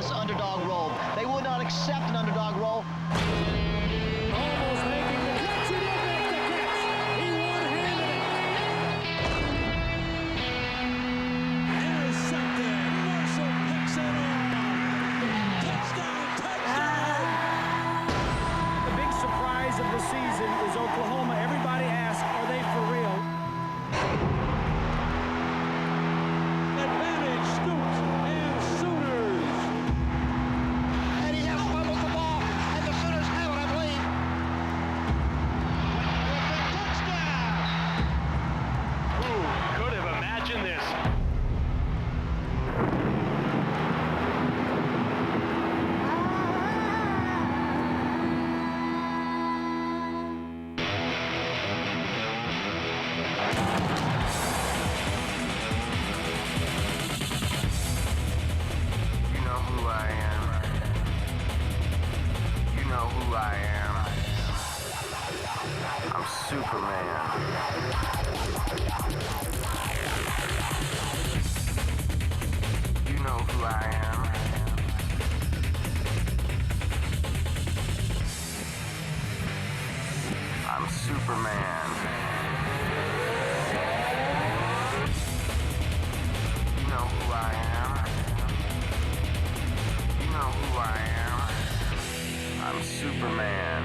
this underdog role. They would not accept an underdog role. Almost making the catch. He did make the catch. He one-handed it. Intercepted. Marshall picks it up. Touchdown. The big surprise of the season is Oklahoma. Everybody asks, are they for real? Advantage, Scoops and Sooners. And he has fumbled the ball, and the Sooners have it, I believe. Touchdown! Who could have imagined this? Superman. You know who I am. I'm Superman. You know who I am. You know who I am. I'm Superman.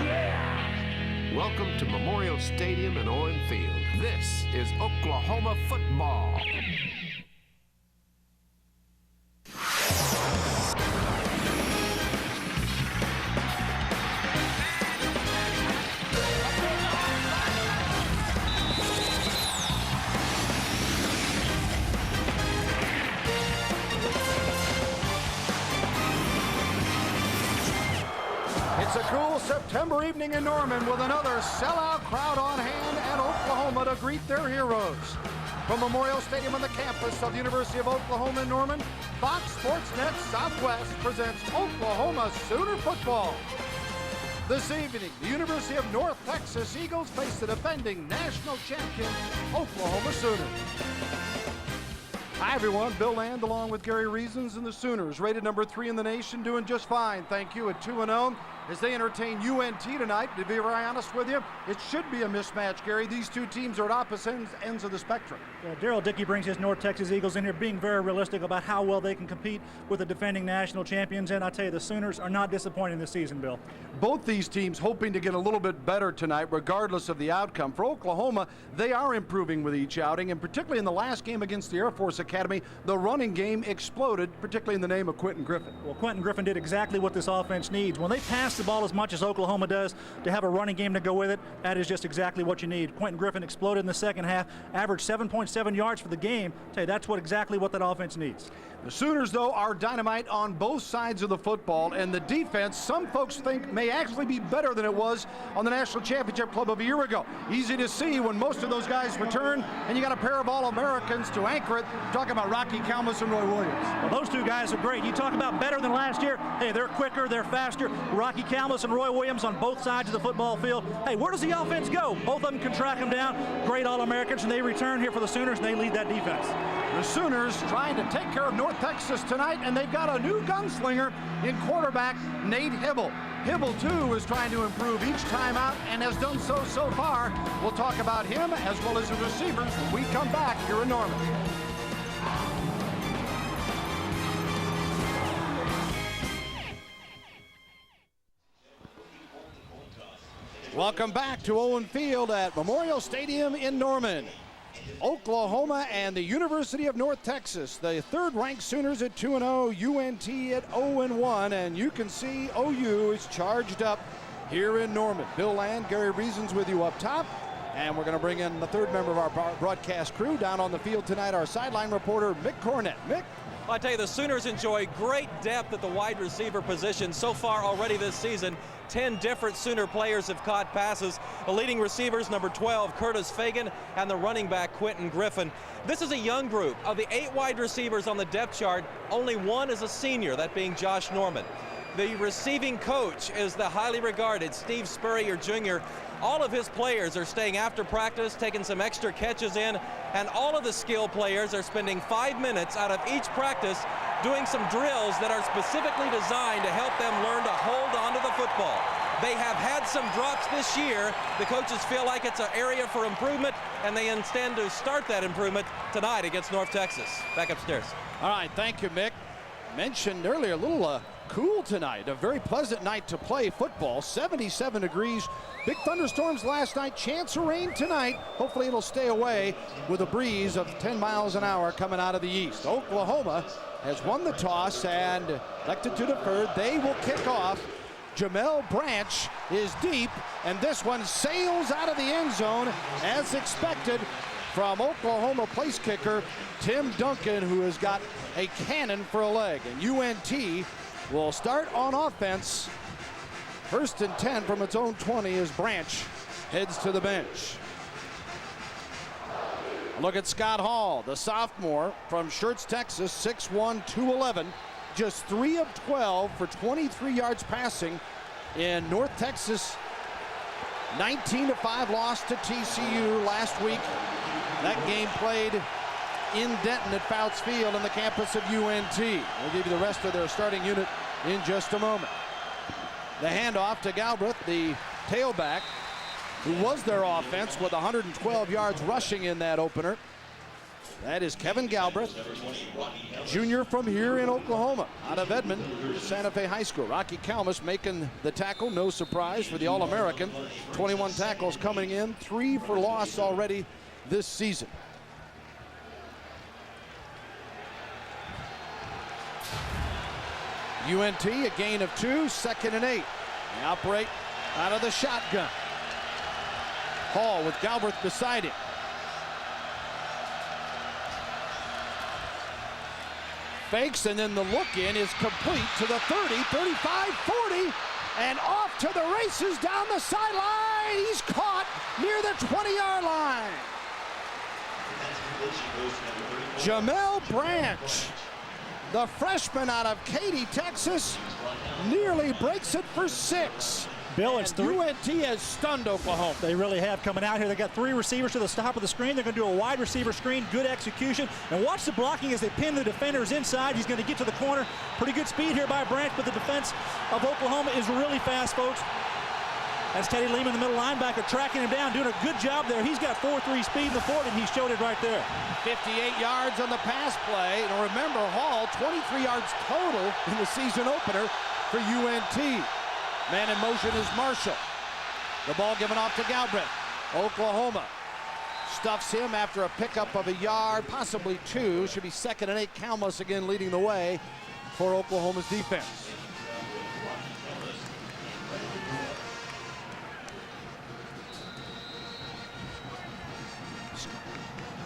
Welcome to Memorial Stadium in Owen Field. This is Oklahoma football. It's a cool September evening in Norman with another sellout crowd on hand at Oklahoma to greet their heroes. From Memorial Stadium on the campus of the University of Oklahoma in Norman, Fox Sports Net Southwest presents Oklahoma Sooner football. This evening, the University of North Texas Eagles face the defending national champion, Oklahoma Sooners. Hi everyone, Bill Land along with Gary Reasons and the Sooners, rated number 3 in the nation, doing just fine, thank you, at 2-0 as they entertain UNT tonight. To be very honest with you, it should be a mismatch, Gary. These two teams are at opposite ends of the spectrum. Daryl Dickey brings his North Texas Eagles in here being very realistic about how well they can compete with the defending national champions, and I tell you, the Sooners are not disappointing this season, Bill. Both these teams hoping to get a little bit better tonight regardless of the outcome. For Oklahoma, they are improving with each outing, and particularly in the last game against the Air Force Academy, the running game exploded, particularly in the name of Quentin Griffin. Well, Quentin Griffin did exactly what this offense needs. When they pass the ball as much as Oklahoma does, to have a running game to go with it, that is just exactly what you need. Quentin Griffin exploded in the second half, averaged 7.7 yards for the game. I'll tell you, that's exactly what that offense needs. The Sooners, though, are dynamite on both sides of the football, and the defense, some folks think, may actually be better than it was on the National Championship Club of a year ago. Easy to see when most of those guys return, and you got a pair of All-Americans to anchor it. Talking about Rocky Calmus and Roy Williams. Well, those two guys are great. You talk about better than last year. Hey, they're quicker, they're faster. Rocky Calmus and Roy Williams on both sides of the football field. Hey, where does the offense go? Both of them can track them down. Great All-Americans, and they return here for the Sooners, and they lead that defense. The Sooners trying to take care of North Texas tonight, and they've got a new gunslinger in quarterback Nate Hibble. Hibble, too, is trying to improve each time out and has done so far. We'll talk about him as well as the receivers when we come back here in Norman. Welcome back to Owen Field at Memorial Stadium in Norman. Oklahoma and the University of North Texas, the third-ranked Sooners at 2-0, UNT at 0-1, and you can see OU is charged up here in Norman. Bill Land, Gary Reasons with you up top, and we're going to bring in the third member of our broadcast crew down on the field tonight, our sideline reporter, Mick Cornett. Mick? Well, I tell you, the Sooners enjoy great depth at the wide receiver position. So far already this season, 10 different Sooner players have caught passes. The leading receivers, number 12, Curtis Fagan, and the running back, Quentin Griffin. This is a young group. Of the 8 wide receivers on the depth chart, only one is a senior, that being Josh Norman. The receiving coach is the highly regarded Steve Spurrier Jr. All of his players are staying after practice, taking some extra catches in, and all of the skill players are spending 5 minutes out of each practice doing some drills that are specifically designed to help them learn to hold on to the football. They have had some drops this year. The coaches feel like it's an area for improvement, and they intend to start that improvement tonight against North Texas. Back upstairs. All right, thank you, Mick. Mentioned earlier, a little cool tonight. A very pleasant night to play football. 77 degrees. Big thunderstorms last night. Chance of rain tonight. Hopefully it'll stay away with a breeze of 10 miles an hour coming out of the east. Oklahoma has won the toss and elected to defer. They will kick off. Jamel Branch is deep, and this one sails out of the end zone as expected from Oklahoma place kicker Tim Duncan, who has got a cannon for a leg. And UNT will start on offense. 1st and 10 from its own 20 as Branch heads to the bench. Look at Scott Hall, the sophomore from Schertz, Texas, 6'1", 211. Just 3 of 12 for 23 yards passing in North Texas. 19-5 loss to TCU last week. That game played in Denton at Fouts Field on the campus of UNT. We'll give you the rest of their starting unit in just a moment. The handoff to Galbraith, the tailback, who was their offense with 112 yards rushing in that opener. That is Kevin Galbraith, junior from here in Oklahoma, out of Edmond, Santa Fe High School. Rocky Kalmus making the tackle, no surprise for the All-American. 21 tackles coming in, 3 for loss already this season. UNT, a gain of 2, 2nd and 8. They operate out of the shotgun. Hall with Galbraith beside him. Fakes, and then the look-in is complete to the 30, 35, 40, and off to the races down the sideline. He's caught near the 20-yard line. Jamel Branch, the freshman out of Katy, Texas, nearly breaks it for 6. Bill, it's UNT has stunned Oklahoma. They really have coming out here. They got 3 receivers to the top of the screen. They're going to do a wide receiver screen, good execution. And watch the blocking as they pin the defenders inside. He's going to get to the corner. Pretty good speed here by Branch, but the defense of Oklahoma is really fast, folks. That's Teddy Lehman, the middle linebacker, tracking him down, doing a good job there. He's got 4.3 speed in the 40, and he showed it right there. 58 yards on the pass play. And remember, Hall, 23 yards total in the season opener for UNT. Man in motion is Marshall. The ball given off to Galbraith. Oklahoma stuffs him after a pickup of a yard, possibly 2. Should be 2nd and 8. Kalmus again leading the way for Oklahoma's defense.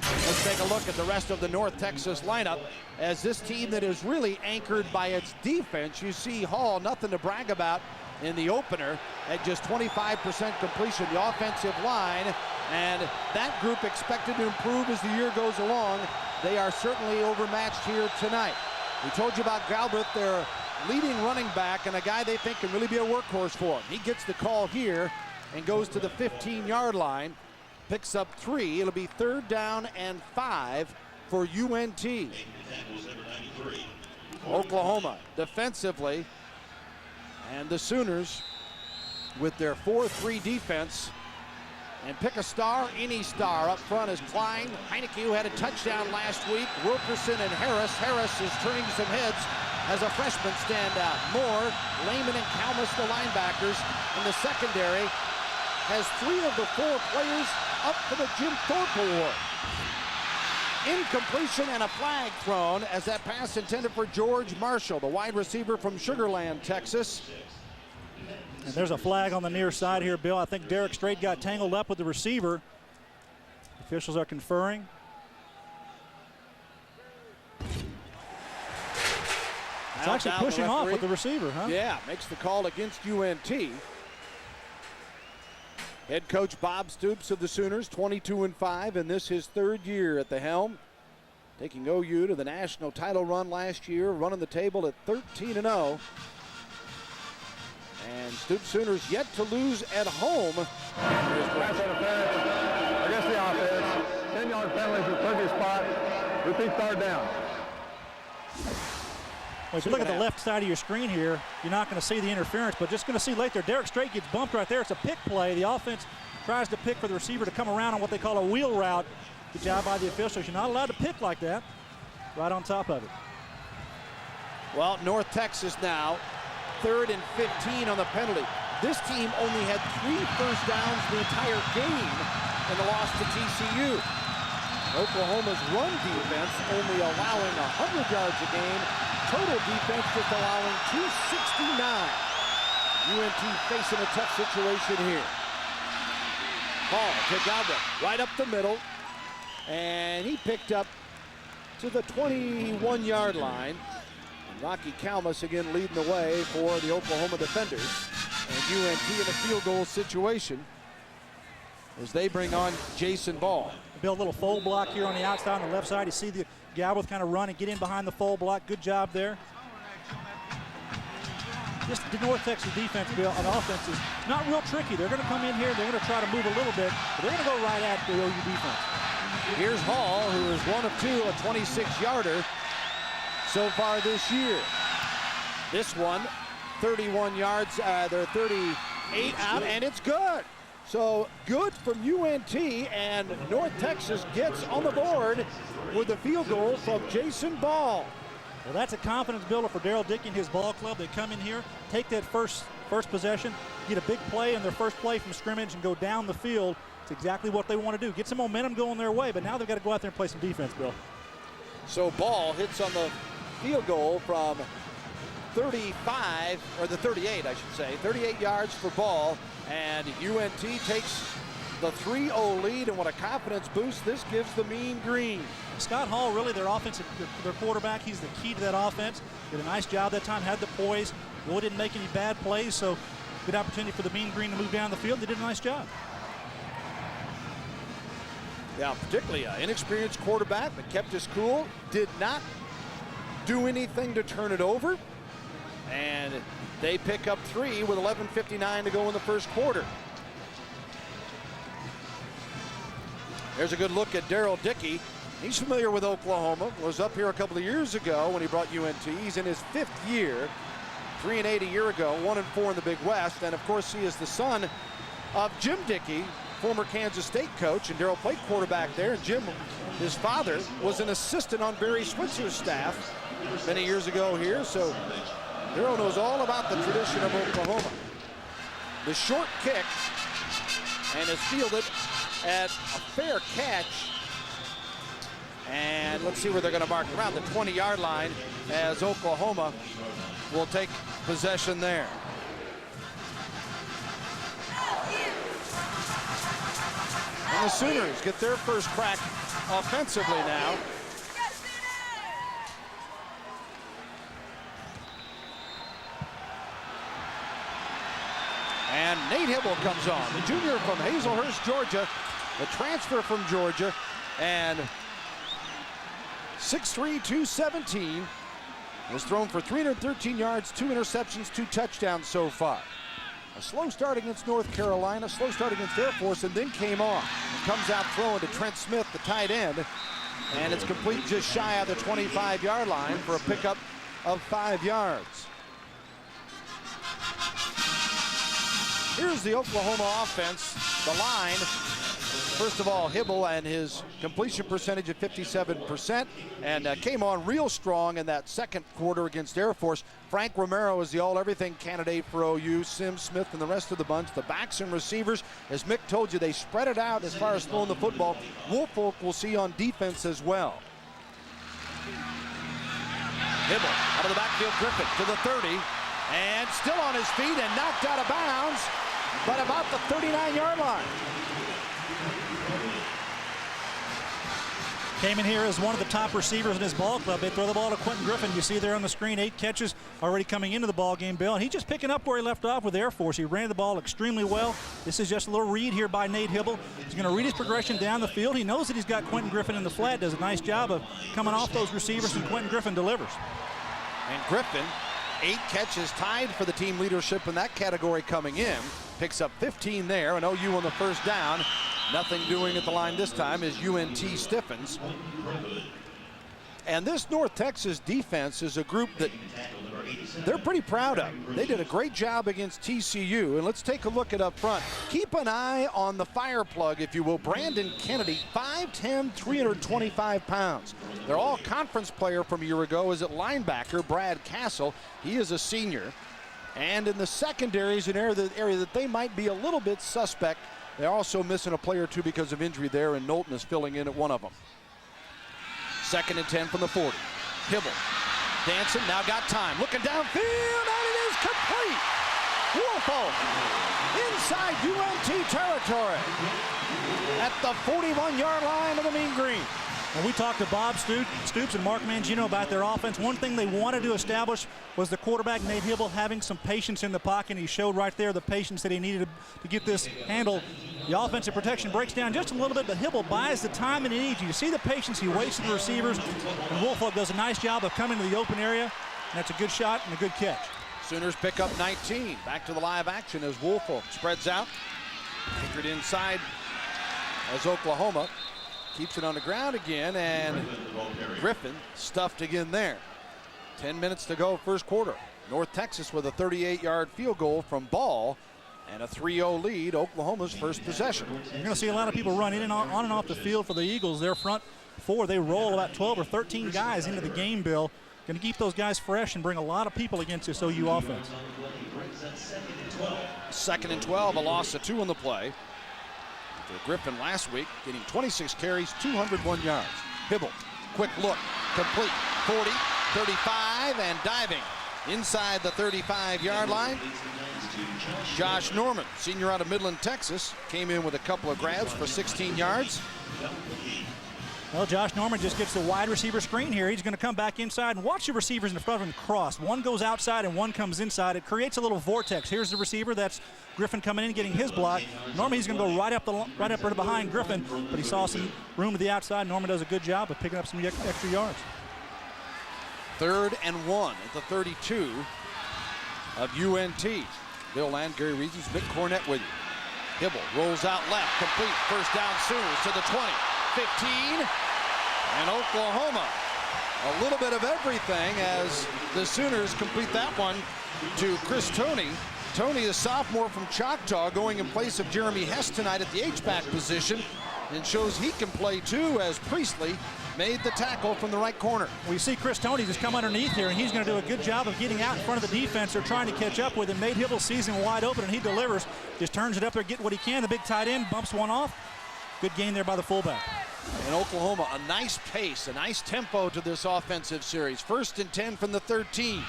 Let's take a look at the rest of the North Texas lineup. As this team that is really anchored by its defense, you see Hall, nothing to brag about in the opener at just 25% completion. The offensive line, and that group expected to improve as the year goes along. They are certainly overmatched here tonight. We told you about Galbraith, their leading running back, and a guy they think can really be a workhorse for them. He gets the call here and goes to the 15-yard line, picks up 3. It'll be 3rd down and 5 for UNT. Oklahoma defensively, and the Sooners with their 4-3 defense. And pick a star, any star. Up front is Klein. Heineke, who had a touchdown last week. Wilkerson and Harris. Harris is turning some heads as a freshman standout. Moore, Lehman, and Kalmus, the linebackers. And the secondary has 3 of the 4 players up for the Jim Thorpe Award. Incompletion and a flag thrown as that pass intended for George Marshall, the wide receiver from Sugar Land, Texas. And there's a flag on the near side here, Bill. I think Derek Strait got tangled up with the receiver. Officials are conferring. It's actually pushing off with the receiver, huh? Yeah, makes the call against UNT. Head coach Bob Stoops of the Sooners, 22-5, and this his 3rd year at the helm. Taking OU to the national title run last year, running the table at 13-0. And Stoops Sooners yet to lose at home. Pass interference against the offense. 10-yard penalty for previous spot. Repeat 3rd down. Well, if you look at the left side of your screen here, you're not going to see the interference, but just going to see late there, Derek Strait gets bumped right there. It's a pick play. The offense tries to pick for the receiver to come around on what they call a wheel route. Good job by the officials. You're not allowed to pick like that. Right on top of it. Well, North Texas now, 3rd and 15 on the penalty. This team only had 3 first downs the entire game in the loss to TCU. Oklahoma's run defense only allowing 100 yards a game. Total defense just allowing 269. UNT facing a tough situation here. Ball to Godwin, right up the middle. And he picked up to the 21-yard line. And Rocky Kalmus again leading the way for the Oklahoma defenders. And UNT in a field goal situation as they bring on Jason Ball. Build a little fold block here on the outside on the left side. You see the Galbraith kind of run and get in behind the fold block. Good job there. This the North Texas defense, Bill, on offense is not real tricky. They're going to come in here. They're going to try to move a little bit, but they're going to go right at the OU defense. Here's Hall, who is 1 of 2, a 26-yarder so far this year. This one, 31 yards, they're 38 out, and it's good. So good from UNT, and North Texas gets on the board with a field goal from Jason Ball. Well, that's a confidence builder for Daryl Dickey and his ball club. They come in here, take that first possession, get a big play in their first play from scrimmage and go down the field. It's exactly what they want to do. Get some momentum going their way, but now they've got to go out there and play some defense, Bill. So Ball hits on the field goal from 35, or the 38, I should say. 38 yards for Ball, and UNT takes the 3-0 lead, and what a confidence boost this gives the Mean Green. Scott Hall, really their offensive, their quarterback, he's the key to that offense. Did a nice job that time, had the poise, really didn't make any bad plays, so good opportunity for the Mean Green to move down the field. They did a nice job. Yeah, particularly an inexperienced quarterback that kept his cool, did not do anything to turn it over, and they pick up 3 with 11:59 to go in the first quarter. There's a good look at Daryl Dickey. He's familiar with Oklahoma, was up here a couple of years ago when he brought UNT. He's in his 5th year, 3-8 a year ago, 1-4 in the Big West, and of course he is the son of Jim Dickey, former Kansas State coach, and Daryl played quarterback there. And Jim, his father, was an assistant on Barry Switzer's staff many years ago here, so Daryl knows all about the tradition of Oklahoma. The short kick, and is fielded at a fair catch. And let's see where they're going to mark around the 20-yard line as Oklahoma will take possession there. And the Sooners get their first crack offensively now. And Nate Hibble comes on, the junior from Hazelhurst, Georgia, the transfer from Georgia, and 6'3", 217, has thrown for 313 yards, 2 interceptions, 2 touchdowns so far. A slow start against North Carolina, slow start against Air Force, and then came on. And comes out throwing to Trent Smith, the tight end, and it's complete just shy of the 25-yard line for a pickup of 5 yards. Here's the Oklahoma offense, the line. First of all, Hibble and his completion percentage at 57%, and came on real strong in that second quarter against Air Force. Frank Romero is the all-everything candidate for OU. Sim Smith and the rest of the bunch, the backs and receivers. As Mick told you, they spread it out as far as throwing the football. Woolfolk will see on defense as well. Hibble out of the backfield, Griffin to the 30, and still on his feet and knocked out of bounds, but about the 39-yard line. Came in here as one of the top receivers in his ball club. They throw the ball to Quentin Griffin. You see there on the screen, 8 catches already coming into the ball game, Bill. And he's just picking up where he left off with Air Force. He ran the ball extremely well. This is just a little read here by Nate Hibble. He's going to read his progression down the field. He knows that he's got Quentin Griffin in the flat. Does a nice job of coming off those receivers, and Quentin Griffin delivers. And Griffin, 8 catches, tied for the team leadership in that category coming in. Picks up 15 there, and OU on the first down. Nothing doing at the line this time as UNT stiffens. And this North Texas defense is a group that they're pretty proud of. They did a great job against TCU. And let's take a look at up front. Keep an eye on the fire plug, if you will. Brandon Kennedy, 5'10", 325 pounds. Their all-conference player from a year ago is at linebacker, Brad Castle. He is a senior. And in the secondary is an area that they might be a little bit suspect. They're also missing a player or two because of injury there, and Knowlton is filling in at one of them. 2nd and 10 from the 40. Hibble. Dancing, now got time. Looking downfield, and it is complete. Woolfolk inside UNT territory at the 41-yard line of the Mean Green. When we talked to Bob Stoops and Mark Mangino about their offense, one thing they wanted to establish was the quarterback, Nate Hibble, having some patience in the pocket. And he showed right there the patience that he needed to get this handled. The offensive protection breaks down just a little bit, but Hibble buys the time and he needs. You see the patience he waits for the receivers, and Woolfolk does a nice job of coming to the open area, and that's a good shot and a good catch. Sooners pick up 19. Back to the live action as Woolfolk spreads out. Anchored inside as Oklahoma keeps it on the ground again, and Griffin stuffed again there. 10 minutes to go, first quarter. North Texas with a 38-yard field goal from Ball and a 3-0 lead, Oklahoma's first possession. You're going to see a lot of people run in and on and off the field for the Eagles. Their front four, they roll about 12 or 13 guys into the game, Bill. Going to keep those guys fresh and bring a lot of people against this OU offense. 2nd and 12, a loss of 2 on the play. For Griffin last week, getting 26 carries, 201 yards. Hibble, quick look, complete, 40, 35, and diving inside the 35-yard line. Josh Norman, senior out of Midland, Texas, came in with a couple of grabs for 16 yards. Well, Josh Norman just gets the wide receiver screen here. He's going to come back inside and watch the receivers in front of him cross. One goes outside and one comes inside. It creates a little vortex. Here's the receiver. That's Griffin coming in, getting his block. Normally he's going to go right up behind Griffin, but he saw some room to the outside. Norman does a good job of picking up some extra yards. 3rd and 1 at the 32 of UNT. Bill Land, Gary Reasons, Mick Cornett with you. Hibble rolls out left, complete, first down Sooners to the 20, 15, and Oklahoma. A little bit of everything as the Sooners complete that one to Chris Toney. Toney, a sophomore from Choctaw, going in place of Jeremy Hess tonight at the H-back position, and shows he can play too as Priestley made the tackle from the right corner. We see Chris Toney just come underneath here, and he's going to do a good job of getting out in front of the defense. They're trying to catch up with him. Nate Hibble sees him wide open, and he delivers. Just turns it up there, get what he can. The big tight end bumps one off. Good gain there by the fullback. And Oklahoma, a nice pace, a nice tempo to this offensive series. 1st and 10 from the 13.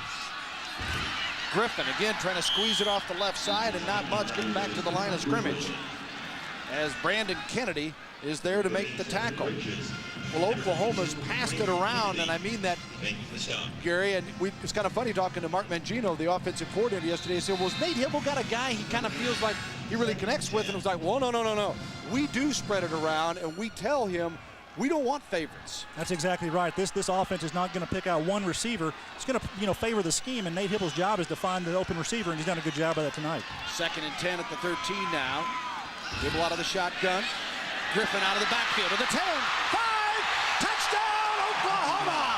Griffin again trying to squeeze it off the left side, and not much, getting back to the line of scrimmage as Brandon Kennedy is there to make the tackle. Well, Oklahoma's passed it around, and I mean that, Gary, and it's kind of funny talking to Mark Mangino, the offensive coordinator, yesterday. He said, well, has Nate Hibble got a guy he kind of feels like he really connects with? And it was like, well, no. We do spread it around, and we tell him we don't want favorites. That's exactly right. This offense is not going to pick out one receiver. It's going to favor the scheme, and Nate Hibble's job is to find the open receiver, and he's done a good job of that tonight. 2nd and 10 at the 13 now. Hibble out of the shotgun. Griffin out of the backfield to the 10, 5, touchdown Oklahoma!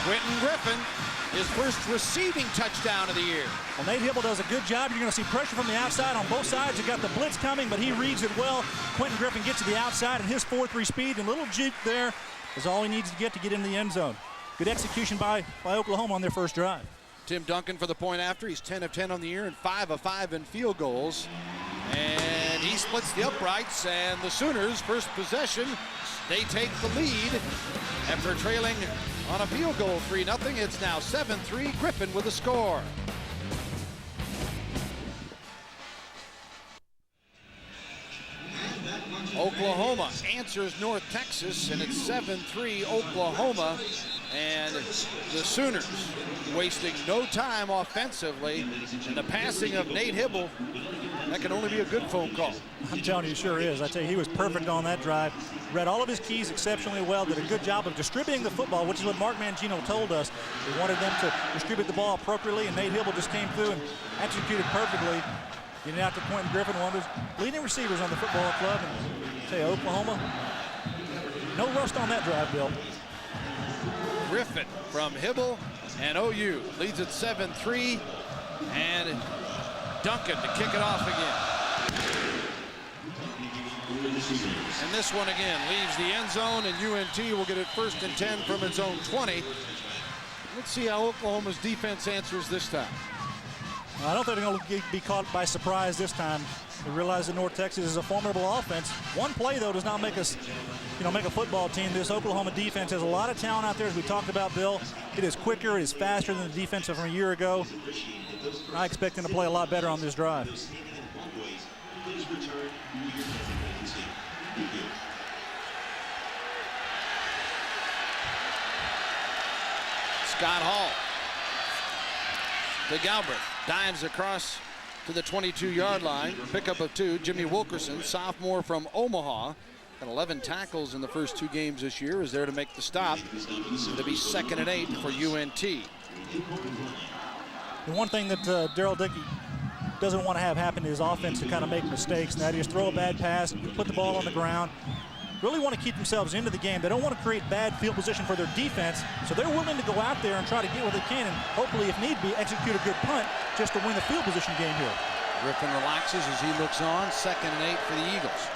Quentin Griffin, his first receiving touchdown of the year. Well, Nate Hibble does a good job. You're going to see pressure from the outside on both sides. You've got the blitz coming, but he reads it well. Quentin Griffin gets to the outside, and his 4.3 speed and a little juke there is all he needs to get in the end zone. Good execution by Oklahoma on their first drive. Tim Duncan for the point after. He's 10 of 10 on the year and 5 of 5 in field goals. And he splits the uprights, and the Sooners, first possession, they take the lead after trailing on a field goal 3-0. It's now 7-3, Griffin with a score. Oklahoma answers North Texas, and it's 7-3 Oklahoma And the Sooners wasting no time offensively. And the passing of Nate Hibble, that can only be a good phone call. I'm telling you, it sure is. I tell you, he was perfect on that drive. Read all of his keys exceptionally well, did a good job of distributing the football, which is what Mark Mangino told us. He wanted them to distribute the ball appropriately, and Nate Hibble just came through and executed perfectly. Getting out to Quentin Griffin, one of his leading receivers on the football club. And I tell you, Oklahoma, no rust on that drive, Bill. Griffin from Hibble, and OU leads at 7-3, and Duncan to kick it off again. And this one again leaves the end zone, and UNT will get it 1st and 10 from its own 20. Let's see how Oklahoma's defense answers this time. I don't think they're going to be caught by surprise this time. They realize that North Texas is a formidable offense. One play, though, does not make us, make a football team. This Oklahoma defense has a lot of talent out there, as we talked about, Bill. It is quicker, it is faster than the defense from a year ago. I expect them to play a lot better on this drive. Scott Hall to Galbraith, dives across to the 22-yard line. Pickup of 2. Jimmy Wilkerson, sophomore from Omaha, got 11 tackles in the first 2 games this year, is there to make the stop. It'll be 2nd and 8 for UNT. The one thing that Daryl Dickey doesn't want to have happen to his offense to kind of make mistakes, and that is throw a bad pass, put the ball on the ground. Really want to keep themselves into the game. They don't want to create bad field position for their defense, so they're willing to go out there and try to get what they can, and hopefully, if need be, execute a good punt just to win the field position game here. Griffin relaxes as he looks on. 2nd and 8 for the Eagles.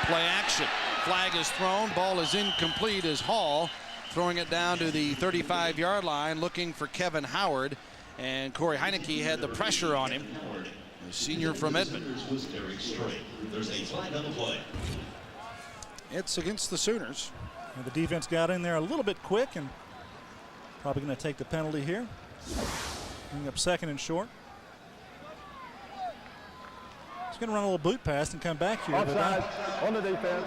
Play action. Flag is thrown. Ball is incomplete as Hall throwing it down to the 35-yard line, looking for Kevin Howard, and Corey Heineke had the pressure on him. The senior from Edmond. It's against the Sooners. And the defense got in there a little bit quick and probably going to take the penalty here. Bring up 2nd and short. He's going to run a little boot pass and come back here. Offside on the defense.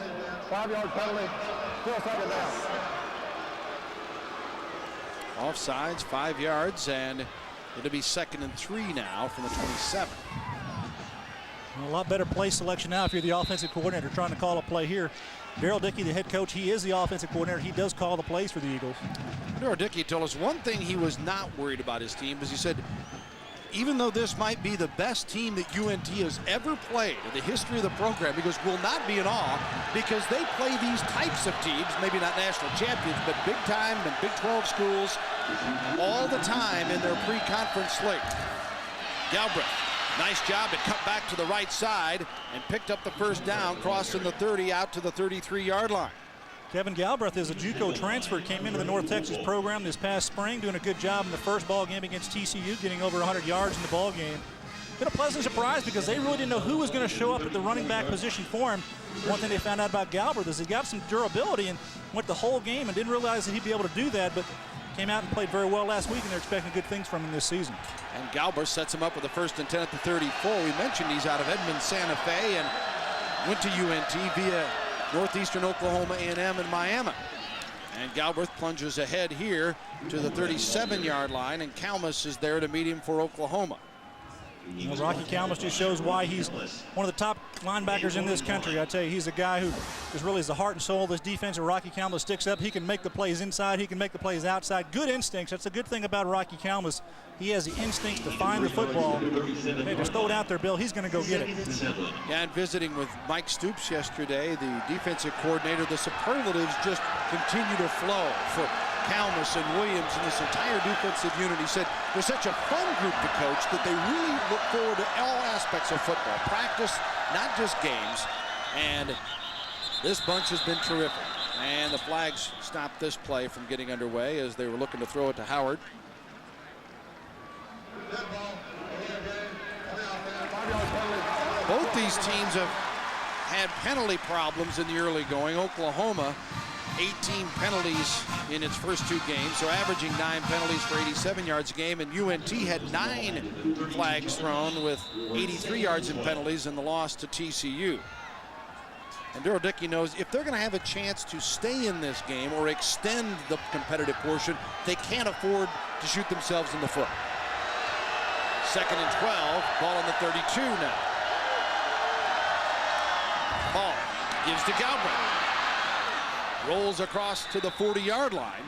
5-yard penalty. Still 2nd down. Offsides, 5 yards, and it'll be 2nd and 3 now from the 27. A lot better play selection now if you're the offensive coordinator trying to call a play here. Daryl Dickey, the head coach, he is the offensive coordinator. He does call the plays for the Eagles. Daryl Dickey told us one thing he was not worried about his team, was he said, even though this might be the best team that UNT has ever played in the history of the program, he goes, will not be in awe because they play these types of teams, maybe not national champions, but big time and Big 12 schools all the time in their pre-conference slate. Galbraith. Nice job to cut back to the right side and picked up the 1st down, crossing the 30 out to the 33-yard line. Kevin Galbraith is a JUCO transfer, came into the North Texas program this past spring, doing a good job in the first ball game against TCU, getting over 100 yards in the ball game. Been a pleasant surprise because they really didn't know who was going to show up at the running back position for him. One thing they found out about Galbraith is he got some durability and went the whole game and didn't realize that he'd be able to do that, but came out and played very well last week, and they're expecting good things from him this season. And Galbraith sets him up with a 1st and 10 at the 34. We mentioned he's out of Edmond, Santa Fe, and went to UNT via Northeastern Oklahoma A&M and Miami. And Galbraith plunges ahead here to the 37-yard line, and Kalmus is there to meet him for Oklahoma. Rocky Kalmus just shows why he's one of the top linebackers in this country. I tell you, he's a guy who is really the heart and soul of this defense. And Rocky Kalmus sticks up. He can make the plays inside. He can make the plays outside. Good instincts. That's a good thing about Rocky Kalmus. He has the instincts to find the football. Hey, just throw it out there, Bill. He's going to go get it. Yeah, and visiting with Mike Stoops yesterday, the defensive coordinator, the superlatives just continue to flow for Kalmus and Williams and this entire defensive unit. He said they're such a fun group to coach that they really look forward to all aspects of football. Practice, not just games. And this bunch has been terrific. And the flags stopped this play from getting underway as they were looking to throw it to Howard. Both these teams have had penalty problems in the early going. Oklahoma, 18 penalties in its first 2 games, so averaging 9 penalties for 87 yards a game, and UNT had 9 flags thrown with 83 yards in penalties in the loss to TCU. And Daryl Dickey knows if they're going to have a chance to stay in this game or extend the competitive portion, they can't afford to shoot themselves in the foot. 2nd and 12, ball on the 32 now. Ball gives to Galbraith. Rolls across to the 40-yard line.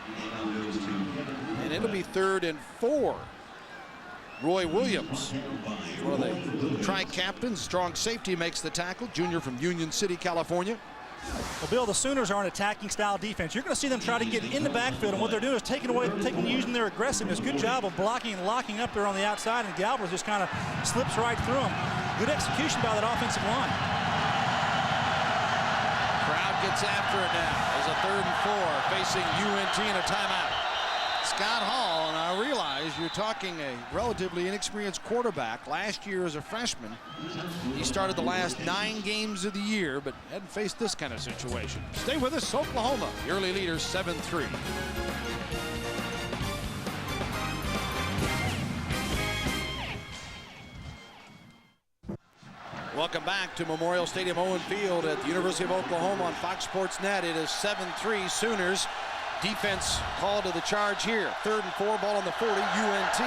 And it'll be 3rd and 4. Roy Williams, one of the tri-captains, strong safety, makes the tackle. Junior from Union City, California. Well, Bill, the Sooners are an attacking style defense. You're going to see them try to get in the backfield, and what they're doing is using their aggressiveness. Good job of blocking and locking up there on the outside, and Galbraith just kind of slips right through them. Good execution by that offensive line. Crowd gets after it now. There's a 3rd and 4 facing UNT in a timeout. Scott Hall, and I realize you're talking a relatively inexperienced quarterback. Last year as a freshman, he started the last 9 games of the year, but hadn't faced this kind of situation. Stay with us, Oklahoma. The early leader, 7-3. Welcome back to Memorial Stadium, Owen Field at the University of Oklahoma on Fox Sports Net. It is 7-3 Sooners. Defense called to the charge here. 3rd and 4, ball on the 40. UNT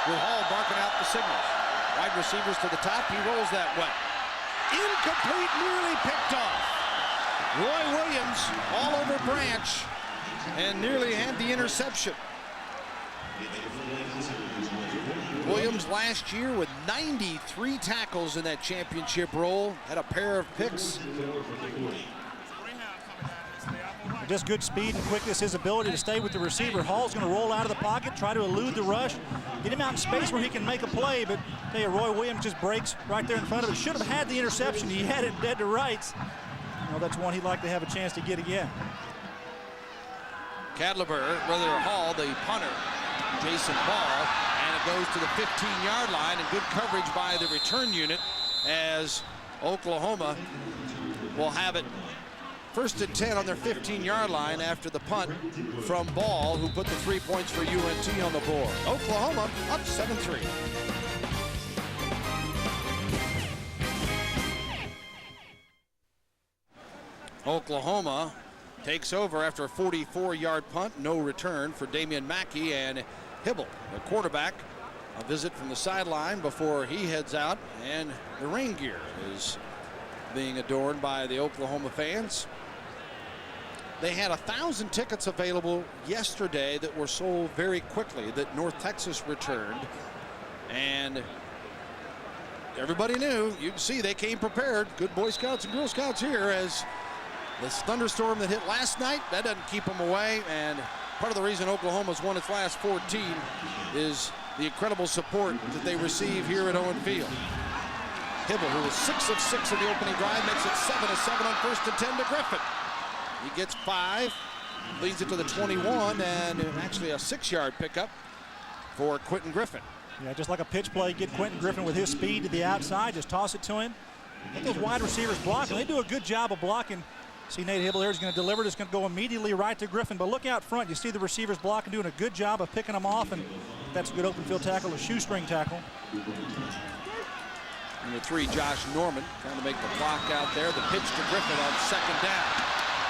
with Hall barking out the signals. Wide receivers to the top. He rolls that way. Incomplete, nearly picked off. Roy Williams all over Branch and nearly had the interception. Williams last year with 93 tackles in that championship role. Had a pair of picks. Just good speed and quickness, his ability to stay with the receiver. Hall's going to roll out of the pocket, try to elude the rush, get him out in space where he can make a play, but I tell you, Roy Williams just breaks right there in front of it. Should have had the interception. He had it dead to rights. You know, that's one he'd like to have a chance to get again. Hall, the punter, Jason Ball, and it goes to the 15-yard line, and good coverage by the return unit as Oklahoma will have it 1st and 10 on their 15-yard line after the punt from Ball, who put the 3 points for UNT on the board. Oklahoma up 7-3. Oklahoma takes over after a 44-yard punt, no return for Damian Mackey, and Hibble, the quarterback, a visit from the sideline before he heads out, and the rain gear is being adorned by the Oklahoma fans. They had 1,000 tickets available yesterday that were sold very quickly, that North Texas returned, and everybody knew. You can see they came prepared. Good Boy Scouts and Girl Scouts here, as this thunderstorm that hit last night, that doesn't keep them away, and part of the reason Oklahoma's won its last 14 is the incredible support that they receive here at Owen Field. Hibble, who was 6 of 6 in the opening drive, makes it 7 of 7 on 1st and 10 to Griffin. He gets 5, leads it to the 21, and actually a 6-yard pickup for Quentin Griffin. Yeah, just like a pitch play, get Quentin Griffin with his speed to the outside, just toss it to him. Let those wide receivers block, and they do a good job of blocking. See Nate Hibble here is going to deliver it. It's going to go immediately right to Griffin, but look out front. You see the receivers blocking, doing a good job of picking them off, and that's a good open field tackle, a shoestring tackle. Number 3, Josh Norman, trying to make the block out there. The pitch to Griffin on 2nd down.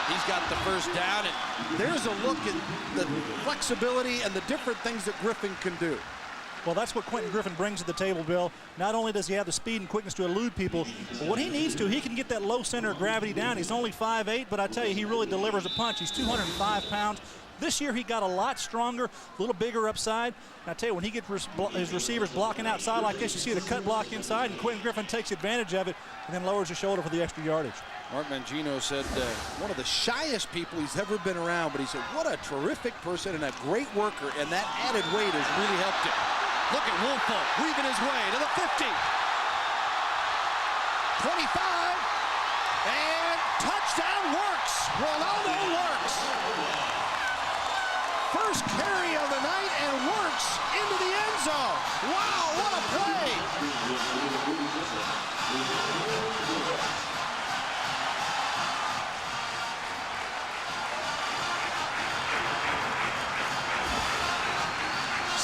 He's got the 1st down, and there's a look at the flexibility and the different things that Griffin can do. Well, that's what Quentin Griffin brings to the table, Bill. Not only does he have the speed and quickness to elude people, but when he needs to, he can get that low center of gravity down. He's only 5'8", but I tell you, he really delivers a punch. He's 205 pounds. This year, he got a lot stronger, a little bigger upside. And I tell you, when he gets his receivers blocking outside like this, you see the cut block inside, and Quentin Griffin takes advantage of it and then lowers his shoulder for the extra yardage. Mark Mangino said one of the shyest people he's ever been around, but he said what a terrific person and a great worker, and that added weight has really helped him. Look at Woolfolk weaving his way to the 50. 25, and touchdown works. Ronaldo works. First carry of the night and works into the end zone. Wow, what a play.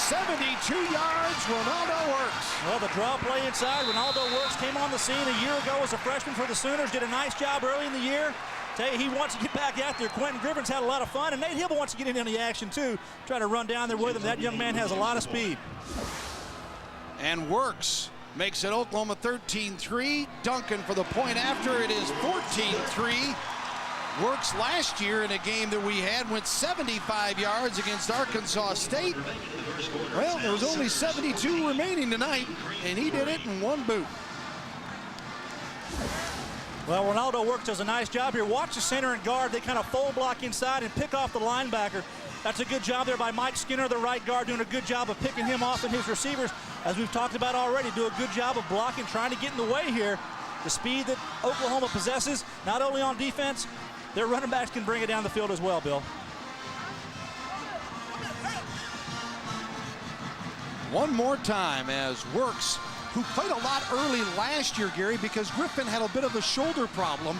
72 yards, Ronaldo Works. Well, the draw play inside, Ronaldo Works came on the scene a year ago as a freshman for the Sooners, did a nice job early in the year. Tell you, he wants to get back out there. Quentin Griffin's had a lot of fun, and Nate Hibble wants to get in on the action too, try to run down there with him. That young man has a lot of speed. And Works makes it Oklahoma 13-3. Duncan for the point after. It is 14-3. Works last year in a game that we had went 75 yards against Arkansas State. Well, there was only 72 remaining tonight, and he did it in one boot. Well, Ronaldo Works does a nice job here. Watch the center and guard. They kind of full block inside and pick off the linebacker. That's a good job there by Mike Skinner, the right guard, doing a good job of picking him off, and his receivers, as we've talked about already, do a good job of blocking, trying to get in the way here. The speed that Oklahoma possesses, not only on defense, their running backs can bring it down the field as well, Bill. One more time as Works, who played a lot early last year, Gary, because Griffin had a bit of a shoulder problem,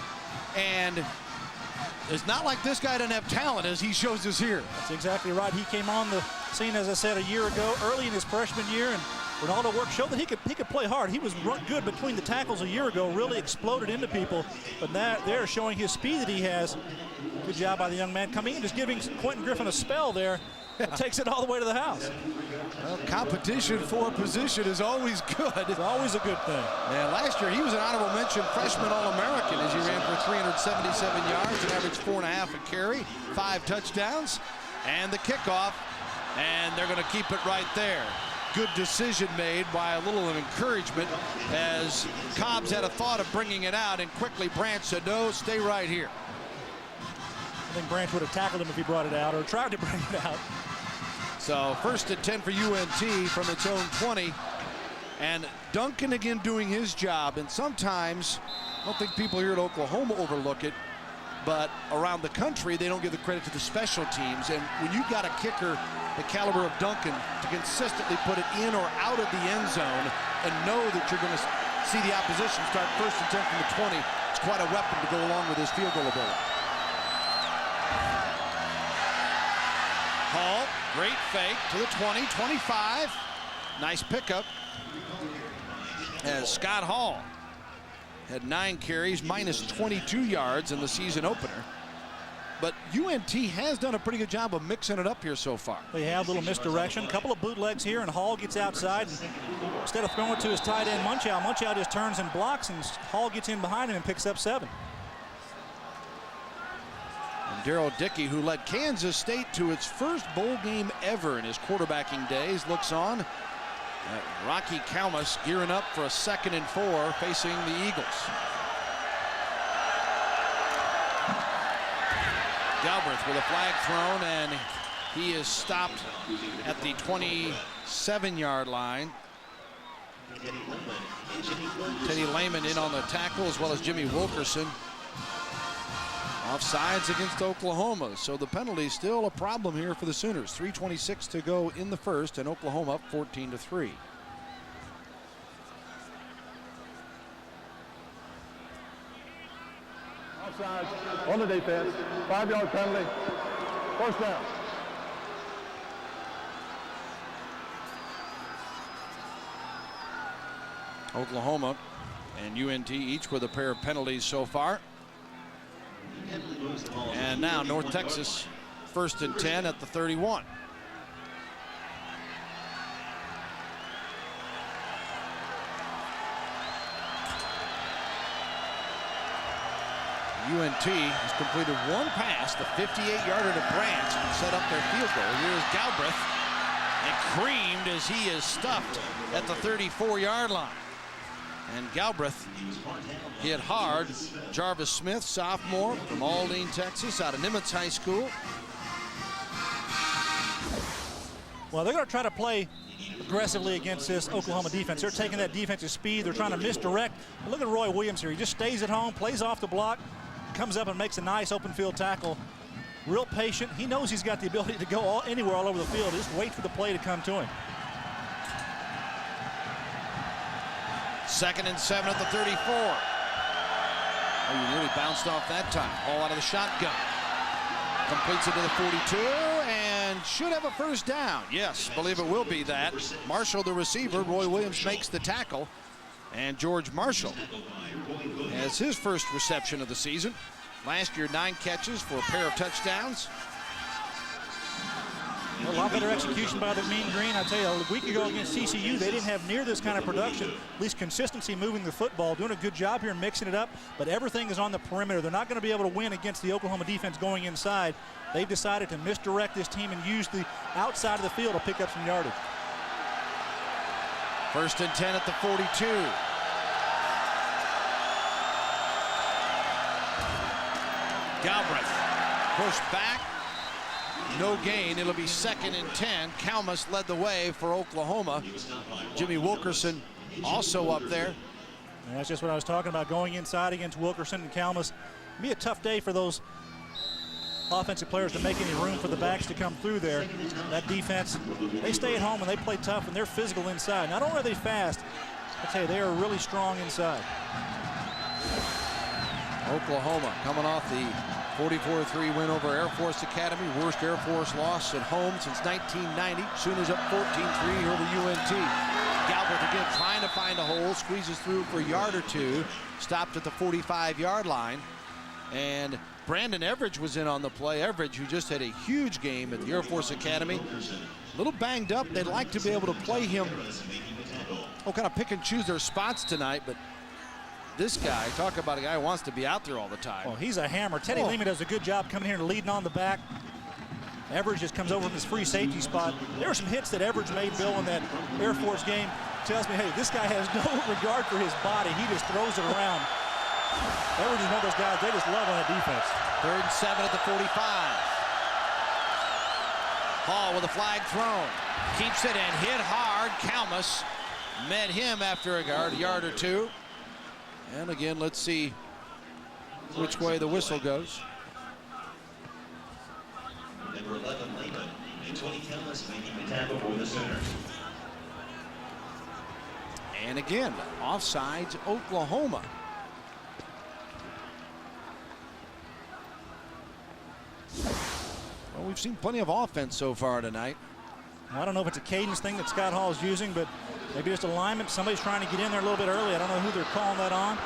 and it's not like this guy doesn't have talent as he shows us here. That's exactly right. He came on the scene, as I said, a year ago, early in his freshman year, and Ronaldo Works showed that he could play hard. He was good between the tackles a year ago, really exploded into people, but they're showing his speed that he has. Good job by the young man coming in, just giving Quentin Griffin a spell there. That takes it all the way to the house. Well, competition for a position is always good. It's always a good thing. Yeah, last year he was an honorable mention freshman All-American as he ran for 377 yards and averaged 4.5 a carry, 5 touchdowns, and the kickoff, and they're going to keep it right there. Good decision made by a little of encouragement as Cobbs had a thought of bringing it out, and quickly Branch said, no, stay right here. I think Branch would have tackled him if he brought it out or tried to bring it out. So 1st and 10 for UNT from its own 20. And Duncan again doing his job. And sometimes, I don't think people here at Oklahoma overlook it, but around the country, they don't give the credit to the special teams. And when you've got a kicker the caliber of Duncan to consistently put it in or out of the end zone and know that you're going to see the opposition start 1st and 10 from the 20, it's quite a weapon to go along with his field goal ability. Hall, great fake to the 20, 25. Nice pickup as Scott Hall had 9 carries, minus 22 yards in the season opener. But UNT has done a pretty good job of mixing it up here so far. They have a little misdirection, a couple of bootlegs here, and Hall gets outside. And instead of throwing it to his tight end, Munchow just turns and blocks, and Hall gets in behind him and picks up 7. Daryl Dickey, who led Kansas State to its first bowl game ever in his quarterbacking days, looks on. Rocky Kalmus gearing up for a 2nd and 4 facing the Eagles. Galbraith with a flag thrown, and he is stopped at the 27-yard line. Teddy Lehman in on the tackle, as well as Jimmy Wilkerson. Offsides against Oklahoma, so the penalty is still a problem here for the Sooners. 3:26 to go in the first, and Oklahoma up 14-3. Offside on the defense. 5-yard penalty. 1st down. Oklahoma and UNT each with a pair of penalties so far. And now North Texas 1st and 10 at the 31. UNT has completed 1 pass, the 58-yarder to Branch, and set up their field goal. Here's Galbraith, and creamed as he is stuffed at the 34-yard line. And Galbraith hit hard. Jarvis Smith, sophomore from Aldine, Texas, out of Nimitz High School. Well, they're going to try to play aggressively against this Oklahoma defense. They're taking that defensive speed. They're trying to misdirect. But look at Roy Williams here. He just stays at home, plays off the block, comes up and makes a nice open field tackle. Real patient. He knows he's got the ability to go anywhere all over the field. Just wait for the play to come to him. 2nd and 7 at the 34. Oh, you nearly bounced off that time. All out of the shotgun. Completes it to the 42, and and should have a first down. Yes, believe it will be that. Marshall, the receiver. Roy Williams makes the tackle. And George Marshall has his first reception of the season. Last year, 9 catches for a pair of touchdowns. A lot better execution by the Mean Green. I tell you, a week ago against TCU, they didn't have near this kind of production. At least consistency moving the football, doing a good job here mixing it up, but everything is on the perimeter. They're not going to be able to win against the Oklahoma defense going inside. They've decided to misdirect this team and use the outside of the field to pick up some yardage. First and 10 at the 42. Galbraith pushed back. No gain. It'll be 2nd and 10. Kalmus led the way for Oklahoma. Jimmy Wilkerson also up there. And that's just what I was talking about, going inside against Wilkerson and Kalmus. It'll be a tough day for those offensive players to make any room for the backs to come through there. That defense, they stay at home and they play tough and they're physical inside. Not only are they fast, I tell you, they are really strong inside. Oklahoma coming off the 44-3 win over Air Force Academy. Worst Air Force loss at home since 1990. Sooners up 14-3 over UNT. Galbraith again trying to find a hole. Squeezes through for a yard or two. Stopped at the 45-yard line. And Brandon Everidge was in on the play. Everidge, who just had a huge game at the Air Force Academy. A little banged up. They'd like to be able to play him. Kind of pick and choose their spots tonight, but this guy, talk about a guy who wants to be out there all the time. Well, he's a hammer. Teddy Lehman does a good job coming here and leading on the back. Everidge just comes over from his free safety spot. There were some hits that Everidge made, Bill, in that Air Force game. Tells me, hey, this guy has no regard for his body. He just throws it around. Everidge is one of those guys, they just love on that defense. 3rd and 7 at the 45. Hall with a flag thrown. Keeps it and hit hard. Kalmus met him after a yard or two. And again, let's see which way the whistle goes. Number 11, Lehman, and 20 Kalmus making the tackle for the Sooners. And again, offsides Oklahoma. Well, we've seen plenty of offense so far tonight. I don't know if it's a cadence thing that Scott Hall is using, but maybe just alignment. Somebody's trying to get in there a little bit early. I don't know who they're calling that on.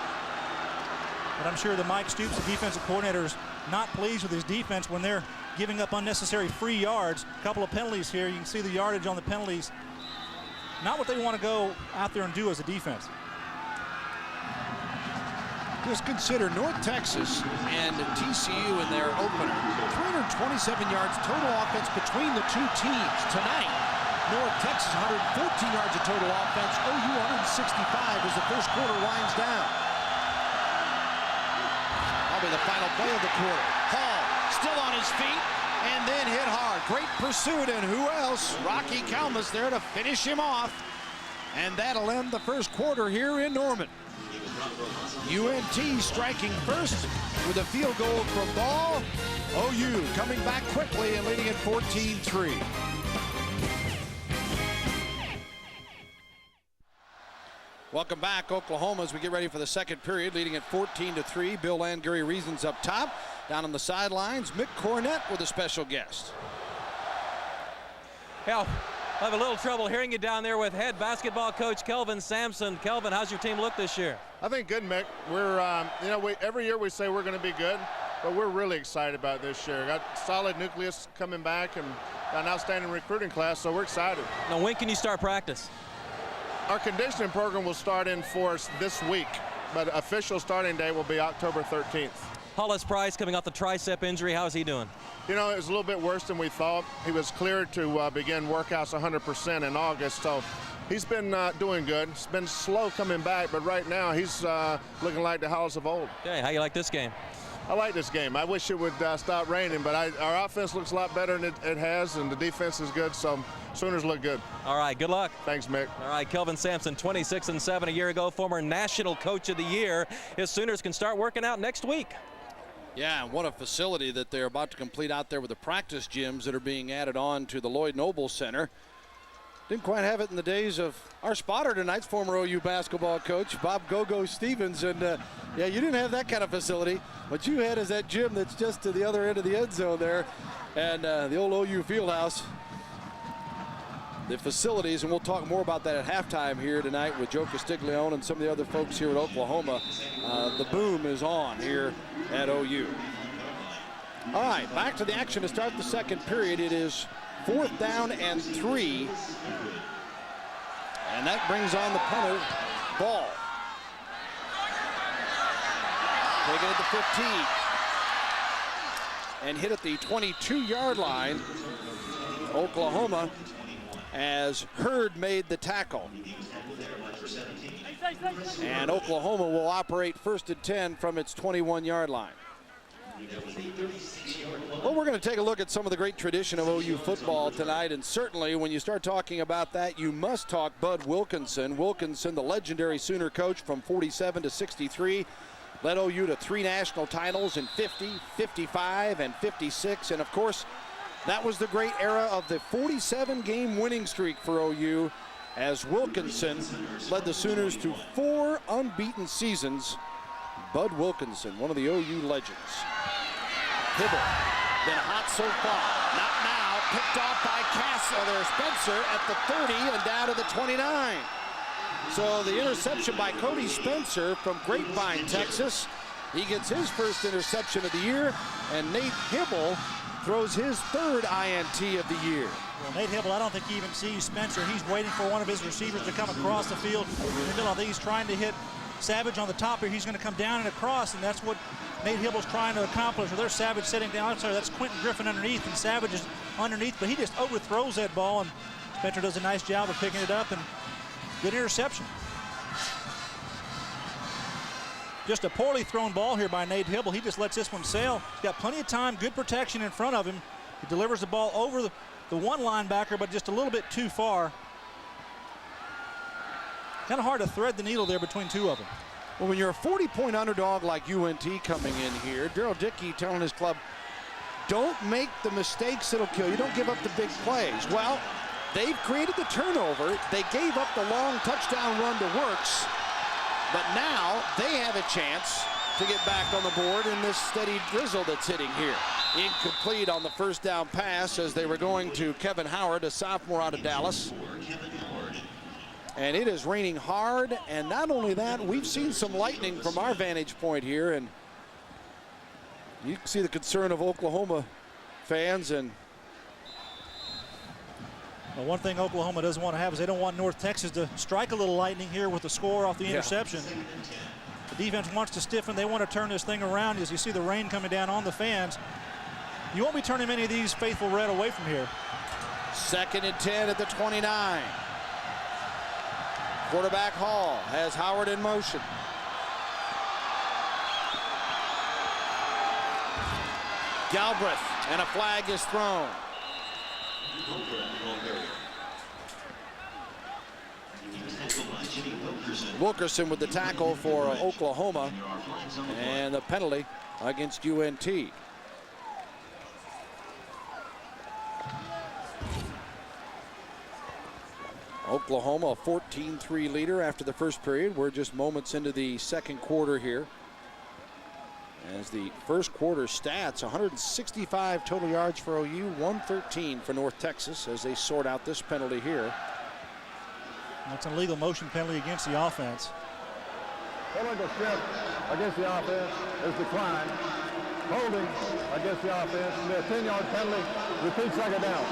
But I'm sure that Mike Stoops, the defensive coordinator, is not pleased with his defense when they're giving up unnecessary free yards. A couple of penalties here. You can see the yardage on the penalties. Not what they want to go out there and do as a defense. Just consider North Texas and TCU in their opener. 327 yards total offense between the two teams. Tonight, North Texas 114 yards of total offense. OU 165 as the first quarter winds down. Probably the final play of the quarter. Hall still on his feet and then hit hard. Great pursuit, and who else? Rocky Kalmus there to finish him off. And that'll end the first quarter here in Norman. UNT striking first with a field goal from Ball. OU coming back quickly and leading at 14-3. Welcome back, Oklahoma, as we get ready for the second period, leading at 14-3. Bill Landry Reasons up top. Down on the sidelines, Mick Cornett with a special guest. Yeah, I have a little trouble hearing you down there with head basketball coach Kelvin Sampson. Kelvin, how's your team look this year? I think good, Mick. We're, every year we say we're going to be good, but we're really excited about this year. Got solid nucleus coming back and got an outstanding recruiting class, so we're excited. Now, when can you start practice? Our conditioning program will start in force this week, but official starting day will be October 13th. Hollis Price coming off the tricep injury. How's he doing? You know, it was a little bit worse than we thought. He was cleared to begin workouts 100% in August, so he's been doing good. It's been slow coming back, but right now he's looking like the Hollis of old. Okay, how you like this game? I like this game. I wish it would stop raining, but our offense looks a lot better than it has, and the defense is good, so Sooners look good. All right, good luck. Thanks, Mick. All right, Kelvin Sampson, 26-7 a year ago, former National Coach of the Year. His Sooners can start working out next week. Yeah, and what a facility that they're about to complete out there with the practice gyms that are being added on to the Lloyd Noble Center. Didn't quite have it in the days of our spotter tonight's former OU basketball coach, Bob Go-Go Stevens. And yeah, you didn't have that kind of facility. What you had is that gym that's just to the other end of the end zone there. And the old OU Fieldhouse. The facilities, and we'll talk more about that at halftime here tonight with Joe Castiglione and some of the other folks here at Oklahoma. The boom is on here at OU. All right, back to the action to start the second period. It is 4th down and 3. And that brings on the punter, Ball. Taken at the 15. And hit at the 22-yard line. Oklahoma, as Hurd made the tackle. And Oklahoma will operate 1st and 10 from its 21-yard line. Well, we're going to take a look at some of the great tradition of OU football tonight, and certainly when you start talking about that, you must talk Bud Wilkinson. Wilkinson, the legendary Sooner coach from 47 to 63, led OU to 3 national titles in 50, 55, and 56, and of course, that was the great era of the 47-game winning streak for OU, as Wilkinson led the Sooners to 4 unbeaten seasons. Bud Wilkinson, one of the OU legends. Hibble, been hot so far. Not now, picked off by Spencer at the 30 and down to the 29. So the interception by Cody Spencer from Grapevine, Texas. He gets his first interception of the year, and Nate Hibble throws his 3rd INT of the year. Well, Nate Hibble, I don't think he even sees Spencer. He's waiting for one of his receivers to come across the field. In the middle, I think he's trying to hit Savage on the top here. He's going to come down and across, and that's what Nate Hibble's trying to accomplish. There's Savage sitting down. I'm sorry, that's Quentin Griffin underneath, and Savage is underneath, but he just overthrows that ball, and Spencer does a nice job of picking it up, and good interception. Just a poorly thrown ball here by Nate Hibble. He just lets this one sail. He's got plenty of time, good protection in front of him. He delivers the ball over the one linebacker, but just a little bit too far. Kind of hard to thread the needle there between 2 of them. Well, when you're a 40-point underdog like UNT coming in here, Daryl Dickey telling his club, don't make the mistakes that'll kill you. Don't give up the big plays. Well, they've created the turnover. They gave up the long touchdown run to Works, but now they have a chance to get back on the board in this steady drizzle that's hitting here. Incomplete on the first down pass as they were going to Kevin Howard, a sophomore out of Dallas. And it is raining hard, and not only that, we've seen some lightning from our vantage point here, and you can see the concern of Oklahoma fans. And well, one thing Oklahoma doesn't want to have is they don't want North Texas to strike a little lightning here with the score off the interception. The defense wants to stiffen. They want to turn this thing around. As you see the rain coming down on the fans, you won't be turning many of these faithful red away from here. 2nd and 10 at the 29. Quarterback Hall has Howard in motion. Galbraith, and a flag is thrown. Wilkerson with the tackle for Oklahoma, and the penalty against UNT. Oklahoma, a 14-3 leader after the first period. We're just moments into the second quarter here. As the first quarter stats, 165 total yards for OU, 113 for North Texas as they sort out this penalty here. That's an illegal motion penalty against the offense. Illegal strip against the offense is declined. Holding against the offense, a 10-yard penalty, repeat 2nd down.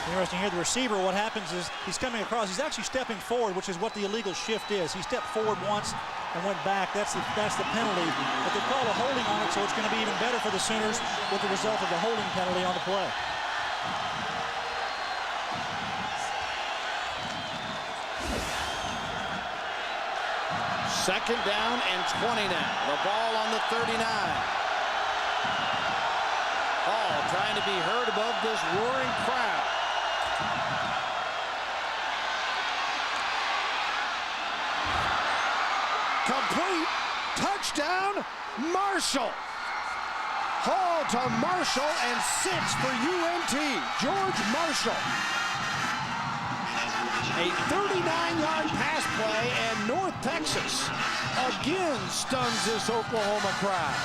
Interesting here, the receiver, what happens is he's coming across. He's actually stepping forward, which is what the illegal shift is. He stepped forward once and went back. That's the penalty. But they call a holding on it, so it's going to be even better for the Sooners with the result of the holding penalty on the play. Second down and 20 now. The ball on the 39. Hall trying to be heard above this roaring crowd. Complete. Touchdown, Marshall. Hall to Marshall, and 6 for UNT. George Marshall A 39-yard pass play, and North Texas again stuns this Oklahoma crowd.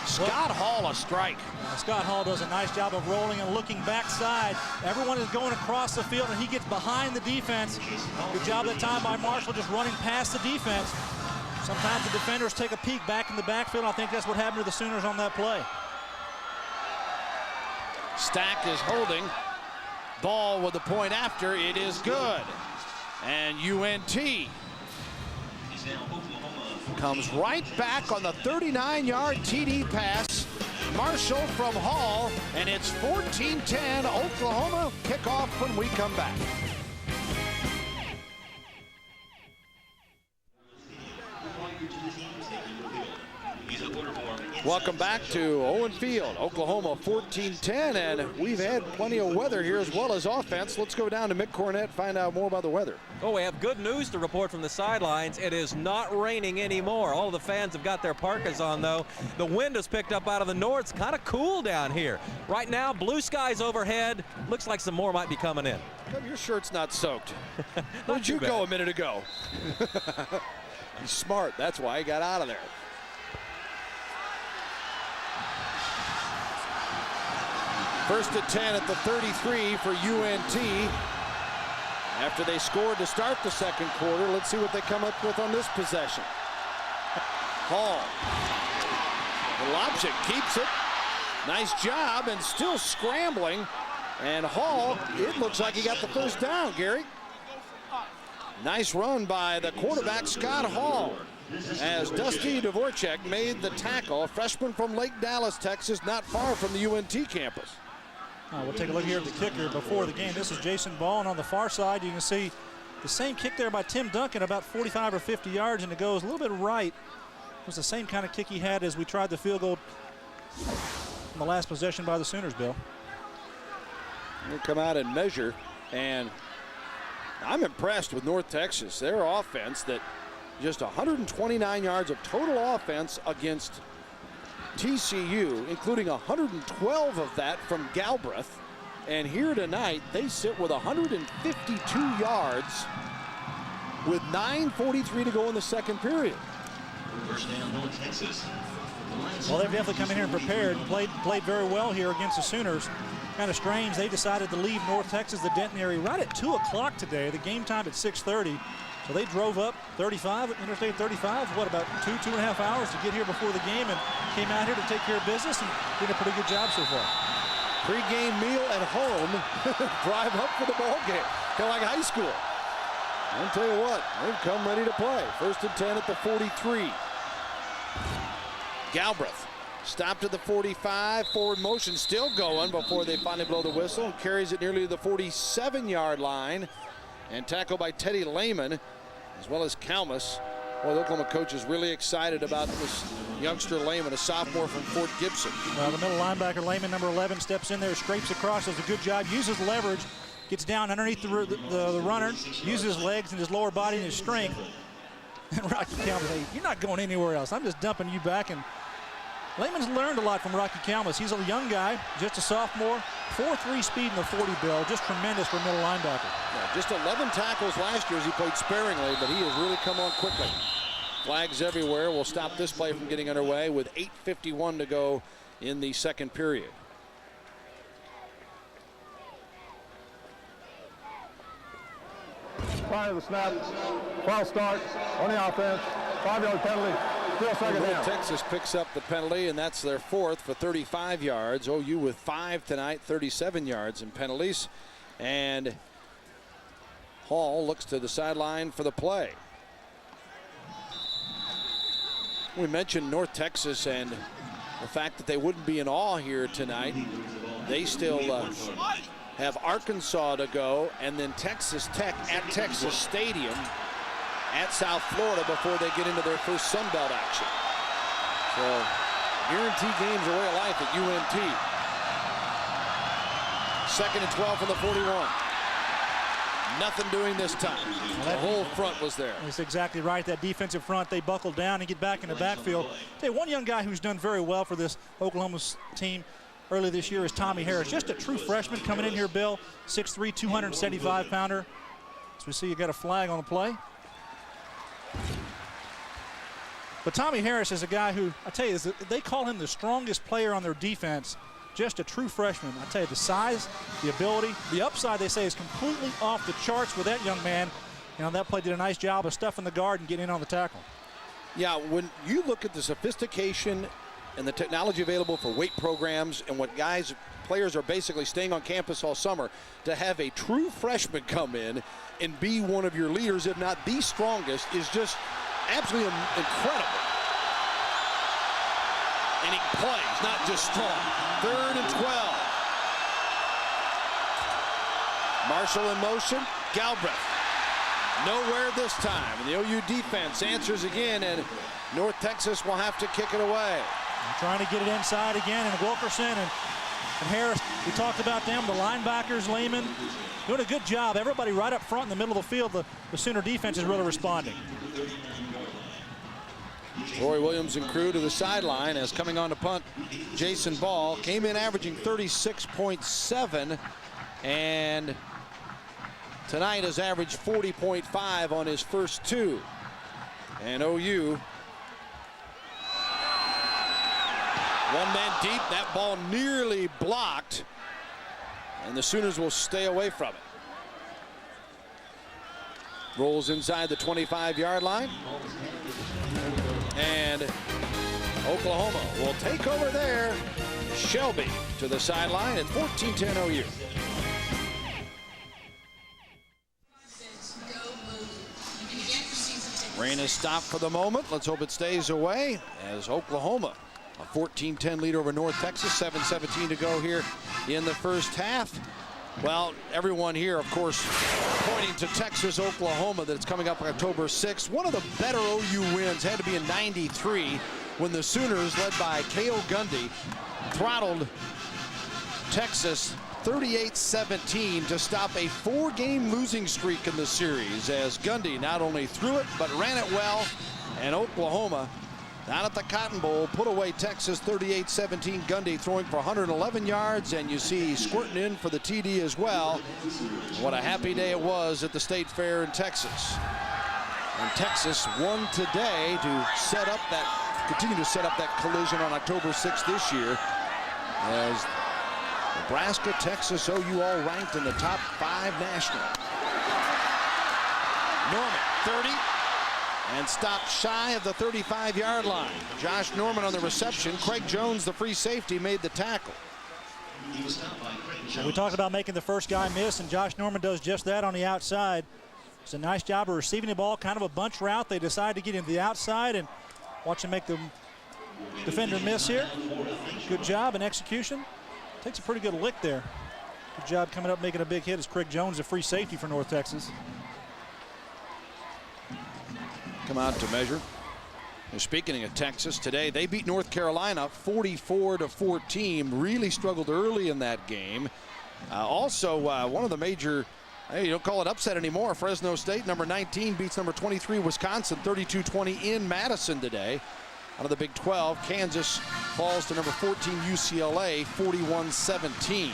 Scott Hall a strike. Scott Hall does a nice job of rolling and looking backside. Everyone is going across the field, and he gets behind the defense. Good job that time by Marshall, just running past the defense. Sometimes the defenders take a peek back in the backfield. I think that's what happened to the Sooners on that play. Stack is holding. Ball with the point after. It is good. And UNT comes right back on the 39-yard TD pass. Marshall from Hall, and it's 14-10 Oklahoma. Kickoff when we come back. Welcome back to Owen Field, Oklahoma 14-10, and we've had plenty of weather here as well as offense. Let's go down to Mick Cornett, find out more about the weather. Oh, we have good news to report from the sidelines. It is not raining anymore. All of the fans have got their parkas on, though. The wind has picked up out of the north. It's kind of cool down here. Right now, blue skies overhead. Looks like some more might be coming in. Your shirt's not soaked. Where did you go a minute ago? He's smart. That's why he got out of there. First and 10 at the 33 for UNT. After they scored to start the second quarter, let's see what they come up with on this possession. Hall. Lopchik keeps it. Nice job, and still scrambling. And Hall, it looks like he got the first down, Gary. Nice run by the quarterback, Scott Hall, as Dusty Dvorak made the tackle. A freshman from Lake Dallas, Texas, not far from the UNT campus. We'll take a look here at the kicker before the game. This is Jason Ball, and on the far side, you can see the same kick there by Tim Duncan, about 45 or 50 yards, and it goes a little bit right. It was the same kind of kick he had as we tried the field goal in the last possession by the Sooners, Bill. We'll come out and measure, and I'm impressed with North Texas. Their offense, that just 129 yards of total offense against TCU, including 112 of that from Galbraith. And here tonight, they sit with 152 yards with 9:43 to go in the second period. First down, North Texas. Well, they've definitely come in here and prepared and played very well here against the Sooners. Kind of strange, they decided to leave North Texas, the Denton area, right at 2 o'clock today. The game time at 6:30. So they drove up 35, Interstate 35, what, about 2.5 hours to get here before the game, and came out here to take care of business and did a pretty good job so far. Pre-game meal at home, drive up for the ball game, kind of like high school. I'll tell you what, they've come ready to play. First and 10 at the 43. Galbraith stopped at the 45, forward motion still going before they finally blow the whistle, and carries it nearly to the 47-yard line, and tackled by Teddy Lehman, as well as Kalmus. Well, the Oklahoma coach is really excited about this youngster Lehman, a sophomore from Fort Gibson. Well, the middle linebacker, Lehman, number 11, steps in there, scrapes across, does a good job, uses leverage, gets down underneath the runner, uses his legs and his lower body and his strength. And Rocky Kalmus, hey, you're not going anywhere else. I'm just dumping you back. And Lehman's learned a lot from Rocky Kalmus. He's a young guy, just a sophomore, 4.3 speed in the 40 Bill, just tremendous for a middle linebacker. Yeah, just 11 tackles last year as he played sparingly, but he has really come on quickly. Flags everywhere will stop this play from getting underway with 8:51 to go in the second period. Prior to the snap, false start on the offense, 5-yard penalty, still second down. Texas picks up the penalty, and that's their fourth for 35 yards. OU with 5 tonight, 37 yards in penalties. And Hall looks to the sideline for the play. We mentioned North Texas and the fact that they wouldn't be in awe here tonight. They still have Arkansas to go, and then Texas Tech at Texas Stadium at South Florida before they get into their first Sun Belt action. So guaranteed games are way of life at UNT. Second and 12 from the 41. Nothing doing this time. The whole front was there. That's exactly right. That defensive front, they buckled down and get back in the backfield. Hey, one young guy who's done very well for this Oklahoma team, early this year is Tommy Harris. Just a true freshman coming in here, Bill. 6'3", 275-pounder. So we see you got a flag on the play. But Tommy Harris is a guy who, I tell you, they call him the strongest player on their defense. Just a true freshman. I tell you, the size, the ability, the upside, they say, is completely off the charts with that young man. You know, that play did a nice job of stuffing the guard and getting in on the tackle. Yeah, when you look at the sophistication and the technology available for weight programs and what players are basically staying on campus all summer, to have a true freshman come in and be one of your leaders, if not the strongest, is just absolutely incredible. And he plays, not just strong. 3rd and 12. Marshall in motion. Galbraith. Nowhere this time. And the OU defense answers again, and North Texas will have to kick it away. Trying to get it inside again, and Wilkerson and Harris, we talked about them, the linebackers, Lehman, doing a good job. Everybody right up front in the middle of the field, the Sooner defense is really responding. Roy Williams and crew to the sideline as coming on to punt. Jason Ball came in averaging 36.7, and tonight has averaged 40.5 on his first 2. And OU, one man deep, that ball nearly blocked, and the Sooners will stay away from it. Rolls inside the 25-yard line. And Oklahoma will take over there. Shelby to the sideline at 14-10 OU. Rain is stopped for the moment. Let's hope it stays away as Oklahoma, a 14-10 lead over North Texas. 7:17 to go here in the first half. Well, everyone here, of course, pointing to Texas, Oklahoma, that's coming up October 6th. One of the better OU wins had to be in '93 when the Sooners, led by K.O. Gundy, throttled Texas 38-17 to stop a 4-game losing streak in the series, as Gundy not only threw it but ran it well, and Oklahoma down at the Cotton Bowl put away Texas 38-17. Gundy throwing for 111 yards, and you see squirting in for the TD as well. What a happy day it was at the State Fair in Texas. And Texas won today to continue to set up that collision on October 6th this year, as Nebraska, Texas, OU all ranked in the top 5 national. Norman, 30. And stopped shy of the 35-yard line. Josh Norman on the reception. Craig Jones, the free safety, made the tackle. We talked about making the first guy miss, and Josh Norman does just that on the outside. It's a nice job of receiving the ball, kind of a bunch route. They decide to get into the outside, and watch him make the defender miss here. Good job and execution. Takes a pretty good lick there. Good job coming up, making a big hit as Craig Jones, the free safety for North Texas. Come out to measure. And speaking of Texas, today they beat North Carolina 44-14. Really struggled early in that game. Also, one of the major, you don't call it upset anymore, Fresno State, number 19, beats number 23 Wisconsin 32-20 in Madison today. Out of the Big 12, Kansas falls to number 14 UCLA 41-17.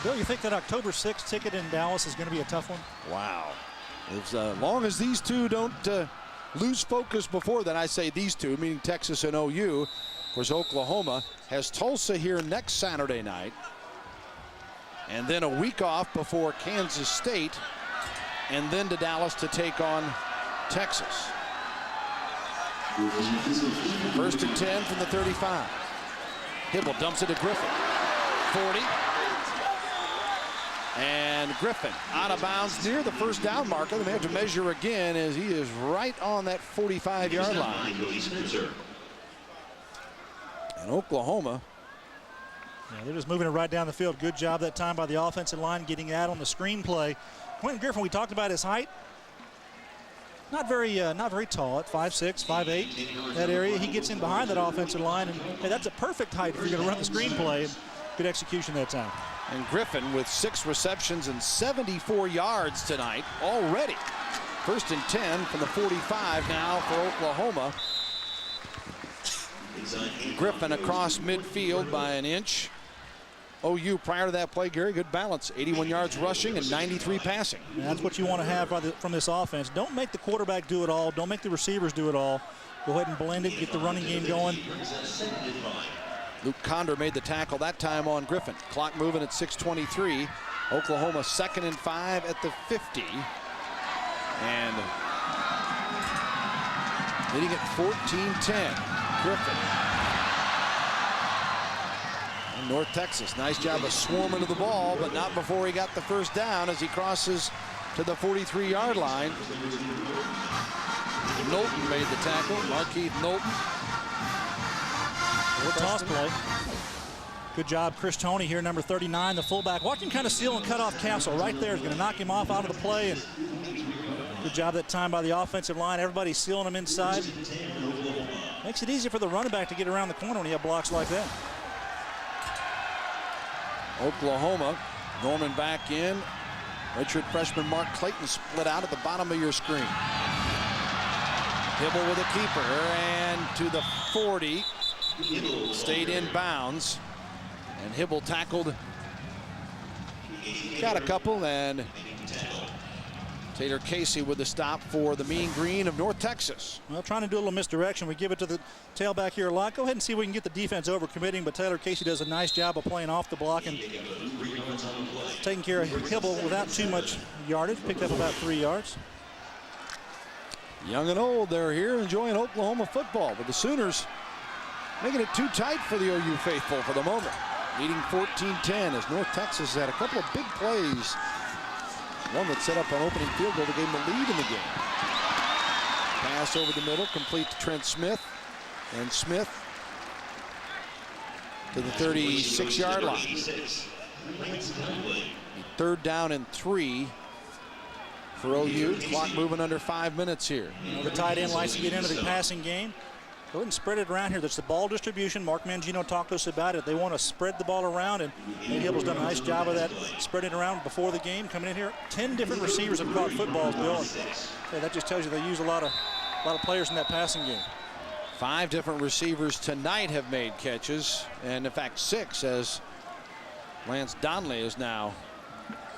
Bill, you think that October 6th ticket in Dallas is going to be a tough one? Wow. As long as these two don't lose focus before then, I say these two, meaning Texas and OU. Of course, Oklahoma has Tulsa here next Saturday night, and then a week off before Kansas State, and then to Dallas to take on Texas. 1st and 10 from the 35. Hibble dumps it to Griffin. 40. And Griffin out of bounds near the first down marker. They may have to measure again, as he is right on that 45-yard line. And Oklahoma, yeah, they're just moving it right down the field. Good job that time by the offensive line, getting out on the screen play. Quentin Griffin, we talked about his height. Not very tall, at 5'6", 5'8", that area. He gets in behind that offensive line, and hey, that's a perfect height if you're going to run the screen play. Good execution that time. And Griffin with 6 receptions and 74 yards tonight already. 1st and 10 from the 45 now for Oklahoma. Griffin across midfield by an inch. OU prior to that play, Gary. Good balance. 81 yards rushing and 93 passing. And that's what you want to have from this offense. Don't make the quarterback do it all. Don't make the receivers do it all. Go ahead and blend it, get the running game going. Luke Condor made the tackle that time on Griffin. Clock moving at 6:23. Oklahoma 2nd and 5 at the 50. And leading at 14-10. Griffin. And North Texas, nice job of swarming to the ball, but not before he got the first down as he crosses to the 43-yard line. Knowlton made the tackle. Markeith Knowlton. Toss play. Good job, Chris Toney here, number 39, the fullback. Watch him kind of seal and cut off Castle right there. He's going to knock him off out of the play. And good job that time by the offensive line. Everybody's sealing him inside. Makes it easy for the running back to get around the corner when you have blocks like that. Oklahoma, Norman back in. Redshirt freshman Mark Clayton split out at the bottom of your screen. Hibble with a keeper and to the 40. Stayed in bounds. And Hibble tackled. Got a couple, and Taylor Casey with the stop for the Mean Green of North Texas. Well, trying to do a little misdirection. We give it to the tailback here a lot. Go ahead and see if we can get the defense overcommitting, but Taylor Casey does a nice job of playing off the block and taking care of Hibble without too much yardage. Picked up about 3 yards. Young and old, they're here enjoying Oklahoma football, but the Sooners making it too tight for the OU faithful for the moment. Leading 14-10 as North Texas had a couple of big plays. One that set up an opening field goal that gave them the lead in the game. Pass over the middle, complete to Trent Smith. And Smith to the 36-yard line. 3rd down and 3 for OU. Clock moving under 5 minutes here. The tight end likes to get into the passing game. Go ahead and spread it around here. That's the ball distribution. Mark Mangino talked to us about it. They want to spread the ball around, and Nate Hibble's done a nice job of that, spreading it around before the game. Coming in here, 10 different receivers have caught footballs, Bill. And that just tells you they use a lot of players in that passing game. 5 different receivers tonight have made catches, and in fact 6, as Lance Donnelly is now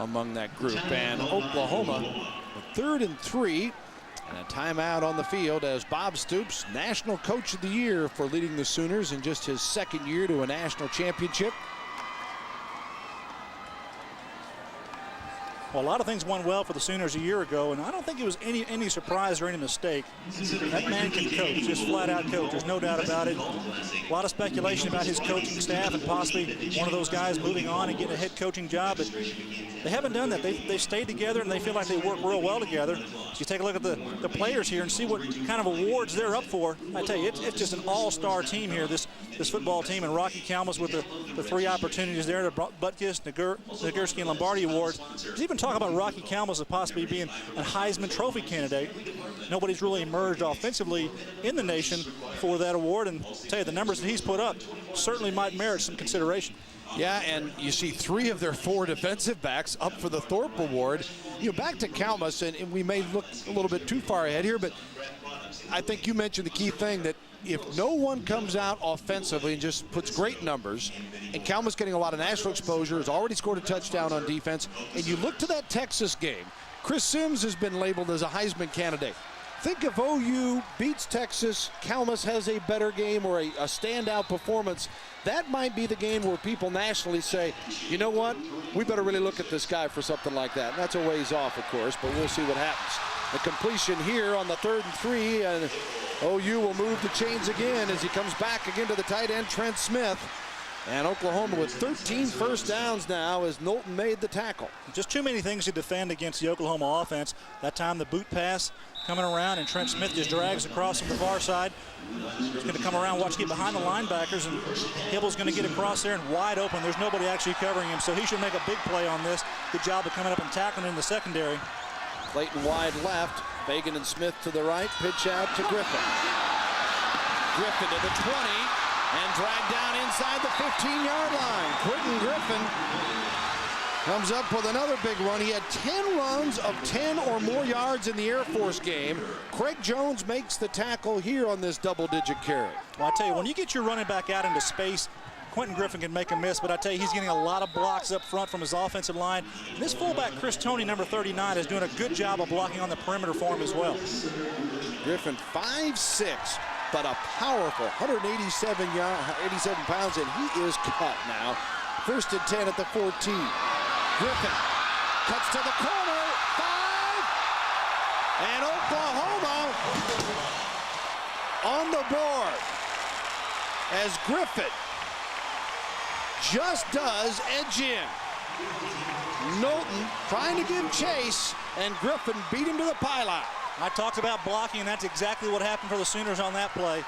among that group. And Oklahoma, 3rd and 3. And a timeout on the field as Bob Stoops, National Coach of the Year for leading the Sooners in just his 2nd year to a national championship. Well, a lot of things went well for the Sooners a year ago, and I don't think it was any surprise or any mistake. That man can coach, just flat out coach. There's no doubt about it. A lot of speculation about his coaching staff and possibly one of those guys moving on and getting a head coaching job, but they haven't done that. They've stayed together, and they feel like they work real well together. If you take a look at the players here and see what kind of awards they're up for, I tell you, it's just an all-star team here, this football team. And Rocky Kalmus with the 3 opportunities there, the Butkus, Nagurski, and Lombardi awards. There's even talk about Rocky Kalmus as possibly being a Heisman Trophy candidate. Nobody's really emerged offensively in the nation for that award, and I'll tell you, the numbers that he's put up certainly might merit some consideration. Yeah, and you see 3 of their 4 defensive backs up for the Thorpe Award. You know, back to Kalmus, and we may look a little bit too far ahead here, but I think you mentioned the key thing, that if no one comes out offensively and just puts great numbers, and Kalmus getting a lot of national exposure, has already scored a touchdown on defense, and you look to that Texas game, Chris Sims has been labeled as a Heisman candidate. Think if OU beats Texas, Kalmus has a better game or a standout performance, that might be the game where people nationally say, you know what, we better really look at this guy for something like that. And that's a ways off, of course, but we'll see what happens. The completion here on the 3rd and 3, and OU will move the chains again as he comes back again to the tight end, Trent Smith. And Oklahoma with 13 first downs now as Knowlton made the tackle. Just too many things to defend against the Oklahoma offense. That time the boot pass coming around, and Trent Smith just drags across from the far side. He's going to come around, watch, get behind the linebackers, and Hibble's going to get across there and wide open. There's nobody actually covering him, so he should make a big play on this. Good job of coming up and tackling in the secondary. Clayton wide left, Fagan and Smith to the right, pitch out to Griffin. Griffin to the 20, and dragged down inside the 15-yard line. Quentin Griffin comes up with another big run. He had 10 runs of 10 or more yards in the Air Force game. Craig Jones makes the tackle here on this double-digit carry. Well, I tell you, when you get your running back out into space Quentin Griffin can make a miss, but I tell you, he's getting a lot of blocks up front from his offensive line. And this fullback, Chris Toney, number 39, is doing a good job of blocking on the perimeter for him as well. Griffin 5'6", but a powerful 187 pounds, and he is cut now. 1st and 10 at the 14. Griffin cuts to the corner, 5, and Oklahoma on the board as Griffin just does edge in. Knowlton trying to give chase, and Griffin beat him to the pylon. I talked about blocking, and that's exactly what happened for the Sooners on that play.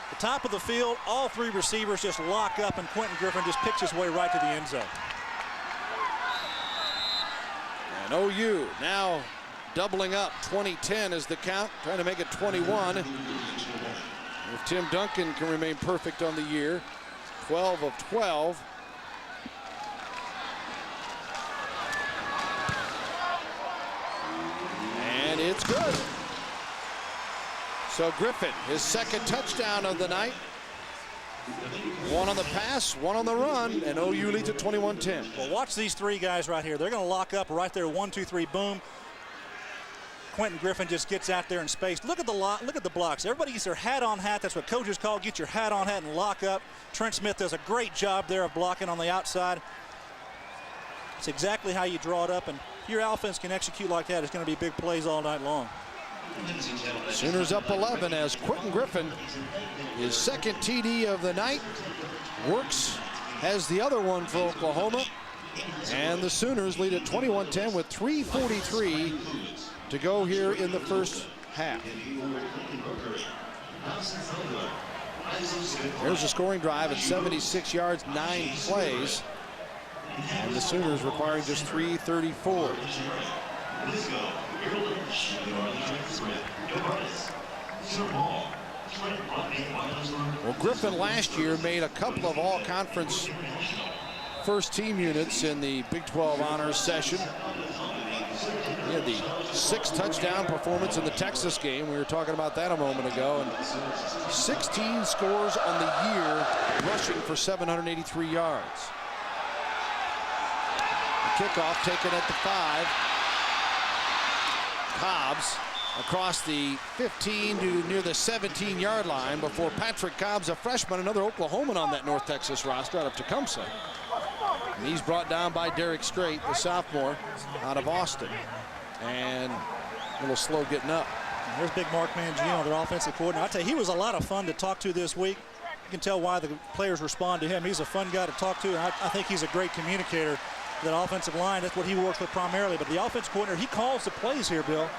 The top of the field, all 3 receivers just lock up, and Quentin Griffin just picks his way right to the end zone. And OU now doubling up. 20-10 is the count, trying to make it 21. If Tim Duncan can remain perfect on the year, 12 of 12. And it's good. So Griffin, his 2nd touchdown of the night. 1 on the pass, 1 on the run, and OU leads at 21-10. Well, watch these 3 guys right here. They're going to lock up right there, 1, 2, 3, boom. Quentin Griffin just gets out there in space. Look at the blocks. Everybody gets their hat on hat. That's what coaches call get your hat on hat and lock up. Trent Smith does a great job there of blocking on the outside. It's exactly how you draw it up, and if your offense can execute like that, it's going to be big plays all night long. Sooners up 11 as Quentin Griffin, his 2nd TD of the night, has the other one for Oklahoma, and the Sooners lead at 21-10 with 3:43 to go here in the first half. There's a scoring drive at 76 yards, 9 plays, and the Sooners requiring just 3:34. Well, Griffin last year made a couple of all-conference first-team units in the Big 12 honors session. He had the 6th touchdown performance in the Texas game. We were talking about that a moment ago. And 16 scores on the year, rushing for 783 yards. The kickoff taken at the 5. Cobbs across the 15 to near the 17-yard line before Patrick Cobbs, a freshman, another Oklahoman on that North Texas roster out of Tecumseh. And he's brought down by Derek Strait, the sophomore out of Austin. And a little slow getting up. And there's big Mark Mangino, their offensive coordinator. I tell you, he was a lot of fun to talk to this week. You can tell why the players respond to him. He's a fun guy to talk to, and I think he's a great communicator. That offensive line, that's what he works with primarily. But the offensive coordinator, he calls the plays here, Bill.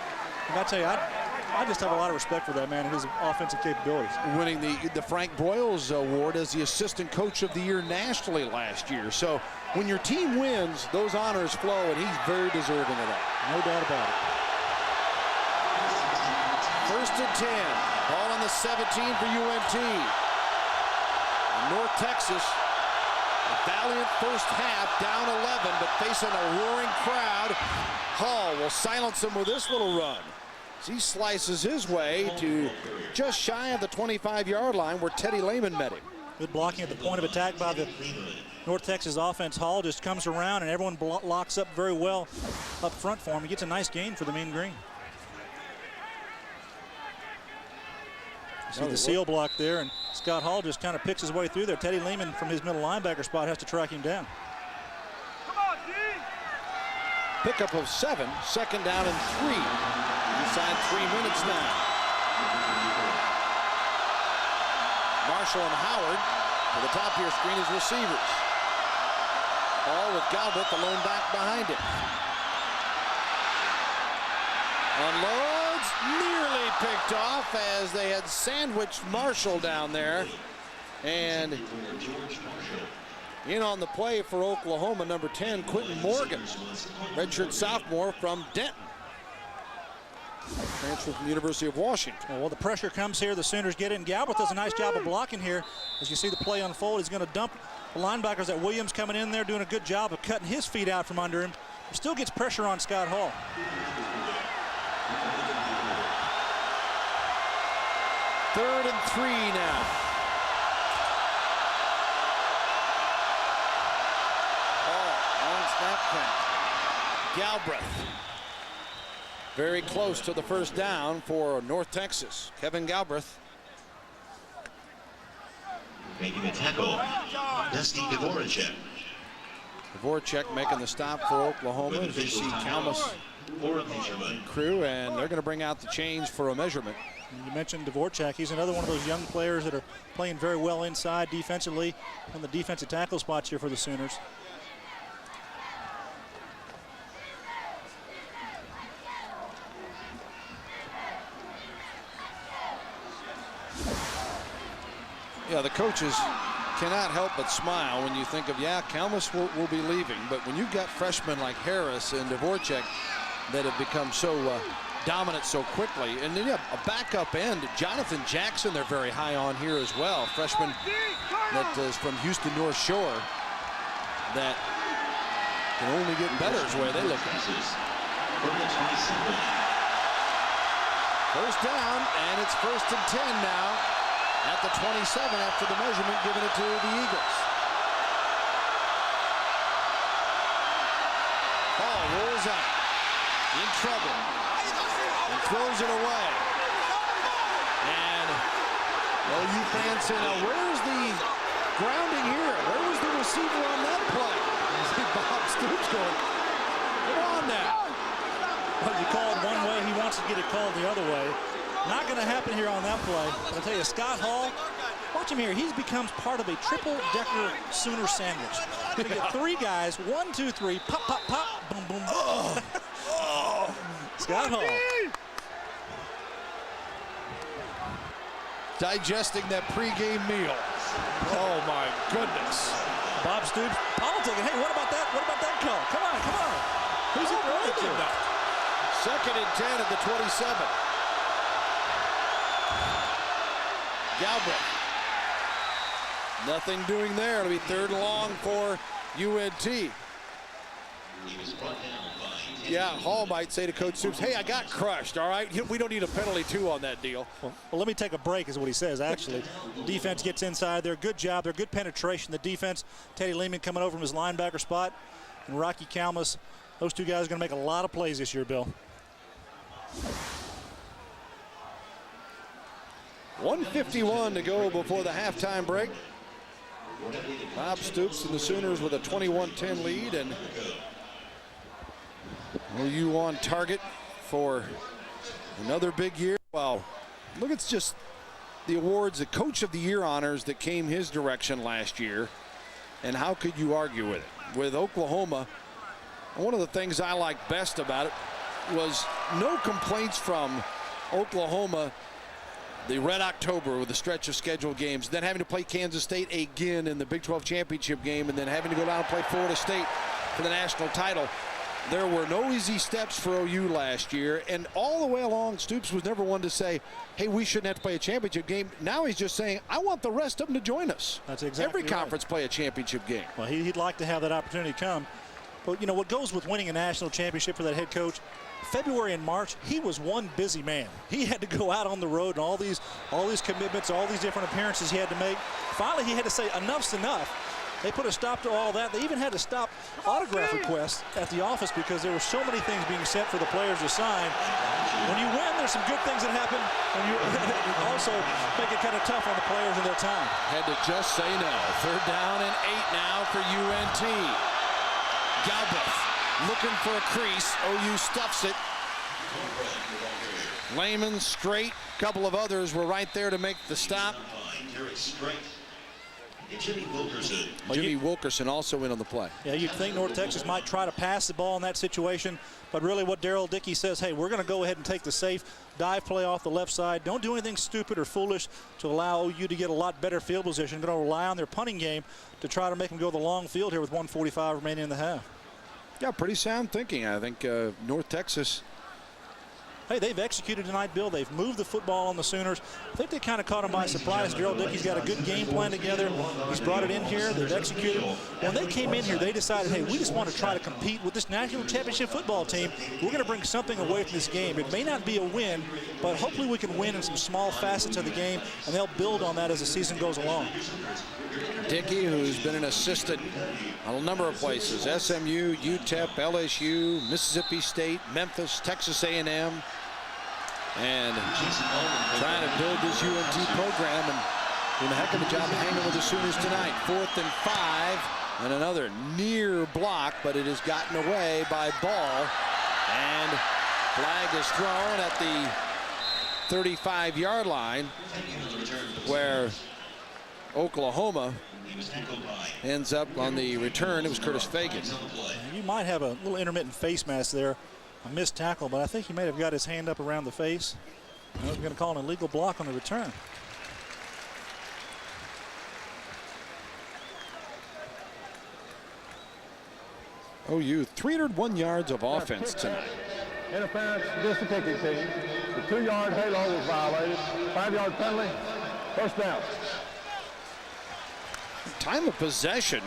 And I tell you, I just have a lot of respect for that man and his offensive capabilities. Winning the Frank Broyles Award as the Assistant Coach of the Year nationally last year. So when your team wins, those honors flow, and he's very deserving of that. No doubt about it. 1st and 10. Ball on the 17 for UNT. And North Texas, a valiant first half, down 11, but facing a roaring crowd. Hall will silence him with this little run. As he slices his way to just shy of the 25-yard line where Teddy Lehman met him. Good blocking at the point of attack by the North Texas offense. Hall just comes around and everyone locks up very well up front for him. He gets a nice gain for the Mean Green. See the seal block there, and Scott Hall just kind of picks his way through there. Teddy Lehman from his middle linebacker spot has to track him down. Pickup of 7, 2nd down and 3. Inside 3 minutes now. Marshall and Howard to the top of your screen as receivers. Ball with Galbraith, the lone back behind him. Unloads, nearly picked off as they had sandwiched Marshall down there. And in on the play for Oklahoma, number 10, Quentin Morgan, redshirt sophomore from Denton. Transfer from the University of Washington. Well, the pressure comes here. The Sooners get in. Galbraith does a nice job of blocking here. As you see the play unfold, he's going to dump the linebackers. That Williams coming in there doing a good job of cutting his feet out from under him. He still gets pressure on Scott Hall. second. Galbraith. Very close to the first down for North Texas. Kevin Galbraith. Making the tackle, Dusty Dvorak. Dvorak making the stop for Oklahoma. As you see Kalmus crew, and they're going to bring out the chains for a measurement. You mentioned Dvorak. He's another one of those young players that are playing very well inside defensively on the defensive tackle spots here for the Sooners. Yeah, the coaches cannot help but smile when you think of, yeah, Kalmus will be leaving, but when you've got freshmen like Harris and Dvorak that have become so dominant so quickly, and then you have a backup end, Jonathan Jackson, they're very high on here as well, freshman that is from Houston North Shore, that can only get better is the way they look at it. First down, and it's 1st and 10 now. At the 27 after the measurement, giving it to the Eagles. Ball rolls out. In trouble. And throws it away. And OU fans say, now where's the grounding here? Where was the receiver on that play? You see Bob Stoops going, come on now. Well, you call it one way, he wants to get it called the other way. Not going to happen here on that play. But I'll tell you, Scott Hall, watch him here. He becomes part of a triple-decker Sooner sandwich. Going to get 3 guys, 1, 2, 3, pop, pop, pop, boom, boom. Scott Hall. Digesting that pregame meal. Oh, my goodness. Bob Stoops, politicking. Hey, what about that? What about that call? Come on, come on. Who's he throwing to? 2nd and 10 at the 27. Galbraith. Nothing doing there. It'll be 3rd and long for UNT. Yeah, Hall might say to Coach Stoops, hey, I got crushed, all right? We don't need a penalty, too, on that deal. Well, let me take a break is what he says, actually. Defense gets inside there. Good job. They're good penetration. The defense, Teddy Lehman coming over from his linebacker spot, and Rocky Kalmus. Those 2 guys are going to make a lot of plays this year, Bill. 1:51 to go before the halftime break. Bob Stoops and the Sooners with a 21-10 lead, and OU on target for another big year. Wow, look, it's just the awards, the Coach of the Year honors that came his direction last year, and how could you argue with it? With Oklahoma, one of the things I liked best about it was no complaints from Oklahoma. The Red October with a stretch of scheduled games, then having to play Kansas State again in the Big 12 championship game, and then having to go down and play Florida State for the national title. There were no easy steps for OU last year, and all the way along, Stoops was never one to say, hey, we shouldn't have to play a championship game. Now he's just saying, I want the rest of them to join us. That's exactly Every right. Conference play a championship game. Well, he'd like to have that opportunity come. But, you know, what goes with winning a national championship for that head coach, February and March, he was one busy man. He had to go out on the road and all these commitments, all these different appearances he had to make. Finally, he had to say, enough's enough. They put a stop to all that. They even had to stop autograph requests at the office because there were so many things being sent for the players to sign. When you win, there's some good things that happen, and you also make it kind of tough on the players in their time. Had to just say no. 3rd down and 8 now for UNT. Galbraith looking for a crease. OU stuffs it. Lehman, Straight, a couple of others were right there to make the stop. Jimmy Wilkerson also in on the play. Yeah, you'd think North Texas might try to pass the ball in that situation, but really what Darrell Dickey says, hey, we're going to go ahead and take the safe dive play off the left side. Don't do anything stupid or foolish to allow OU to get a lot better field position. Going to rely on their punting game to try to make them go the long field here with 1:45 remaining in the half. Yeah, pretty sound thinking. I think North Texas. Hey, they've executed tonight, Bill. They've moved the football on the Sooners. I think they kind of caught them by surprise. Darrell Dickey's got a good game plan together. He's brought it in here. They've executed. When they came in here, they decided, hey, we just want to try to compete with this national championship football team. We're going to bring something away from this game. It may not be a win, but hopefully we can win in some small facets of the game, and they'll build on that as the season goes along. Dickey, who's been an assistant on a number of places, SMU, UTEP, LSU, Mississippi State, Memphis, Texas A&M, and trying to build this UNT program and doing a heck of a job hanging with the Sooners tonight. 4th and 5, and another near block, but it has gotten away by Ball, and flag is thrown at the 35-yard line, where Oklahoma ends up on the return. It was Curtis Fagan. You might have a little intermittent face mask there. A missed tackle, but I think he may have got his hand up around the face. I was going to call an illegal block on the return. OU 301 yards of offense tonight. Interference against the kicking team. The 2-yard halo was violated. 5-yard penalty. First down. Time of possession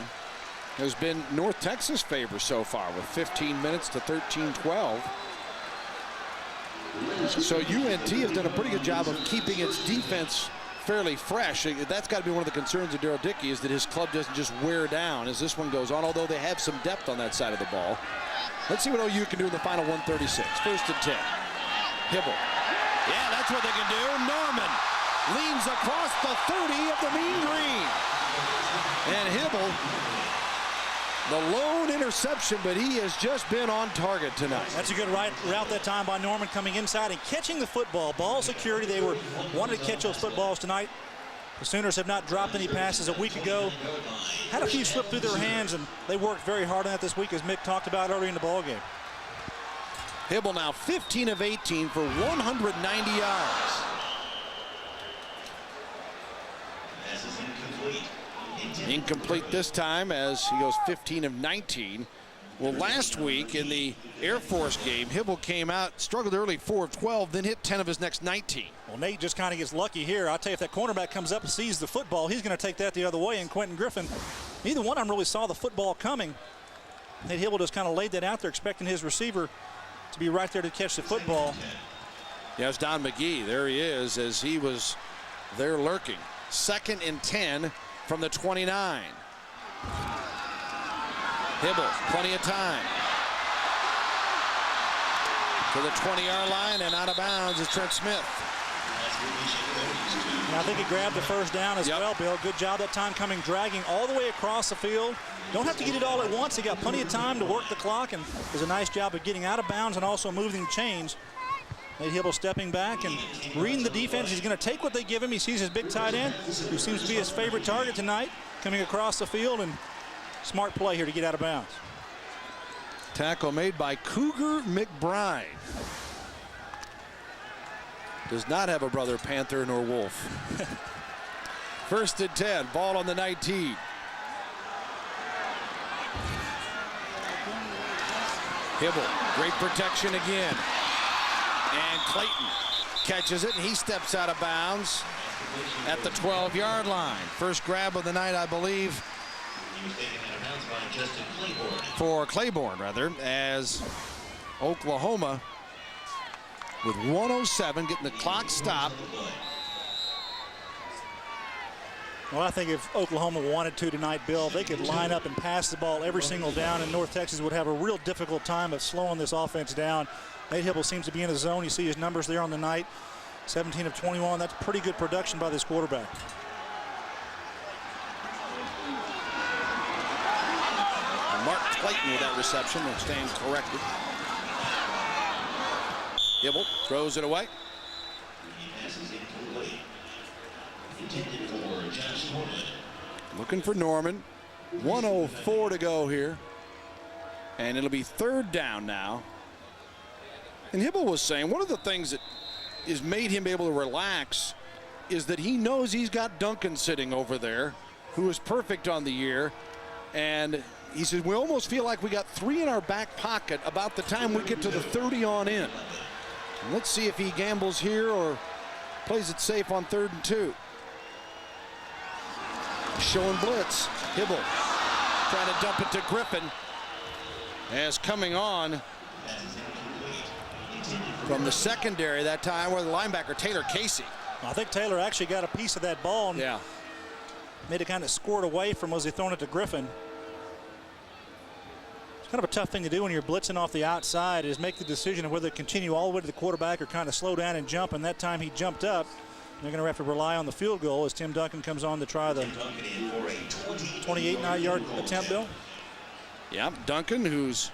has been North Texas' favor so far, with 15 minutes to 13-12. So UNT has done a pretty good job of keeping its defense fairly fresh. That's got to be one of the concerns of Daryl Dickey, is that his club doesn't just wear down as this one goes on, although they have some depth on that side of the ball. Let's see what OU can do in the final 136. 1st and 10. Hibble. Yeah, that's what they can do. Norman leans across the 30 of the Mean Green. And Hibble, the lone interception, but he has just been on target tonight. That's a good route that time by Norman, coming inside and catching the football. Ball security. They wanted to catch those footballs tonight. The Sooners have not dropped any passes. A week ago, had a few slip through their hands, and they worked very hard on that this week, as Mick talked about earlier in the ballgame. Hibble now 15 of 18 for 190 yards. Incomplete this time, as he goes 15 of 19. Well, last week in the Air Force game, Hibble came out, struggled early, 4 of 12, then hit 10 of his next 19. Well, Nate just kind of gets lucky here. I'll tell you, if that cornerback comes up and sees the football, he's going to take that the other way. And Quentin Griffin, neither one of them really saw the football coming. Nate Hibble just kind of laid that out there, expecting his receiver to be right there to catch the football. Yeah, it's Don McGee. There he is, as he was there lurking. 2nd and 10 from the 29. Hibble, plenty of time. To the 20-yard line, and out of bounds is Trent Smith. And I think he grabbed the first down as well, Bill. Good job that time, coming, dragging all the way across the field. Don't have to get it all at once. He got plenty of time to work the clock, and does a nice job of getting out of bounds and also moving chains. Nate Hibble stepping back and reading the defense. He's going to take what they give him. He sees his big tight end, who seems to be his favorite target tonight, coming across the field, and smart play here to get out of bounds. Tackle made by Cougar McBride. Does not have a brother Panther nor Wolf. 1st and 10, ball on the 19. Hibble, great protection again. And Clayton catches it, and he steps out of bounds at the 12-yard line. First grab of the night, I believe, for Claiborne, rather, as Oklahoma, with 1:07, getting the clock stopped. Well, I think if Oklahoma wanted to tonight, Bill, they could line up and pass the ball every single down, and North Texas would have a real difficult time of slowing this offense down. Nate Hibble seems to be in the zone. You see his numbers there on the night. 17 of 21. That's pretty good production by this quarterback. And Mark Clayton with that reception and staying corrected. Hibble throws it away. Looking for Norman. 1:04 to go here. And it'll be 3rd down now. And Hibble was saying one of the things that has made him able to relax is that he knows he's got Duncan sitting over there, who is perfect on the year. And he said, we almost feel like we got 3 in our back pocket about the time we get to the 30 on in. And let's see if he gambles here or plays it safe on 3rd and 2. Showing blitz. Hibble trying to dump it to Griffin, as coming on from the secondary that time, where the linebacker Taylor Casey. I think Taylor actually got a piece of that ball. And yeah. made it kind of scored away from was he throwing it to Griffin. It's kind of a tough thing to do when you're blitzing off the outside, is make the decision of whether to continue all the way to the quarterback or kind of slow down and jump. And that time he jumped up. They're going to have to rely on the field goal as Tim Duncan comes on to try the 28-yard attempt, Bill. Yeah, Duncan, who's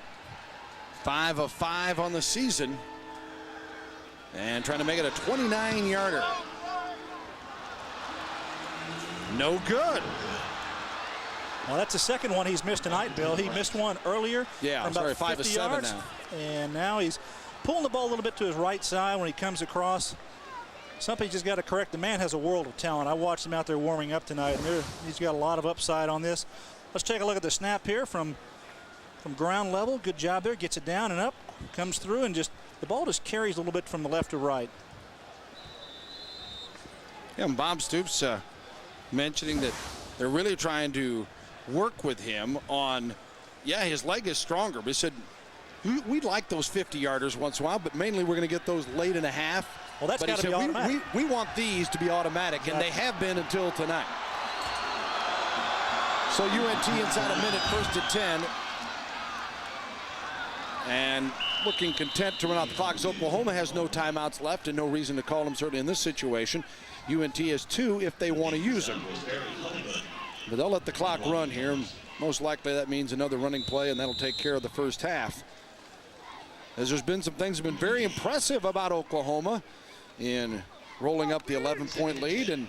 5 of 5 on the season, and trying to make it a 29-yarder. No good. Well, that's the second one he's missed tonight, Bill. He missed one earlier. Yeah, from about 5 of 7 yards, now. And now he's pulling the ball a little bit to his right side when he comes across. Something he's just got to correct. The man has a world of talent. I watched him out there warming up tonight, and he's got a lot of upside on this. Let's take a look at the snap here from ground level. Good job there. Gets it down and up. Comes through, and just the ball just carries a little bit from the left to right. Yeah, and Bob Stoops mentioning that they're really trying to work with him on, yeah, his leg is stronger, but he said, we'd like those 50-yarders once in a while, but mainly we're going to get those late in a half. Well, that's got to be automatic. We want these to be automatic, and they have been until tonight. So UNT inside a minute, 1st and 10. And looking content to run out the clock. So Oklahoma has no timeouts left and no reason to call them, certainly in this situation. UNT has 2 if they want to use them. But they'll let the clock run here. Most likely that means another running play, and that'll take care of the first half. As there's been some things that have been very impressive about Oklahoma in rolling up the 11-point lead, and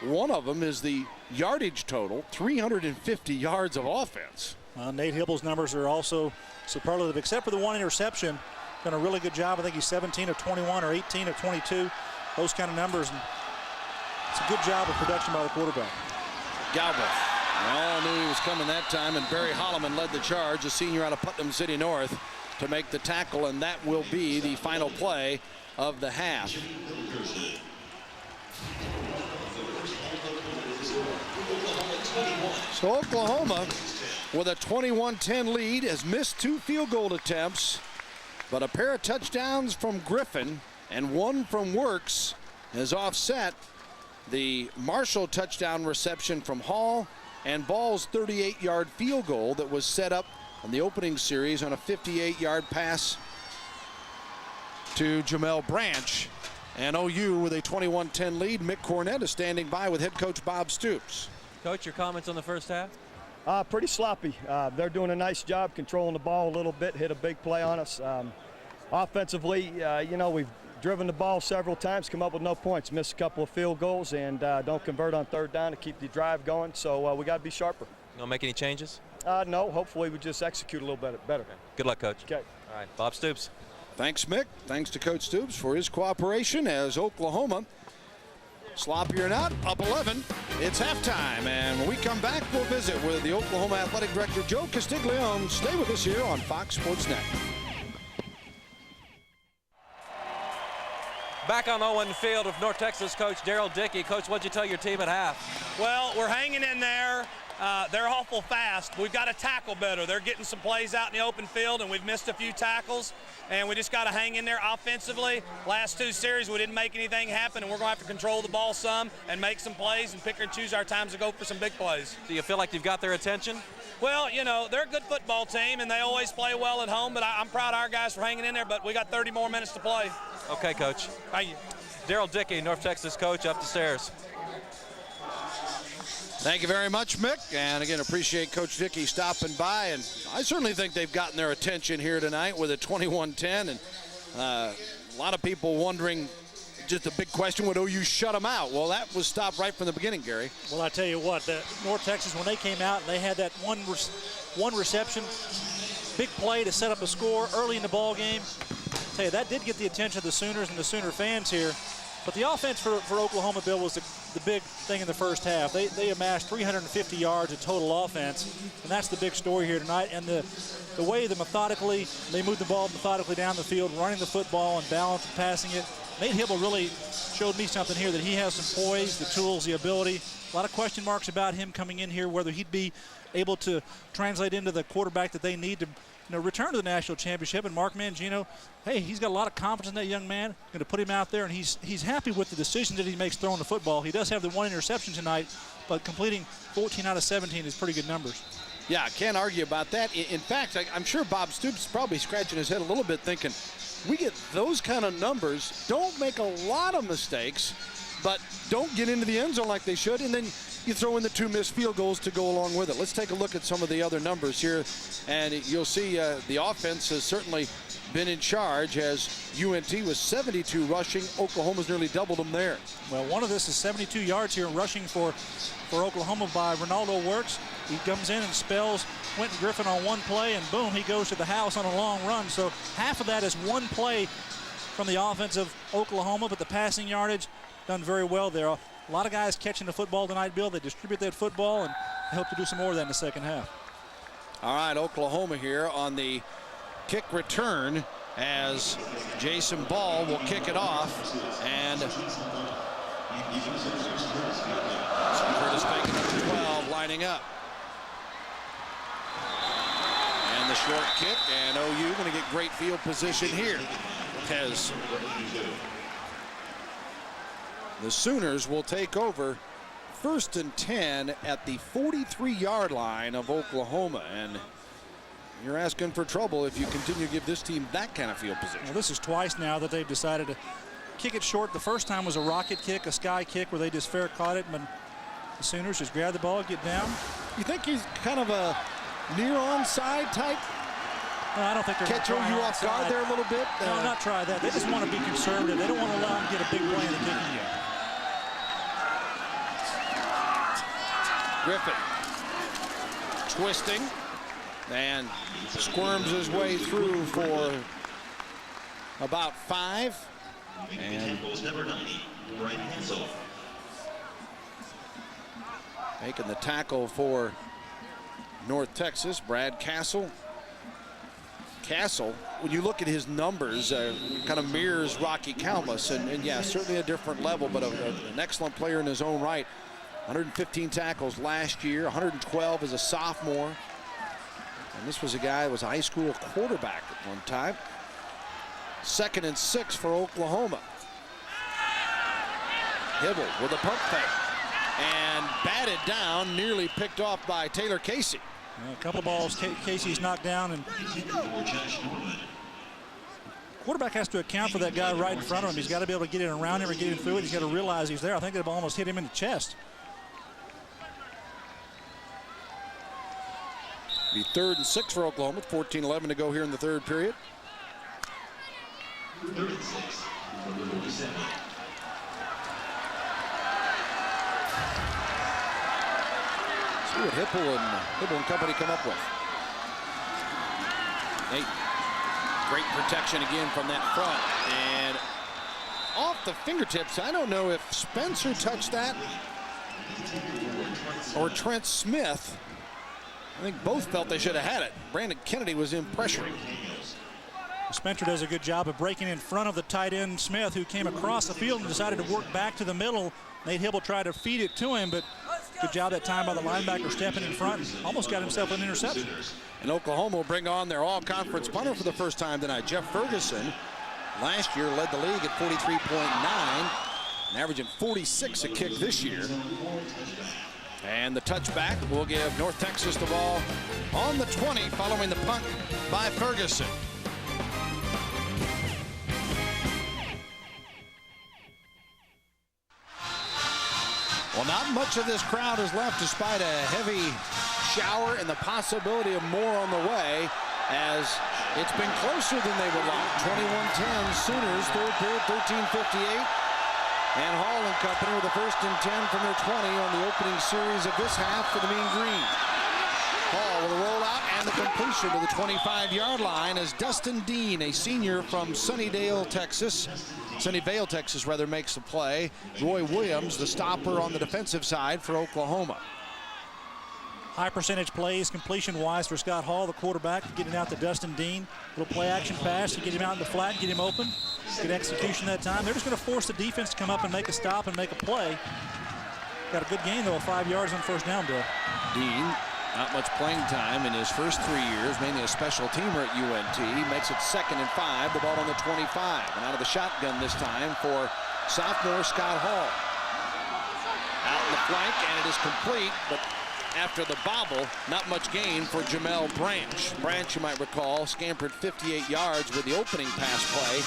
one of them is the yardage total, 350 yards of offense. Nate Hibble's numbers are also superlative, except for the one interception. Done a really good job. I think he's 17 of 21 or 18 of 22. Those kind of numbers. And it's a good job of production by the quarterback. Galbraith all knew he was coming that time, and Barry Holloman led the charge, a senior out of Putnam City North, to make the tackle, and that will be the final play of the half. So Oklahoma, with a 21-10 lead, has missed 2 field goal attempts, but a pair of touchdowns from Griffin and one from Works has offset the Marshall touchdown reception from Hall and Ball's 38-yard field goal that was set up in the opening series on a 58-yard pass to Jamel Branch. And OU with a 21-10 lead. Mick Cornett is standing by with head coach Bob Stoops. Coach, your comments on the first half? Pretty sloppy. They're doing a nice job controlling the ball a little bit, hit a big play on us. Offensively, we've driven the ball several times, come up with no points, missed a couple of field goals, and don't convert on 3rd down to keep the drive going. So we got to be sharper. You don't make any changes? No, hopefully we just execute a little bit better. Okay. Good luck, Coach. Okay. All right, Bob Stoops. Thanks, Mick. Thanks to Coach Stoops for his cooperation as Oklahoma, sloppy or not, up 11. It's halftime, and when we come back, we'll visit with the Oklahoma Athletic Director, Joe Castiglione. Stay with us here on Fox Sports Net. Back on Owen Field with North Texas coach Daryl Dickey. Coach, what'd you tell your team at half? Well, we're hanging in there. They're awful fast. We've got to tackle better. They're getting some plays out in the open field, and we've missed a few tackles, and we just got to hang in there offensively. Last 2 series, we didn't make anything happen, and we're going to have to control the ball some and make some plays and pick and choose our times to go for some big plays. Do you feel like you've got their attention? Well, they're a good football team, and they always play well at home, but I'm proud of our guys for hanging in there, but we got 30 more minutes to play. Okay, Coach. Thank you. Daryl Dickey, North Texas coach, up the stairs. Thank you very much, Mick. And again, appreciate Coach Dickey stopping by. And I certainly think they've gotten their attention here tonight with a 21-10. And a lot of people wondering, just a big question, would OU shut them out? Well, that was stopped right from the beginning, Gary. Well, I tell you what, North Texas, when they came out, they had that one reception, big play to set up a score early in the ball game. I tell you, that did get the attention of the Sooners and the Sooner fans here. But the offense for Oklahoma, Bill, was the big thing in the first half. They amassed 350 yards of total offense, and that's the big story here tonight. And the way they moved the ball methodically down the field, running the football and balance and passing it, Nate Hibble really showed me something here, that he has some poise, the tools, the ability. A lot of question marks about him coming in here, whether he'd be able to translate into the quarterback that they need to return to the national championship. And Mark Mangino, hey, he's got a lot of confidence in that young man. Going to put him out there, and he's happy with the decisions that he makes throwing the football. He does have the 1 interception tonight, but completing 14 out of 17 is pretty good numbers. Yeah, I can't argue about that. In fact, I'm sure Bob Stoops is probably scratching his head a little bit thinking, we get those kind of numbers, don't make a lot of mistakes, but don't get into the end zone like they should, and then you throw in the 2 missed field goals to go along with it. Let's take a look at some of the other numbers here, and you'll see the offense has certainly been in charge, as UNT was 72 rushing. Oklahoma's nearly doubled them there. Well, one of this is 72 yards here rushing for Oklahoma by Ronaldo Works. He comes in and spells Quentin Griffin on one play, and boom, he goes to the house on a long run. So half of that is one play from the offense of Oklahoma, but the passing yardage done very well there. A lot of guys catching the football tonight, Bill. They distribute that football, and they hope to do some more of that in the second half. All right, Oklahoma here on the kick return, as Jason Ball will kick it off, and Curtis Bacon number 12 lining up. And the short kick, and OU going to get great field position here, as the Sooners will take over 1st and 10 at the 43-yard line of Oklahoma. And you're asking for trouble if you continue to give this team that kind of field position. Well, this is twice now that they've decided to kick it short. The first time was a rocket kick, a sky kick, where they just fair caught it, but the Sooners just grab the ball, get down. You think he's kind of a near onside type? No, I don't think they're catch you off guard there a little bit. No, not try that. They just want to be conservative. They don't want to allow him to get a big play in the kicking game. Griffin twisting and squirms his way through for about 5. And making the tackle for North Texas, Brad Castle. Castle, when you look at his numbers, kind of mirrors Rocky Kalmus, and yeah, certainly a different level, but an excellent player in his own right. 115 tackles last year, 112 as a sophomore. And this was a guy who was a high school quarterback at one time. 2nd and 6 for Oklahoma. Hibble with a pump fake and batted down, nearly picked off by Taylor Casey. A couple of balls Casey's knocked down, and quarterback has to account for that guy right in front of him. He's got to be able to get in around him or get him through it. He's got to realize he's there. I think that ball almost hit him in the chest. Be 3rd and 6 for Oklahoma. 14-11 to go here in the 3rd period. 3rd and 6. Number 47. See what Hibble and company come up with. Hey, great protection again from that front. And off the fingertips, I don't know if Spencer touched that or Trent Smith. I think both felt they should have had it. Brandon Kennedy was in pressure. Spencer does a good job of breaking in front of the tight end Smith, who came across the field and decided to work back to the middle. Nate Hibble tried to feed it to him, but good job that time by the linebacker stepping in front. Almost got himself an interception. And Oklahoma will bring on their all-conference punter for the first time tonight. Jeff Ferguson last year led the league at 43.9 and averaging 46 a kick this year. And the touchback will give North Texas the ball on the 20 following the punt by Ferguson. Well, not much of this crowd is left despite a heavy shower and the possibility of more on the way, as it's been closer than they would like. 21-10 Sooners, 3rd period, 13:58. And Hall and company with the 1st and 10 from their 20 on the opening series of this half for the Mean Green. Hall with a rollout and the completion to the 25-yard line as Dustin Dean, a senior from Sunnyvale, Texas, makes the play. Roy Williams, the stopper on the defensive side for Oklahoma. high percentage plays completion-wise for Scott Hall, the quarterback, getting out to Dustin Dean. Little play-action pass to get him out in the flat, get him open. Good execution that time. They're just going to force the defense to come up and make a stop and make a play. Got a good gain, though, 5 yards on first down, Bill. Dean, not much playing time in his first 3 years, mainly a special teamer at UNT. Makes it 2nd and 5, the ball on the 25. And out of the shotgun this time for sophomore Scott Hall. Out in the flank, and it is complete, but after the bobble, not much gain for Jamel Branch. Branch, you might recall, scampered 58 yards with the opening pass play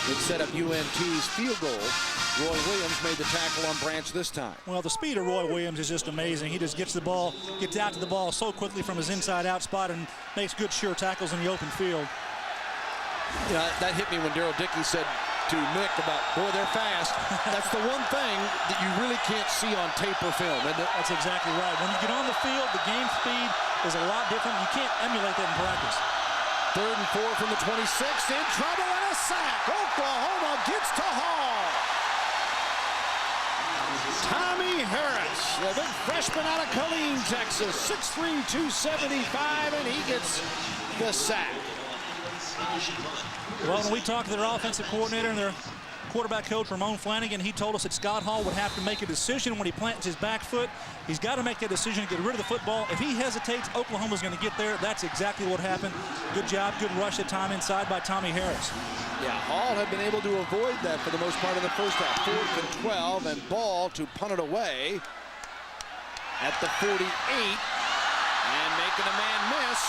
that set up UNT's field goal. Roy Williams made the tackle on Branch this time. Well, the speed of Roy Williams is just amazing. He just gets the ball, gets out to the ball so quickly from his inside-out spot and makes good, sure tackles in the open field. Yeah, that hit me when Daryl Dickey said to Mick about, boy, they're fast. That's the one thing that you really can't see on tape or film, isn't it? That's exactly right. When you get on the field, the game speed is a lot different. You can't emulate that in practice. 3rd and 4 from the 26. In trouble and a sack. Oklahoma gets to Hall. Tommy Harris, the big freshman out of Killeen, Texas. 6'3", 275, and he gets the sack. Well, when we talked to their offensive coordinator and their quarterback coach, Ramon Flanagan, he told us that Scott Hall would have to make a decision when he plants his back foot. He's got to make that decision to get rid of the football. If he hesitates, Oklahoma's going to get there. That's exactly what happened. Good job, good rush at time inside by Tommy Harris. Yeah, Hall had been able to avoid that for the most part of the first half. 4th and 12, and Ball to punt it away at the 48, and making a man miss.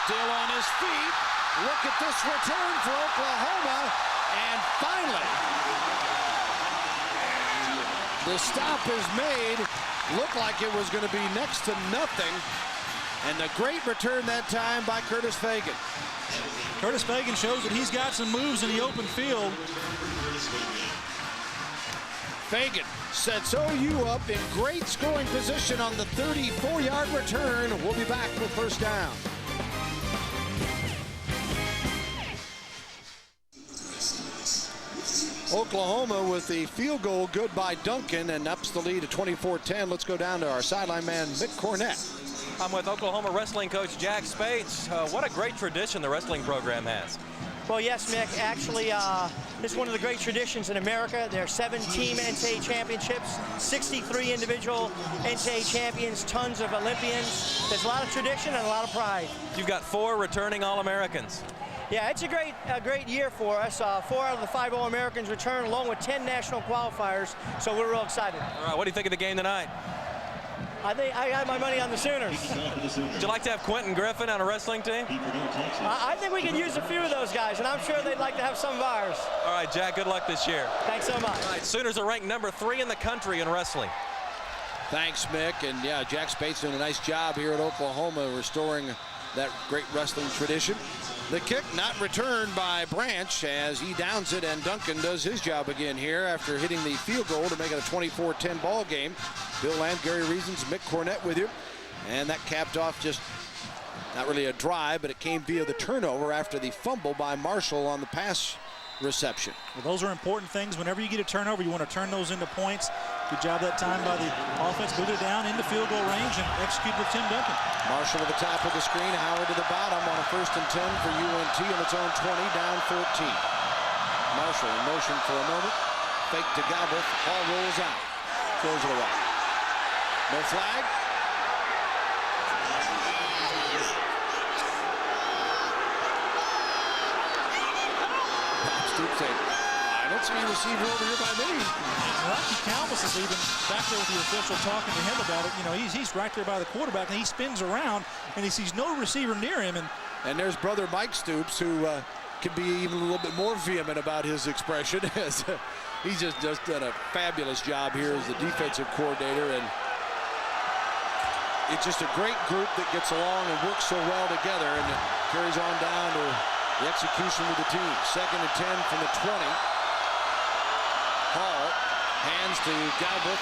Still on his feet. Look at this return for Oklahoma. And finally, the stop is made. Looked like it was going to be next to nothing. And the great return that time by Curtis Fagan. Curtis Fagan shows that he's got some moves in the open field. Fagan sets OU up in great scoring position on the 34-yard return. We'll be back with first down. Oklahoma with the field goal good by Duncan and ups the lead to 24-10. Let's go down to our sideline man, Mick Cornett. I'm with Oklahoma wrestling coach Jack Spates. What a great tradition the wrestling program has. Well, yes, Mick. Actually, this is one of the great traditions in America. There are 7-team NCAA championships, 63 individual NCAA champions, tons of Olympians. There's a lot of tradition and a lot of pride. You've got 4 returning All-Americans. Yeah, it's a great year for us. 4 out of the 5 All-Americans return, along with 10 national qualifiers. So we're real excited. All right, what do you think of the game tonight? I think I got my money on the Sooners. Would you like to have Quentin Griffin on a wrestling team? I think we can use a few of those guys, and I'm sure they'd like to have some of ours. All right, Jack, good luck this year. Thanks so much. All right, Sooners are ranked number 3 in the country in wrestling. Thanks, Mick. And yeah, Jack Spates doing a nice job here at Oklahoma restoring that great wrestling tradition. The kick not returned by Branch as he downs it, and Duncan does his job again here after hitting the field goal to make it a 24-10 ball game. Bill Lamb, Gary Reasons, Mick Cornett with you. And that capped off just not really a drive, but it came via the turnover after the fumble by Marshall on the pass reception. Well, those are important things. Whenever you get a turnover, you want to turn those into points. Good job that time by the offense. Moved it down into field goal range and executed with Tim Duncan. Marshall at the top of the screen, Howard to the bottom on a 1st and 10 for UNT on its own 20, down 14. Marshall in motion for a moment. Fake to Galbraith. Ball rolls out. Throws it away. No flag. I don't see a receiver over here by me. Rocky Calvis is even back there with the official talking to him about it. You know, he's right there by the quarterback, and he spins around, and he sees no receiver near him. And there's brother Mike Stoops, who can be even a little bit more vehement about his expression. He's just done a fabulous job here as the defensive coordinator, and it's just a great group that gets along and works so well together, and it carries on down to the execution with the team. 2nd and 10 from the 20. Hall hands to Galbraith,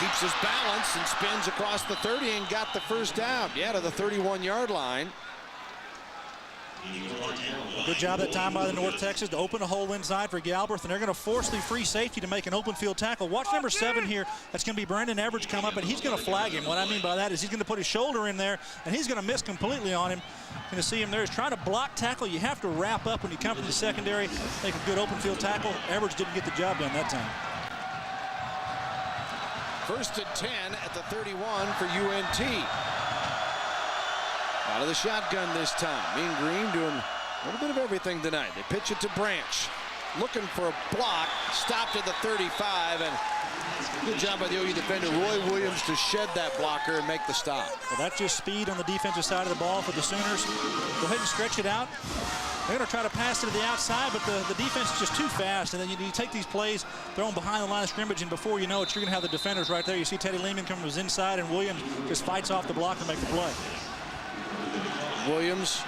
keeps his balance and spins across the 30 and got the first down. Yeah, to the 31-yard line. Good job that time by the North Texas to open a hole inside for Galbraith, and they're going to force the free safety to make an open field tackle. Watch number 7 here. That's going to be Brandon Everidge come up, and he's going to flag him. What I mean by that is he's going to put his shoulder in there, and he's going to miss completely on him. Going to see him there. He's trying to block tackle. You have to wrap up when you come from the secondary, make a good open field tackle. Everidge didn't get the job done that time. 1st and 10 at the 31 for UNT. Out of the shotgun this time. Mean Green doing a little bit of everything tonight. They pitch it to Branch. Looking for a block. Stopped at the 35. And good job by the OU defender, Roy Williams, to shed that blocker and make the stop. Well, that's just speed on the defensive side of the ball for the Sooners. Go ahead and stretch it out. They're going to try to pass it to the outside, but the defense is just too fast. And then you take these plays, throw them behind the line of scrimmage, and before you know it, you're going to have the defenders right there. You see Teddy Lehman coming from his inside, and Williams just fights off the block to make the play. Williams,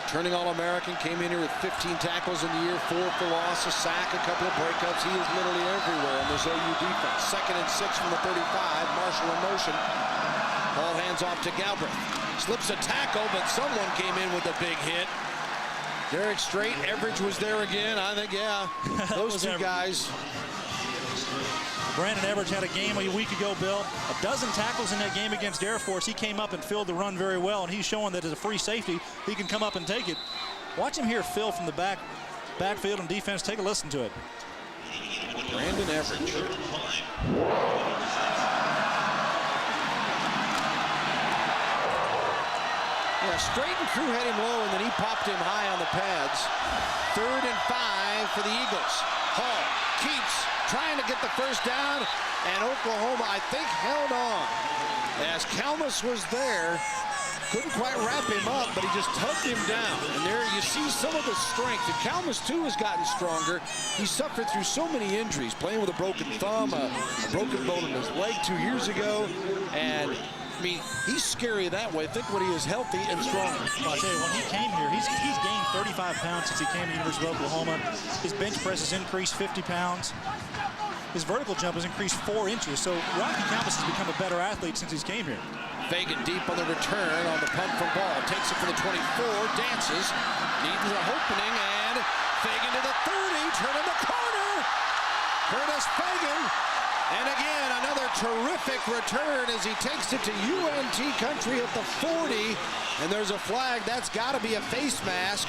turning All-American, came in here with 15 tackles in the year, 4 for loss, a sack, a couple of breakups. He is literally everywhere on this OU defense. 2nd and 6 from the 35. Marshall in motion. Ball hands off to Galbraith. Slips a tackle, but someone came in with a big hit. Derek Strait, Everidge was there again. I think, yeah, those two guys. Brandon Everidge had a game a week ago, Bill. A dozen tackles in that game against Air Force. He came up and filled the run very well, and he's showing that as a free safety, he can come up and take it. Watch him here, Phil, from the backfield and defense. Take a listen to it. Brandon Everidge. Yeah, Strait and crew had him low, and then he popped him high on the pads. 3rd and 5 for the Eagles. Hall keeps trying to get the first down, and Oklahoma, I think, held on. As Kalmus was there, couldn't quite wrap him up, but he just tugged him down. And there you see some of the strength. And Kalmus, too, has gotten stronger. He suffered through so many injuries, playing with a broken thumb, a broken bone in his leg 2 years ago, and I mean, he's scary that way. Think when he is healthy and strong. Well, I'll tell you, when he came here, he's gained 35 pounds since he came to the University of Oklahoma. His bench press has increased 50 pounds. His vertical jump has increased 4 inches. So Rocky Kalmus has become a better athlete since he's came here. Fagan deep on the return on the punt from Ball. Takes it for the 24, dances, needs an opening, and Fagan to the 30, turning the corner. Curtis Fagan. And again, another terrific return as he takes it to UNT country at the 40. And there's a flag. That's got to be a face mask.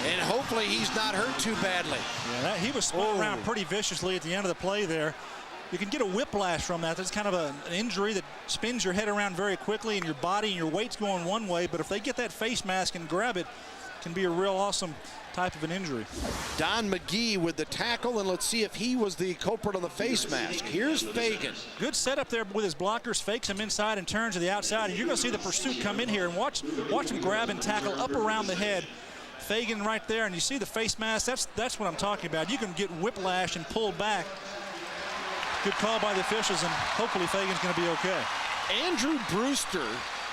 And hopefully he's not hurt too badly. Yeah, he was spun around pretty viciously at the end of the play there. You can get a whiplash from that. That's kind of an injury that spins your head around very quickly, and your body and your weight's going one way. But if they get that face mask and grab it, it can be a real awesome type of an injury. Don McGee with the tackle, and let's see if he was the culprit on the face mask. Here's Fagan. Good setup there with his blockers, fakes him inside and turns to the outside, and you're going to see the pursuit come in here, and watch him grab and tackle up around the head. Fagan right there, and you see the face mask. That's what I'm talking about. You can get whiplash and pull back. Good call by the officials, and hopefully Fagan's going to be okay. Andrew Brewster,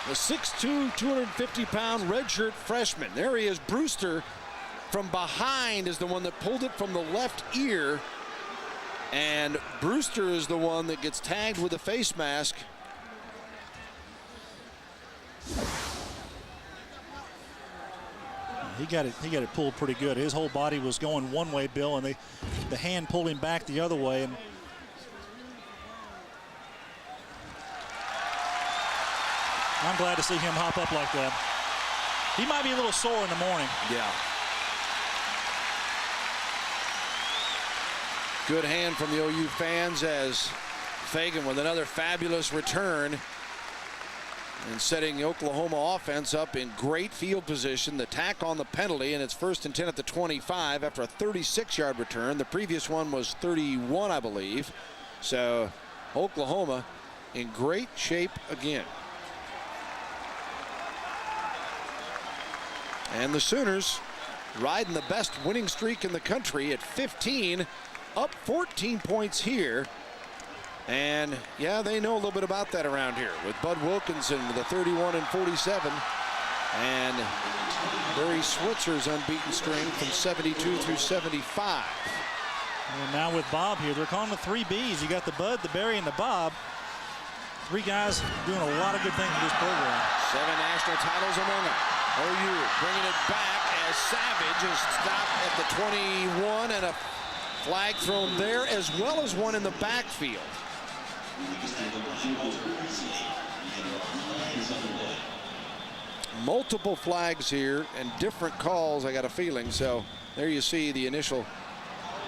a 6'2", 250-pound redshirt freshman. There he is. Brewster from behind is the one that pulled it from the left ear, and Brewster is the one that gets tagged with a face mask. He got it pulled pretty good. His whole body was going one way, Bill, and the hand pulled him back the other way. And I'm glad to see him hop up like that. He might be a little sore in the morning. Yeah. Good hand from the OU fans as Fagan with another fabulous return and setting the Oklahoma offense up in great field position. The tack on the penalty, and it's 1st and 10 at the 25 after a 36-yard return. The previous one was 31, I believe. So Oklahoma in great shape again. And the Sooners riding the best winning streak in the country at 15, up 14 points here. And yeah, they know a little bit about that around here with Bud Wilkinson with a 31 and 47, and Barry Switzer's unbeaten string from 72 through 75. And now with Bob here, they're calling the 3 Bs. You got the Bud, the Barry, and the Bob. 3 guys doing a lot of good things in this program. 7 national titles among them. OU bringing it back as Savage is stopped at the 21, and a flag thrown there as well as one in the backfield. Multiple flags here and different calls, I got a feeling. So there you see the initial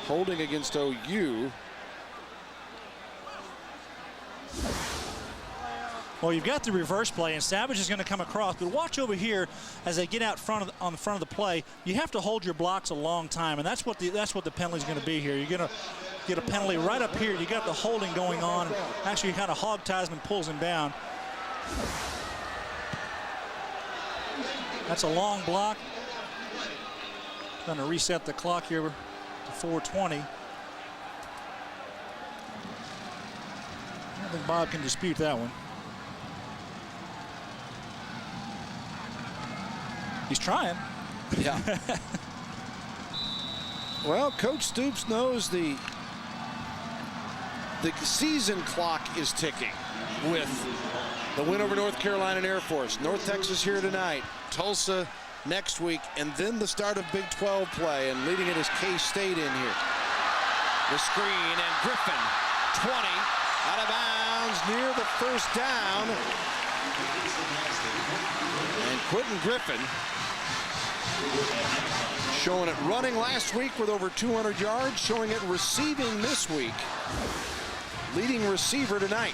holding against OU. Well, you've got the reverse play, and Savage is going to come across. But watch over here as they get out front on the front of the play. You have to hold your blocks a long time, and that's what the penalty is going to be here. You're going to get a penalty right up here. You got the holding going on. Actually, kind of hog ties him and pulls him down. That's a long block. Going to reset the clock here to 4:20. I don't think Bob can dispute that one. He's trying. Yeah. Well, Coach Stoops knows the season clock is ticking with the win over North Carolina Air Force. North Texas here tonight. Tulsa next week. And then the start of Big 12 play. And leading it is K-State in here. The screen and Griffin. 20. Out of bounds near the first down. And Quentin Griffin showing it running last week with over 200 yards, showing it receiving this week. Leading receiver tonight.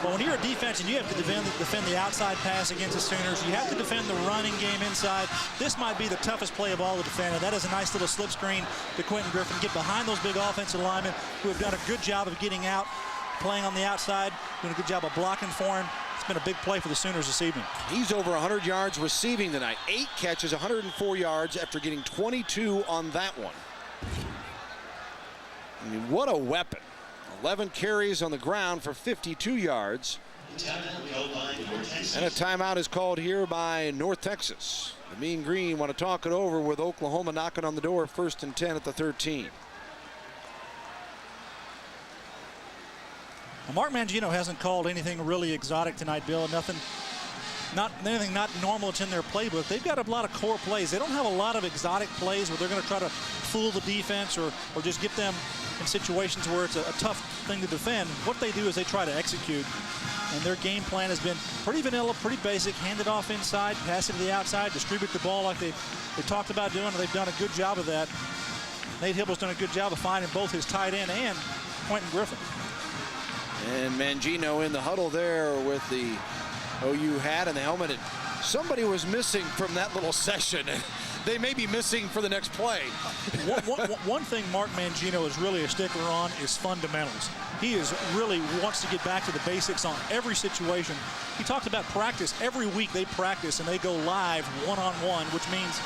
Well, when you're a defense and you have to defend the outside pass against the Sooners, you have to defend the running game inside. This might be the toughest play of all to defend, and that is a nice little slip screen to Quentin Griffin. Get behind those big offensive linemen who have done a good job of getting out, playing on the outside, doing a good job of blocking for him. It's been a big play for the Sooners this evening. He's over 100 yards receiving tonight. 8 catches, 104 yards after getting 22 on that one. I mean, what a weapon. 11 carries on the ground for 52 yards. And a timeout is called here by North Texas. The Mean Green want to talk it over with Oklahoma knocking on the door, 1st and 10 at the 13. Well, Mark Mangino hasn't called anything really exotic tonight, Bill. Anything not normal that's in their playbook. They've got a lot of core plays. They don't have a lot of exotic plays where they're going to try to fool the defense or just get them in situations where it's a tough thing to defend. What they do is they try to execute, and their game plan has been pretty vanilla, pretty basic. Hand it off inside, pass it to the outside, distribute the ball like they talked about doing, and they've done a good job of that. Nate Hibble's done a good job of finding both his tight end and Quentin Griffin. And Mangino in the huddle there with the OU hat and the helmet. And somebody was missing from that little session. They may be missing for the next play. One thing Mark Mangino is really a stickler on is fundamentals. He is really wants to get back to the basics on every situation. He talked about practice. Every week they practice and they go live one-on-one, which means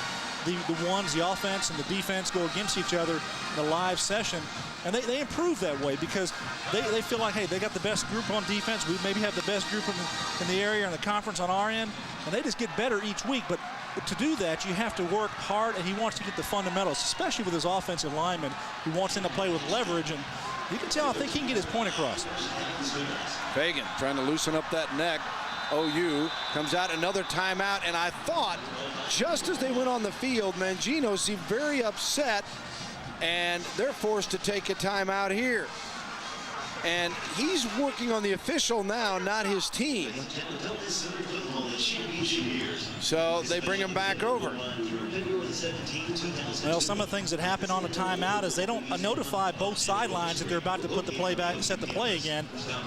the offense and the defense go against each other in the live session. And they improve that way because they feel like, hey, they got the best group on defense. We maybe have the best group in the area in the conference on our end. And they just get better each week. But to do that, you have to work hard, and he wants to get the fundamentals, especially with his offensive lineman. He wants him to play with leverage, and you can tell, I think he can get his point across. Fagan trying to loosen up that neck. OU comes out another timeout, and I thought just as they went on the field, Mangino seemed very upset, and they're forced to take a timeout here. And he's working on the official now, not his team. So they bring him back over. Well, some of the things that happen on a timeout is they don't notify both sidelines that they're about to put the play back and set the play again.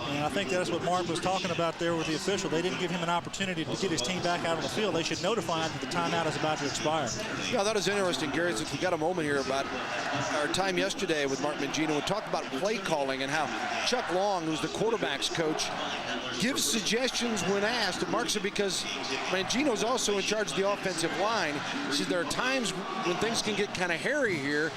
And I think that's what Mark was talking about there with the official. They didn't give him an opportunity to get his team back out on the field. They should notify him that the timeout is about to expire. Yeah, that is interesting, Gary, since we got a moment here about our time yesterday with Mark Mangino. We talked about play calling and how Chuck Long, who's the quarterback's coach, gives suggestions when asked. And Mark said because Mangino's also in charge of the offensive line, he said there are times when things can get kind of hairy here.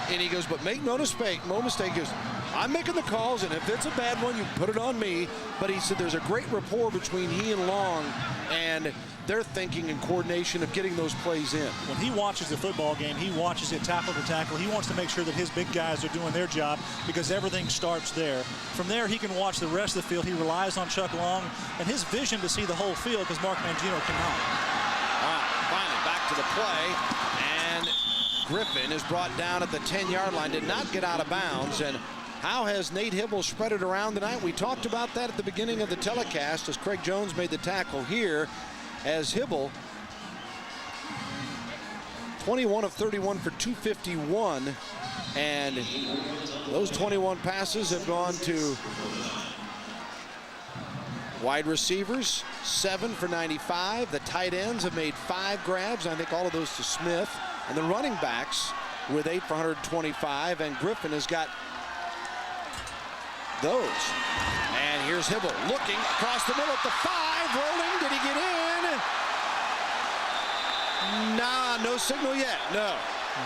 And he goes, but make no mistake, he goes, I'm making the calls, and if it's a bad one, you put it on me. But he said there's a great rapport between he and Long, and their thinking and coordination of getting those plays in. When he watches the football game, he watches it tackle to tackle. He wants to make sure that his big guys are doing their job because everything starts there. From there, he can watch the rest of the field. He relies on Chuck Long and his vision to see the whole field because Mark Mangino cannot. Wow. Finally back to the play, and Griffin is brought down at the 10-yard line. Did not get out of bounds. And how has Nate Hibble spread it around tonight? We talked about that at the beginning of the telecast as Craig Jones made the tackle here, as Hibble 21 of 31 for 251, and those 21 passes have gone to wide receivers, 7 for 95. The tight ends have made 5 grabs, I think all of those to Smith, and the running backs with 8 for 125, and Griffin has got those. And here's Hibble looking across the middle at the 5, rolling. Did he get in? Nah, no signal yet, no.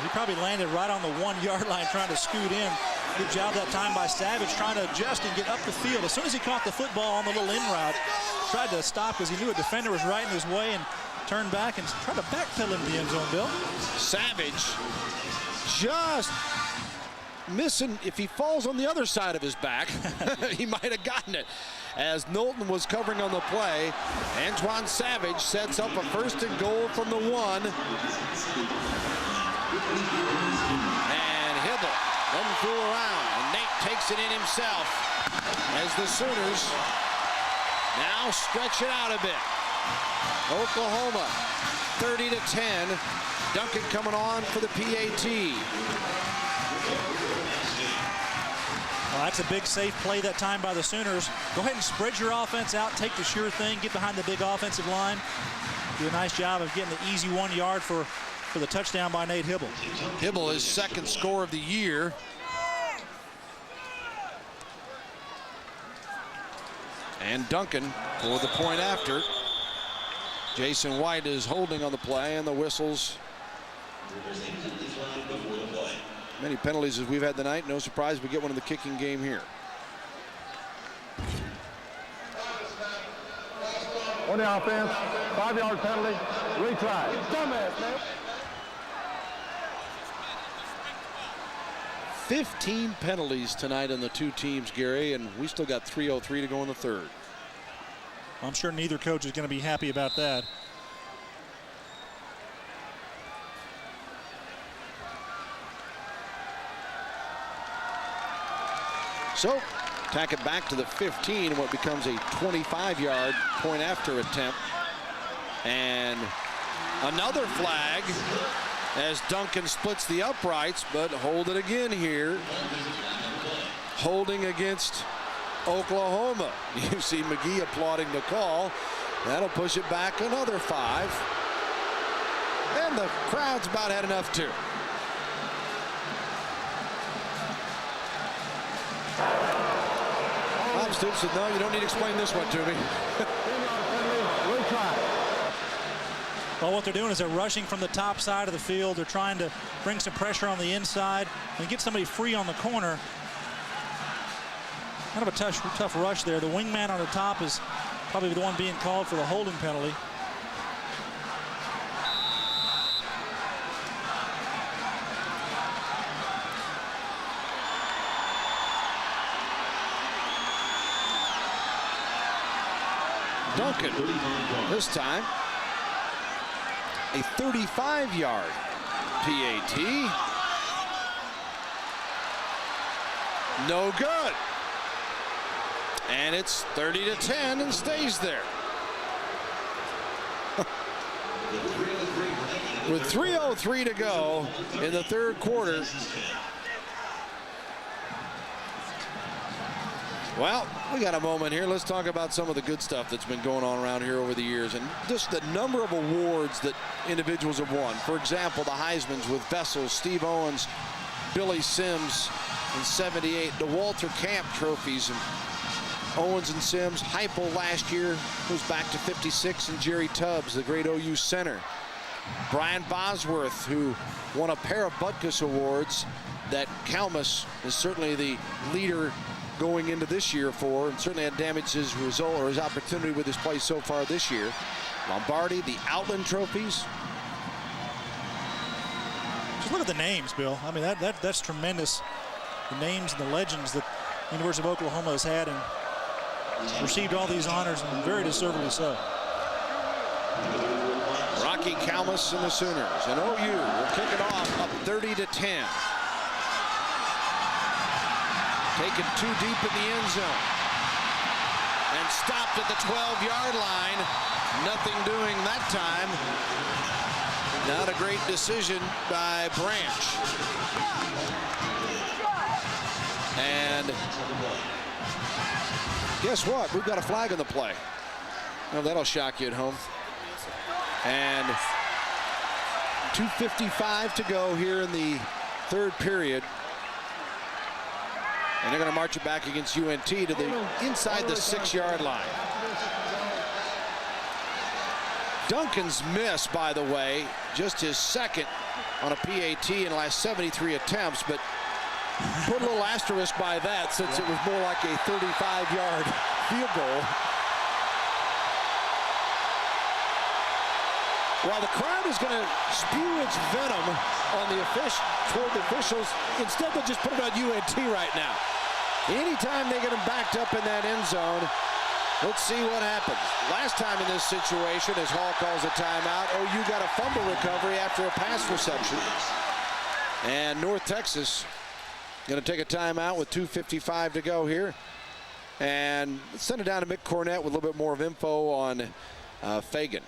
He probably landed right on the 1-yard line trying to scoot in. Good job that time by Savage trying to adjust and get up the field. As soon as he caught the football on the little in route, tried to stop because he knew a defender was right in his way and turned back and tried to backpedal into the end zone, Bill. Savage just missing. If he falls on the other side of his back, he might have gotten it. As Knowlton was covering on the play, Antoine Savage sets up a 1st and goal from the 1. And Hibble doesn't fool around, and Nate takes it in himself as the Sooners now stretch it out a bit. Oklahoma 30-10. Duncan coming on for the PAT. Well, that's a big safe play that time by the Sooners. Go ahead and spread your offense out, take the sure thing, get behind the big offensive line. Do a nice job of getting the easy 1 yard for the touchdown by Nate Hibble. Hibble, his 2nd score of the year. And Duncan for the point after. Jason White is holding on the play, and the whistles. Many penalties as we've had tonight. No surprise we get one in the kicking game here. On the offense, 5-yard penalty, retry. Dumbass, man. 15 penalties tonight on the two teams, Gary, and we still got 3:03 to go in the 3rd. I'm sure neither coach is going to be happy about that. So, tack it back to the 15, what becomes a 25-yard point after attempt. And another flag as Duncan splits the uprights, but hold it again here. Holding against Oklahoma. You see McGee applauding the call. That'll push it back another 5. And the crowd's about had enough too. Bob Stoops said, no, you don't need to explain this one to me. Well, what they're doing is they're rushing from the top side of the field. They're trying to bring some pressure on the inside and get somebody free on the corner. Kind of a tough rush there. The wingman on the top is probably the one being called for the holding penalty. Duncan, this time, a 35-yard PAT. No good. And it's 30-10 and stays there. With 3:03 to go in the 3rd quarter. Well, we got a moment here. Let's talk about some of the good stuff that's been going on around here over the years and just the number of awards that individuals have won. For example, the Heismans with Vessels, Steve Owens, Billy Sims in '78, the Walter Camp trophies, and Owens and Sims. Heupel last year was back to 56, and Jerry Tubbs, the great OU center. Brian Bosworth, who won a pair of Butkus awards that Kalmus is certainly the leader going into this year for, and certainly had damaged his result or his opportunity with his play so far this year. Lombardi, the Outland trophies. Just look at the names, Bill. I mean, that's tremendous. The names and the legends that the University of Oklahoma has had and received all these honors, and very deservedly so. Rocky Ricky Kalmus and the Sooners. And OU will kick it off up 30-10. Taken too deep in the end zone. And stopped at the 12-yard line. Nothing doing that time. Not a great decision by Branch. And guess what? We've got a flag on the play. Well, that'll shock you at home. And 2:55 to go here in the third period. And they're going to march it back against UNT to the inside the 6-yard line. Duncan's miss, by the way, just his second on a PAT in the last 73 attempts, but put a little asterisk by that since it was more like a 35-yard field goal. While the crowd is going to spew its venom on the toward the officials, instead they'll just put it on UNT right now. Anytime they get them backed up in that end zone, let's see what happens. Last time in this situation, as Hall calls a timeout, OU got a fumble recovery after a pass reception. And North Texas going to take a timeout with 2:55 to go here. And let's send it down to Mick Cornett with a little bit more of info on Fagan.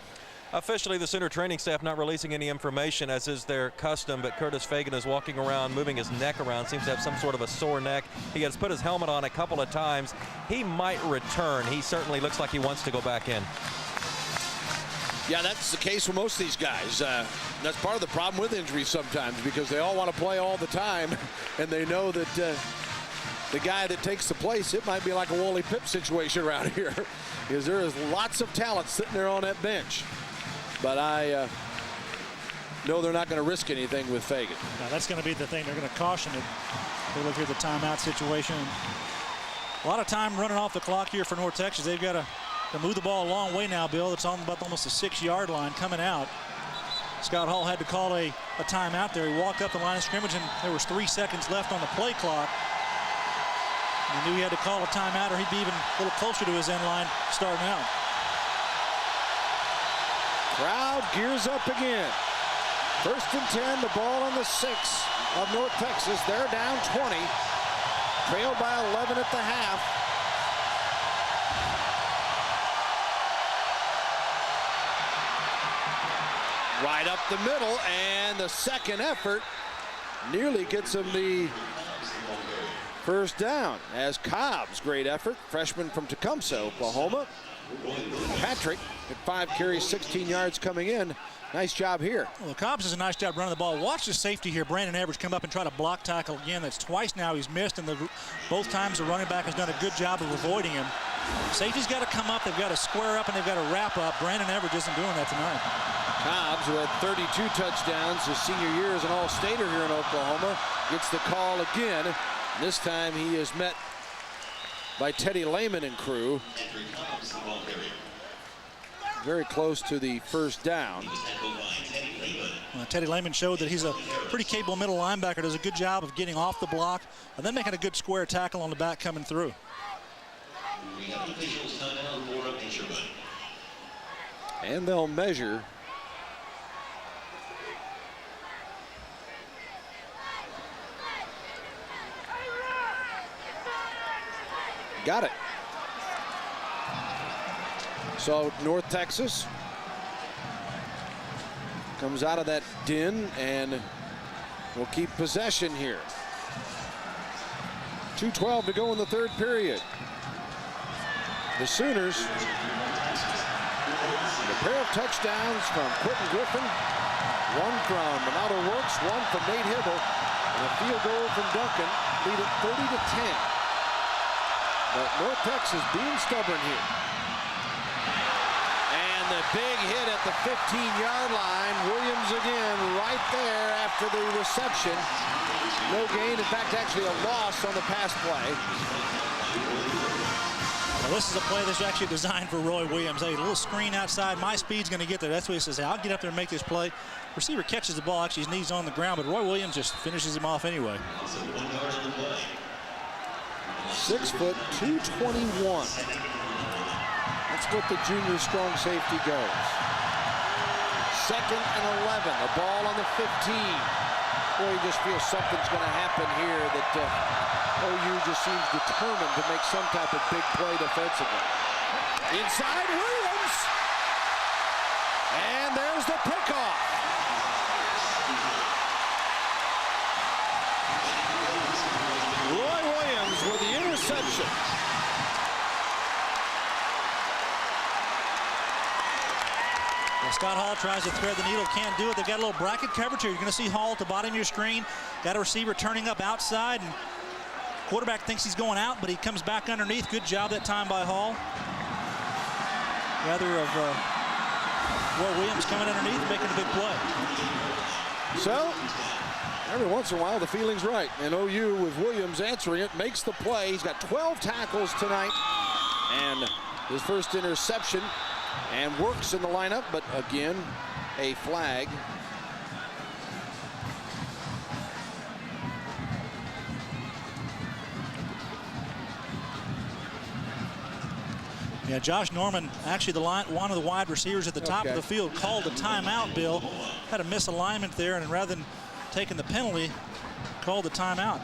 Officially, the Sooner training staff not releasing any information, as is their custom, but Curtis Fagan is walking around, moving his neck around, seems to have some sort of a sore neck. He has put his helmet on a couple of times. He might return. He certainly looks like he wants to go back in. Yeah, that's the case with most of these guys. That's part of the problem with injuries sometimes, because they all want to play all the time, and they know that the guy that takes the place, it might be like a Wally Pipp situation around here, because there is lots of talent sitting there on that bench. But I know they're not going to risk anything with Fagan. Now that's going to be the thing. They're going to caution it. They look here at the timeout situation. A lot of time running off the clock here for North Texas. They've got to move the ball a long way now, Bill. It's on about almost the 6-yard line coming out. Scott Hall had to call a timeout there. He walked up the line of scrimmage, and there was 3 seconds left on the play clock. And he knew he had to call a timeout, or he'd be even a little closer to his end line starting out. Crowd gears up again. 1st and 10, the ball on the 6 of North Texas. They're down 20, trailed by 11 at the half. Right up the middle, and the second effort nearly gets him the first down. As Cobb's great effort, freshman from Tecumseh, Oklahoma. Patrick at 5 carries, 16 yards coming in. Nice job here. Well, Cobbs does a nice job running the ball. Watch the safety here. Brandon Edwards come up and try to block tackle again. That's twice now he's missed, and both times the running back has done a good job of avoiding him. Safety's got to come up. They've got to square up, and they've got to wrap up. Brandon Edwards isn't doing that tonight. Cobbs, who had 32 touchdowns his senior year as an All-Stater here in Oklahoma, gets the call again. This time he is met by Teddy Lehman and crew. Very close to the first down. Teddy Lehman showed that he's a pretty capable middle linebacker, does a good job of getting off the block and then making a good square tackle on the back coming through. And they'll measure. Got it. So North Texas comes out of that din and will keep possession here. 2:12 to go in the third period. The Sooners, a pair of touchdowns from Quentin Griffin, one from Renato Works, one from Nate Hibble, and a field goal from Duncan, lead it 30-10. But North Texas being stubborn here. And the big hit at the 15-yard line. Williams again right there after the reception. No gain, in fact, actually a loss on the pass play. Well, this is a play that's actually designed for Roy Williams. Hey, a little screen outside. My speed's going to get there. That's what he says. Hey, I'll get up there and make this play. Receiver catches the ball. Actually, his knee's on the ground, but Roy Williams just finishes him off anyway. 6 foot 221. That's what the junior strong safety goes. 2nd and 11. The ball on the 15. Boy, you just feel something's going to happen here, that OU just seems determined to make some type of big play defensively. Inside Williams. And there's the pickoff. Roy Williams with the interception. Scott Hall tries to thread the needle, can't do it. They've got a little bracket coverage here. You're going to see Hall at the bottom of your screen. Got a receiver turning up outside, and quarterback thinks he's going out, but he comes back underneath. Good job that time by Hall. Rather of Roy Williams coming underneath, making a big play. So, every once in a while, the feeling's right. And OU, with Williams answering it, makes the play. He's got 12 tackles tonight, and his first interception. And works in the lineup, but again, a flag. Yeah, Josh Norman, actually one of the wide receivers at the top of the field, called a timeout, Bill. Had a misalignment there, and rather than taking the penalty, called the timeout.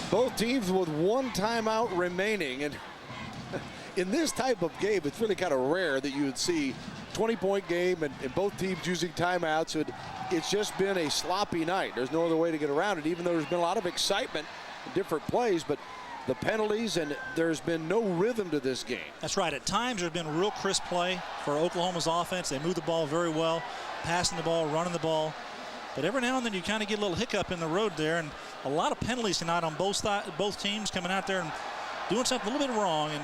Both teams with one timeout remaining, and in this type of game, it's really kind of rare that you would see 20-point game and both teams using timeouts. It's just been a sloppy night. There's no other way to get around it, even though there's been a lot of excitement in different plays, but the penalties, and there's been no rhythm to this game. That's right. At times, there's been real crisp play for Oklahoma's offense. They move the ball very well, passing the ball, running the ball. But every now and then you kind of get a little hiccup in the road there, and a lot of penalties tonight on both teams coming out there and doing something a little bit wrong, and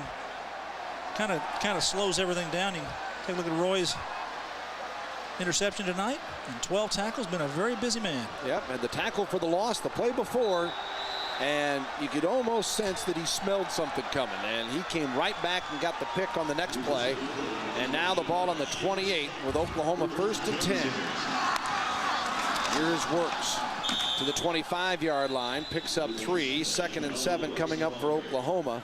kind of slows everything down. You take a look at Roy's interception tonight, and 12 tackles, been a very busy man. Yep, and the tackle for the loss the play before, and you could almost sense that he smelled something coming, and he came right back and got the pick on the next play. And now the ball on the 28 with Oklahoma 1st and 10. Here's Works to the 25-yard line, picks up 3, 2nd and 7 coming up for Oklahoma.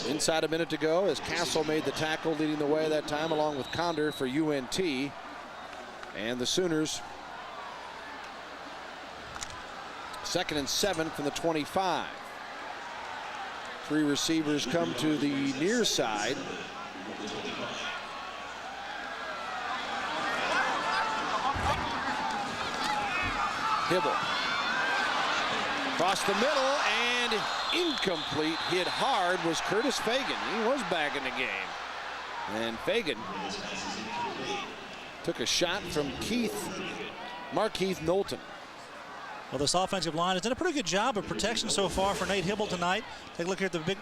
Inside a minute to go as Castle made the tackle, leading the way that time along with Condor for UNT. And the Sooners 2nd and 7 from the 25. 3 receivers come to the near side. Hibble across the middle, and incomplete. Hit hard was Curtis Fagan. He was back in the game. And Fagan took a shot from Markeith Knowlton. Well, this offensive line has done a pretty good job of protection so far for Nate Hibble tonight. Take a look here at the big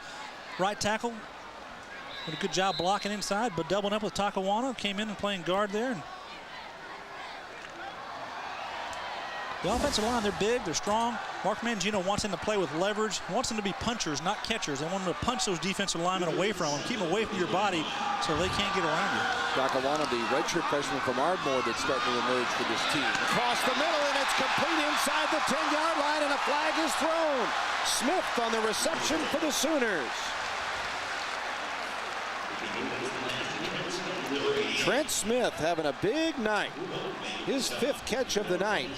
right tackle. Did a good job blocking inside, but doubling up with Takawana. Came in and playing guard there. And the offensive line, they're big, they're strong. Mark Mangino wants them to play with leverage. He wants them to be punchers, not catchers. They want them to punch those defensive linemen away from them, keep them away from your body so they can't get around you. Takawana, the redshirt freshman from Ardmore that's starting to emerge for this team. Across the middle, and it's complete inside the 10-yard line, and a flag is thrown. Smith on the reception for the Sooners. Trent Smith having a big night. His 5th catch of the night.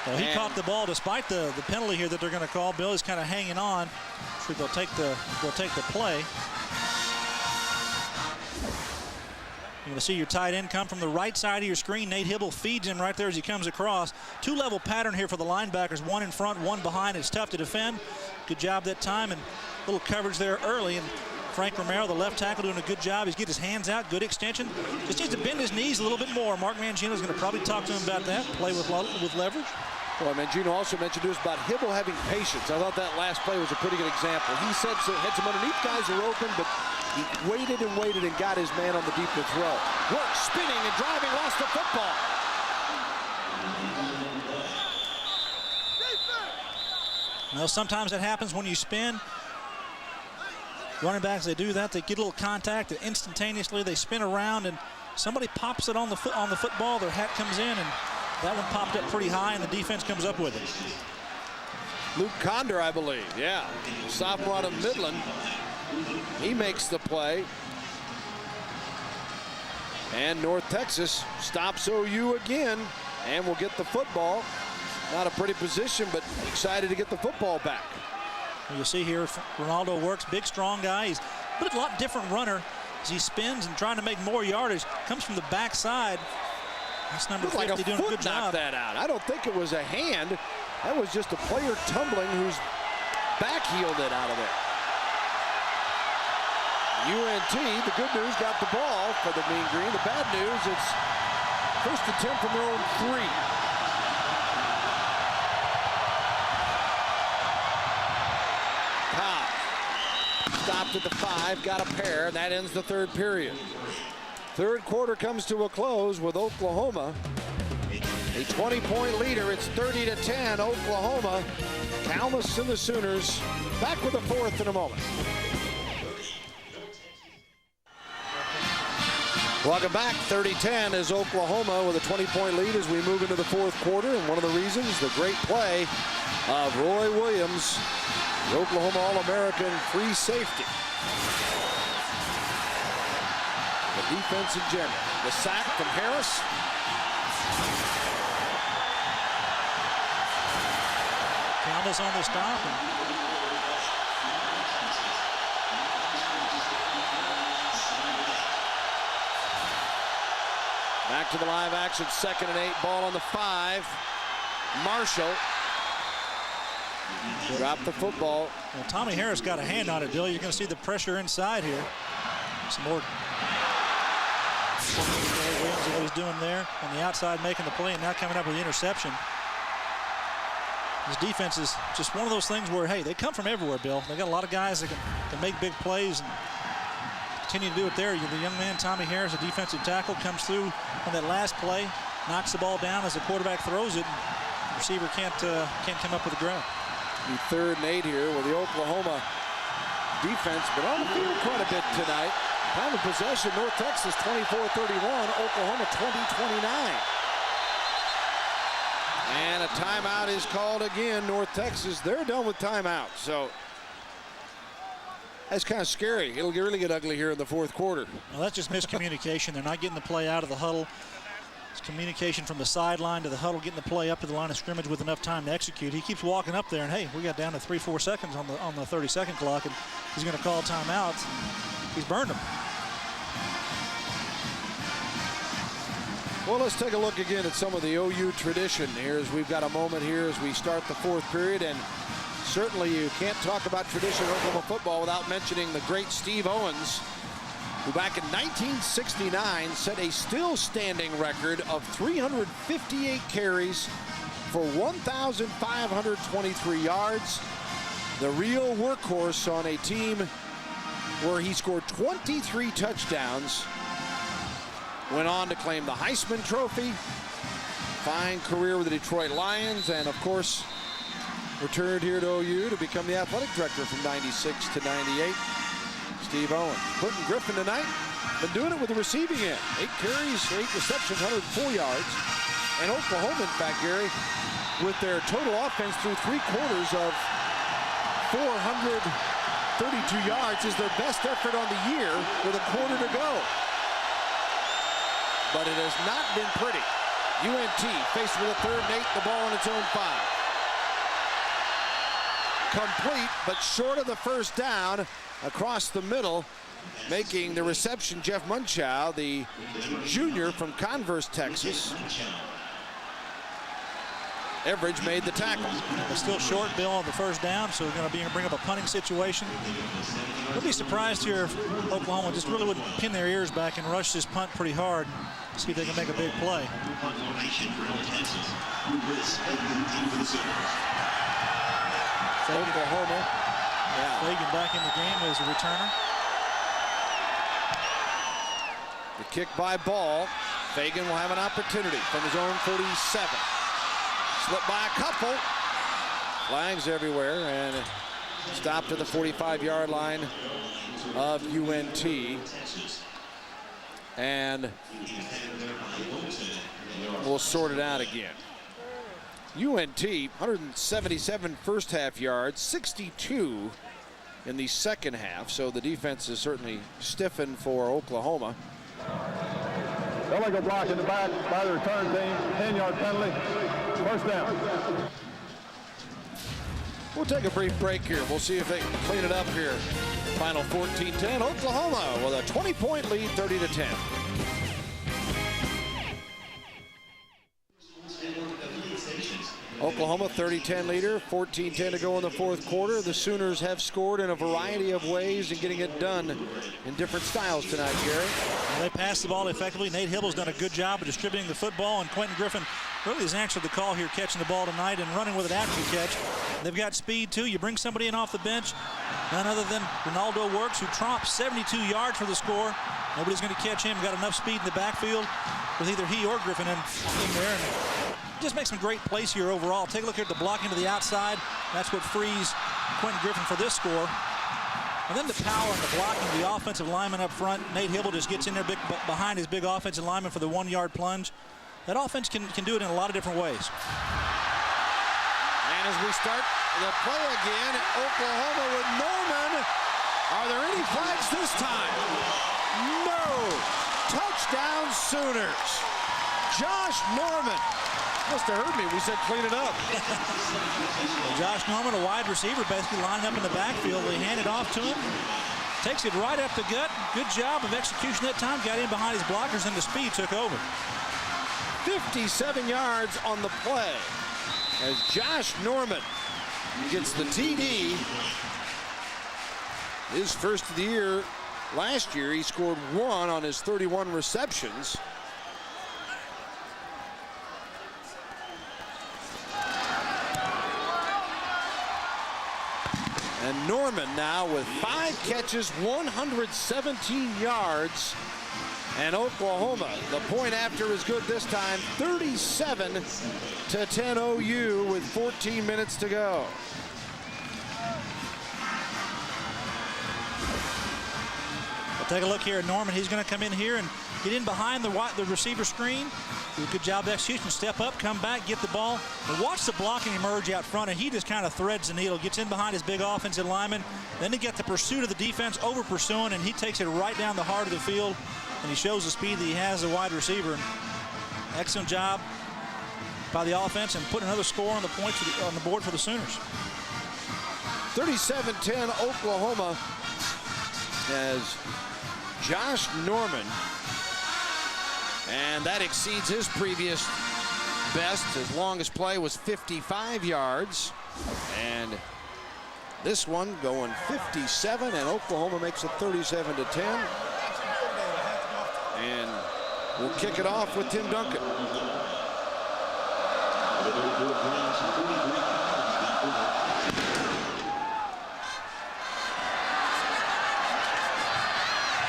Well, he caught the ball despite the penalty here that they're going to call. Bill is kind of hanging on. So they'll take the play. You're going to see your tight end come from the right side of your screen. Nate Hibble feeds him right there as he comes across. 2-level pattern here for the linebackers. 1 in front, 1 behind. It's tough to defend. Good job that time, and a little coverage there early. And Frank Romero, the left tackle, doing a good job. He's getting his hands out, good extension. Just needs to bend his knees a little bit more. Mark Mangino's going to probably talk to him about that. Play with leverage. Well, Mangino also mentioned it was about Hibble having patience. I thought that last play was a pretty good example. He said so, had some underneath guys who were open, but he waited and got his man on the deep to throw. Works, spinning and driving, lost the football. Well, sometimes that happens when you spin. Running backs, they do that. They get a little contact, and instantaneously they spin around, and somebody pops it on the football. Their hat comes in, and that one popped up pretty high, and the defense comes up with it. Luke Condor, I believe. Yeah, sophomore out of Midland. He makes the play. And North Texas stops OU again and will get the football. Not a pretty position, but excited to get the football back. You see here, Ronaldo works, big, strong guy. He's a lot different runner as he spins and trying to make more yardage. Comes from the backside. That's number 50 like a doing a foot good job. knocked that out. I don't think it was a hand. That was just a player tumbling whose back heeled it out of there. UNT, the good news, got the ball for the Mean Green. The bad news, it's first and 10 from their own 3. Cobb stopped at the 5, got a pair, and that ends the third period. Third quarter comes to a close with Oklahoma a 20-point leader. It's 30-10, Oklahoma. Calmus and the Sooners back with the fourth in a moment. Welcome back. 30-10 is Oklahoma with a 20-point lead as we move into the fourth quarter. And one of the reasons, the great play of Roy Williams, the Oklahoma All-American free safety. The defense in general. The sack from Harris. Calmus on the stop. Back to the live action, 2nd and 8, ball on the 5. Marshall dropped the football. Well, Tommy Harris got a hand on it, Bill. You're going to see the pressure inside here. Some more. Williams, what he's doing there on the outside, making the play, and now coming up with the interception. His defense is just one of those things where, hey, they come from everywhere, Bill. They got a lot of guys that can make big plays and continue to do it there. The young man, Tommy Harris, a defensive tackle, comes through on that last play, knocks the ball down as the quarterback throws it. The receiver can't come up with the grab. 3rd and 8 here with the Oklahoma defense, but on the field quite a bit tonight. Time of possession, North Texas 24-31, Oklahoma 20-29. And a timeout is called again. North Texas, they're done with timeout. So that's kind of scary. It'll really get ugly here in the fourth quarter. Well, that's just miscommunication. They're not getting the play out of the huddle. It's communication from the sideline to the huddle, getting the play up to the line of scrimmage with enough time to execute. He keeps walking up there, and hey, we got down to 3-4 seconds on the 30-second clock, and he's going to call timeouts. He's burned them. Well, let's take a look again at some of the OU tradition here as we've got a moment here as we start the fourth period. And certainly you can't talk about tradition of Oklahoma football without mentioning the great Steve Owens, who back in 1969 set a still-standing record of 358 carries for 1,523 yards. The real workhorse on a team where he scored 23 touchdowns. Went on to claim the Heisman Trophy. Fine career with the Detroit Lions, and of course, returned here to OU to become the athletic director from 96 to 98. Steve Owens. Quentin Griffin tonight, been doing it with the receiving end. 8 carries, 8 receptions, 104 yards. And Oklahoma, in fact, Gary, with their total offense through 3 quarters of 432 yards, is their best effort on the year with a quarter to go. But it has not been pretty. UNT faced with a 3rd and 8, the ball on its own 5. Complete, but short of the first down across the middle, making the reception Jeff Munchow, the junior from Converse, Texas. Everidge made the tackle. They're still short, Bill, on the first down, so we're going to bring up a punting situation. We'll be surprised here if Oklahoma just really wouldn't pin their ears back and rush this punt pretty hard. See if they can make a big play. Oklahoma. Yeah. Fagan back in the game as a returner. The kick by Ball. Fagan will have an opportunity from his own 47. Slipped by a couple. Flags everywhere, and stopped at the 45-yard line of UNT. And we'll sort it out again. UNT, 177 first half yards, 62 in the second half. So the defense is certainly stiffened for Oklahoma. Illegal block in the back by the return team. 10-yard penalty. First down. We'll take a brief break here. We'll see if they can clean it up here. Final 14-10. Oklahoma with a 20-point lead, 30-10. Oklahoma 30-10 leader, 14-10 to go in the fourth quarter. The Sooners have scored in a variety of ways and getting it done in different styles tonight, Gary. Well, they passed the ball effectively. Nate Hibble's done a good job of distributing the football, and Quentin Griffin really has answered the call here, catching the ball tonight and running with it after the catch. They've got speed, too. You bring somebody in off the bench, none other than Ronaldo Works, who tromped 72 yards for the score. Nobody's going to catch him. Got enough speed in the backfield with either he or Griffin in there. And just makes some great plays here overall. Take a look here at the blocking to the outside. That's what frees Quentin Griffin for this score. And then the power and the blocking, the offensive lineman up front. Nate Hibble just gets in there behind his big offensive lineman for the 1-yard plunge. That offense can do it in a lot of different ways. And as we start the play again, Oklahoma with Norman. Are there any flags this time? No. Touchdown Sooners. Josh Norman. Must have heard me. We said clean it up. Josh Norman, a wide receiver, basically lined up in the backfield. They hand it off to him. Takes it right up the gut. Good job of execution that time. Got in behind his blockers and the speed took over. 57 yards on the play as Josh Norman gets the TD. His first of the year. Last year, he scored 1 on his 31 receptions. And Norman now with 5 catches, 117 yards. And Oklahoma, the point after is good this time, 37-10 OU with 14 minutes to go. We'll take a look here at Norman. He's going to come in here and get in behind the receiver screen. Do a good job of execution. Step up, come back, get the ball. And watch the blocking emerge out front, and he just kind of threads the needle, gets in behind his big offensive lineman. Then he gets the pursuit of the defense, over pursuing, and he takes it right down the heart of the field. And he shows the speed that he has as a wide receiver. Excellent job by the offense and putting another score on the points on the board for the Sooners. 37-10 Oklahoma as Josh Norman, and that exceeds his previous best. His longest play was 55 yards, and this one going 57, and Oklahoma makes it 37-10. And we'll kick it off with Tim Duncan.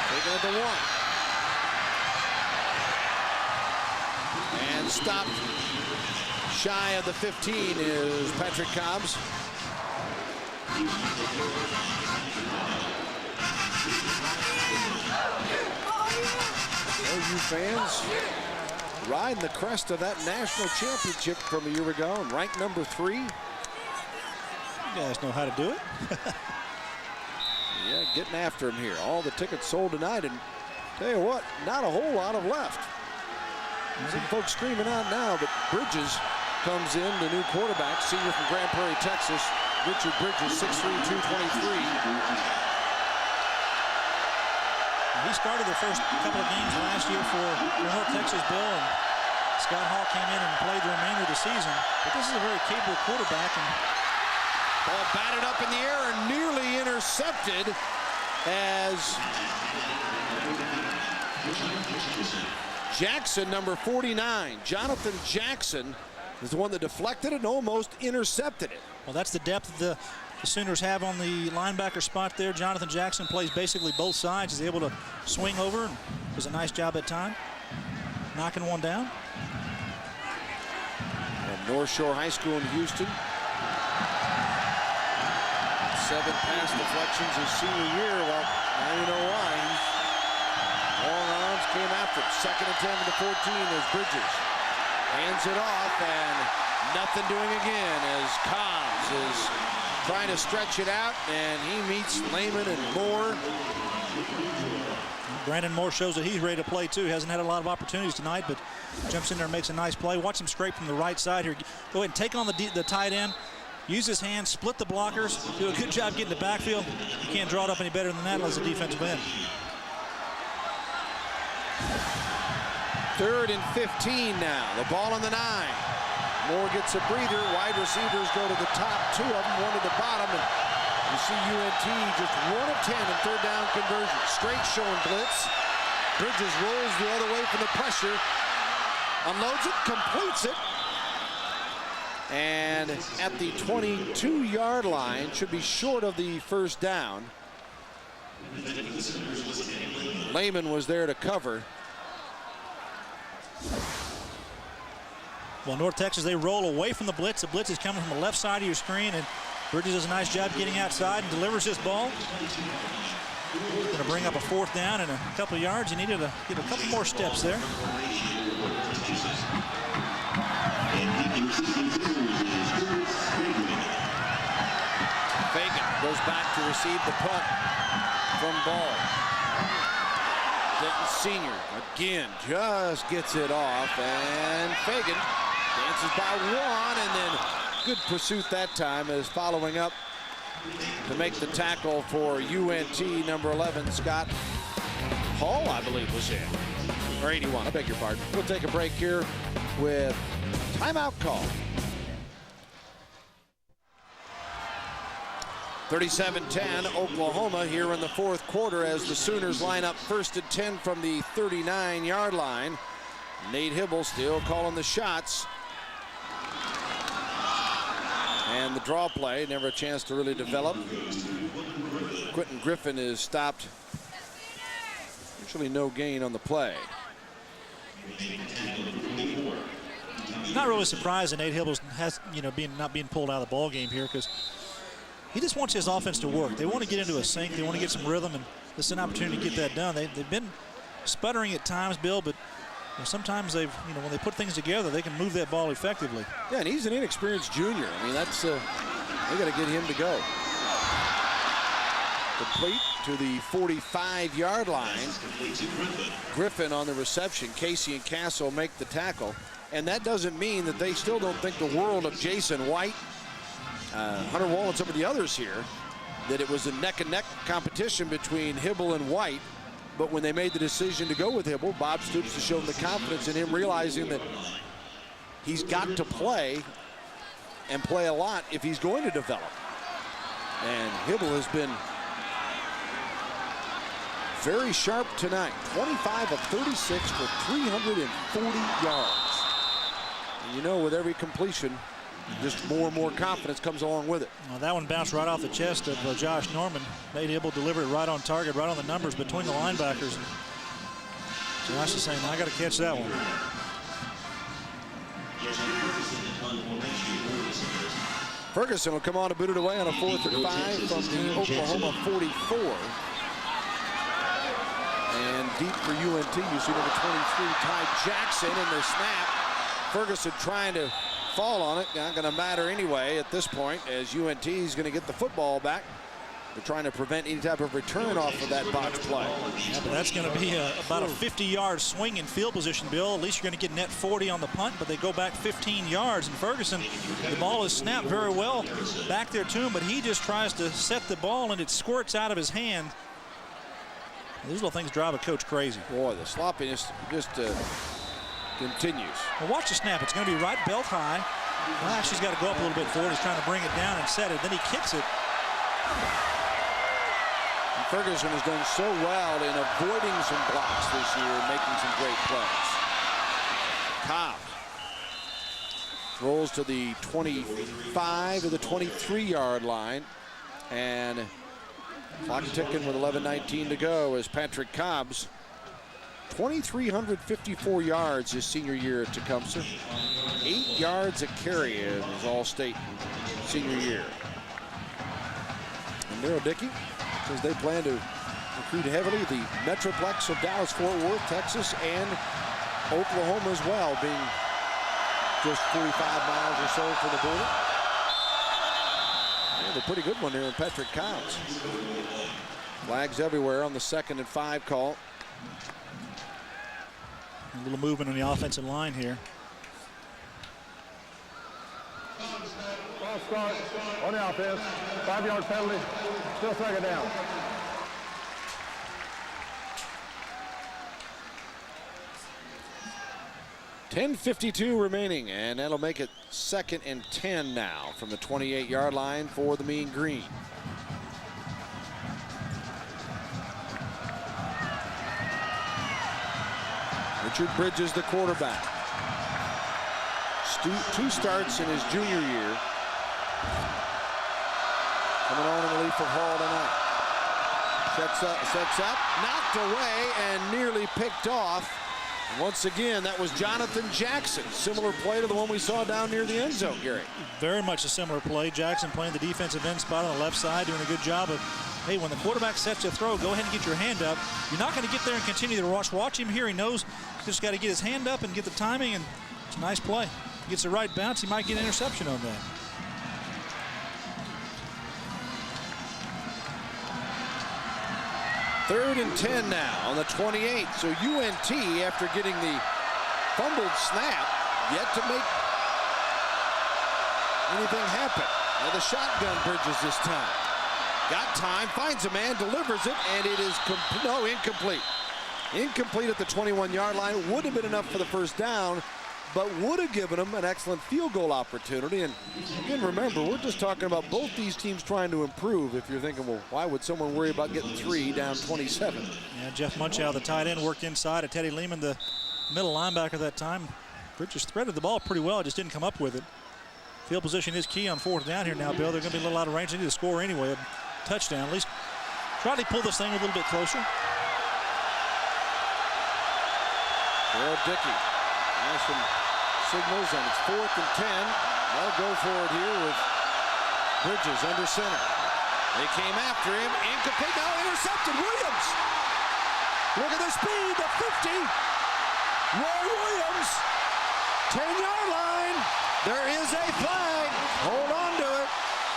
Taking it to 1. And stopped shy of the 15 is Patrick Cobbs. OU fans riding the crest of that national championship from a year ago and ranked number 3. You guys know how to do it. Yeah, getting after him here. All the tickets sold tonight, and tell you what, not a whole lot of left. Some folks screaming out now, but Bridges comes in, the new quarterback, senior from Grand Prairie, Texas. Richard Bridges, 6'3", 223. He started the first couple of games last year for North Texas Bill, and Scott Hall came in and played the remainder of the season. But this is a very capable quarterback. And ball batted up in the air and nearly intercepted as Jackson, number 49, Jonathan Jackson, is the one that deflected it and almost intercepted it. Well, that's the depth the Sooners have on the linebacker spot there. Jonathan Jackson plays basically both sides. He's able to swing over, and does a nice job that time, knocking one down. From North Shore High School in Houston. 7 pass deflections his senior year. Well, now you know why. Long arms came after him. 2nd and 10 to the 14 as Bridges hands it off, and Nothing doing again as Cobbs is trying to stretch it out, and he meets Lehman and Moore. Brandon Moore shows that he's ready to play too. Hasn't had a lot of opportunities tonight, but jumps in there and makes a nice play. Watch him scrape from the right side here. Go ahead and take on the tight end. Use his hands, split the blockers. Do a good job getting the backfield. You can't draw it up any better than that as a defensive end. 3rd and 15 now. The ball on the 9. Moore gets a breather. Wide receivers go to the top, 2 of them, 1 to the bottom. And you see UNT just 1 of 10 in 3rd down conversion. Straight showing blitz. Bridges rolls the other way from the pressure. Unloads it, completes it. And at the 22-yard line, should be short of the 1st down. Lehman was there to cover. Well, North Texas, they roll away from the blitz. The blitz is coming from the left side of your screen, and Bridges does a nice job getting outside and delivers this ball. Going to bring up a 4th down and a couple of yards. He needed to get a couple more steps there. Fagan goes back to receive the punt from Ball. Denton Sr. again just gets it off, and Fagan dances by 1, and then good pursuit that time as following up to make the tackle for UNT, number 11, Scott Hall, I believe, was in. Or 81, I beg your pardon. We'll take a break here with timeout call. 37-10, Oklahoma here in the 4th quarter as the Sooners line up 1st and 10 from the 39-yard line. Nate Hibble still calling the shots. And the draw play, never a chance to really develop. Quentin Griffin is stopped. Actually no gain on the play. Not really surprised that Nate Hibble has, not being pulled out of the ball game here, because he just wants his offense to work. They want to get into a sync. They want to get some rhythm, and this is an opportunity to get that done. They've been sputtering at times, Bill, but sometimes they've, when they put things together, they can move that ball effectively. Yeah, and he's an inexperienced junior. I mean, that's they got to get him to go. Complete to the 45-yard line. Griffin on the reception. Casey and Castle make the tackle, and that doesn't mean that they still don't think the world of Jason White, Hunter Wall, and some of the others here, that it was a neck-and-neck competition between Hibble and White. But when they made the decision to go with Hibble, Bob Stoops has shown the confidence in him, realizing that he's got to play and play a lot if he's going to develop. And Hibble has been very sharp tonight. 25 of 36 for 340 yards. And with every completion, just more and more confidence comes along with it. Well, that one bounced right off the chest of Josh Norman. Nate Hibble delivered it right on target, right on the numbers between the linebackers. And Josh is saying, I got to catch that one. Ferguson will come on to boot it away on a 4th and 5 from the Oklahoma 44. And deep for UNT, you see number 23, Ty Jackson, in the snap. Ferguson trying to fall on it. Not going to matter anyway at this point, as UNT is going to get the football back. They're trying to prevent any type of return off of that box play. Yeah, but that's going to be about a 50-yard swing in field position, Bill. At least you're going to get net 40 on the punt, but they go back 15 yards. And Ferguson, the ball is snapped very well back there to him, but he just tries to set the ball, and it squirts out of his hand. These little things drive a coach crazy. Boy, the sloppiness just continues. Well, watch the snap. It's going to be right belt high. Well, actually, he's got to go up a little bit forward. He's trying to bring it down and set it. Then he kicks it. And Ferguson has done so well in avoiding some blocks this year and making some great plays. Cobb rolls to the 25 or the 23-yard line. And clock ticking with 11:19 to go as Patrick Cobbs, 2,354 yards his senior year at Tecumseh. 8 yards a carry in his All-State senior year. And Daryl Dickey says they plan to recruit heavily the Metroplex of Dallas-Fort Worth, Texas, and Oklahoma as well, being just 45 miles or so from the border. And a pretty good one here in Patrick Counts. Flags everywhere on the 2nd and 5 call. A little movement on the offensive line here. False start on the offense. 5-yard penalty. Still 2nd down. .10:52 remaining, and that'll make it 2nd and 10 now from the 28-yard line for the Mean Green. Richard Bridges, the quarterback. 2 starts in his junior year. Coming on in relief of Hall tonight. Sets up, knocked away, and nearly picked off. Once again, that was Jonathan Jackson. Similar play to the one we saw down near the end zone, Gary. Very much a similar play. Jackson playing the defensive end spot on the left side, doing a good job of, hey, when the quarterback sets a throw, go ahead and get your hand up. You're not going to get there and continue to rush. Watch him here. He knows he's just got to get his hand up and get the timing, and it's a nice play. He gets the right bounce, he might get an interception on that. Third and 10 now on the 28. So UNT, after getting the fumbled snap, yet to make anything happen. Now the shotgun Bridges this time. Got time, finds a man, delivers it, and it is incomplete. Incomplete at the 21-yard line. Would have been enough for the first down, but would have given them an excellent field goal opportunity. And again, remember, we're just talking about both these teams trying to improve. If you're thinking, well, why would someone worry about getting 3 down 27? Yeah, Jeff Munchow, the tight end, worked inside of Teddy Lehman, the middle linebacker that time. Bridges threaded the ball pretty well, just didn't come up with it. Field position is key on 4th down here now, Bill. They're going to be a little out of range. They need to score anyway. A touchdown, at least try to pull this thing a little bit closer. Darrell Dickey. Nice one. Signals, and it's 4th and 10. They'll go for it here with Bridges under center. They came after him. Incomplete. Now intercepted. Williams. Look at the speed. The 50. Roy Williams. 10-yard line. There is a flag. Hold on to it.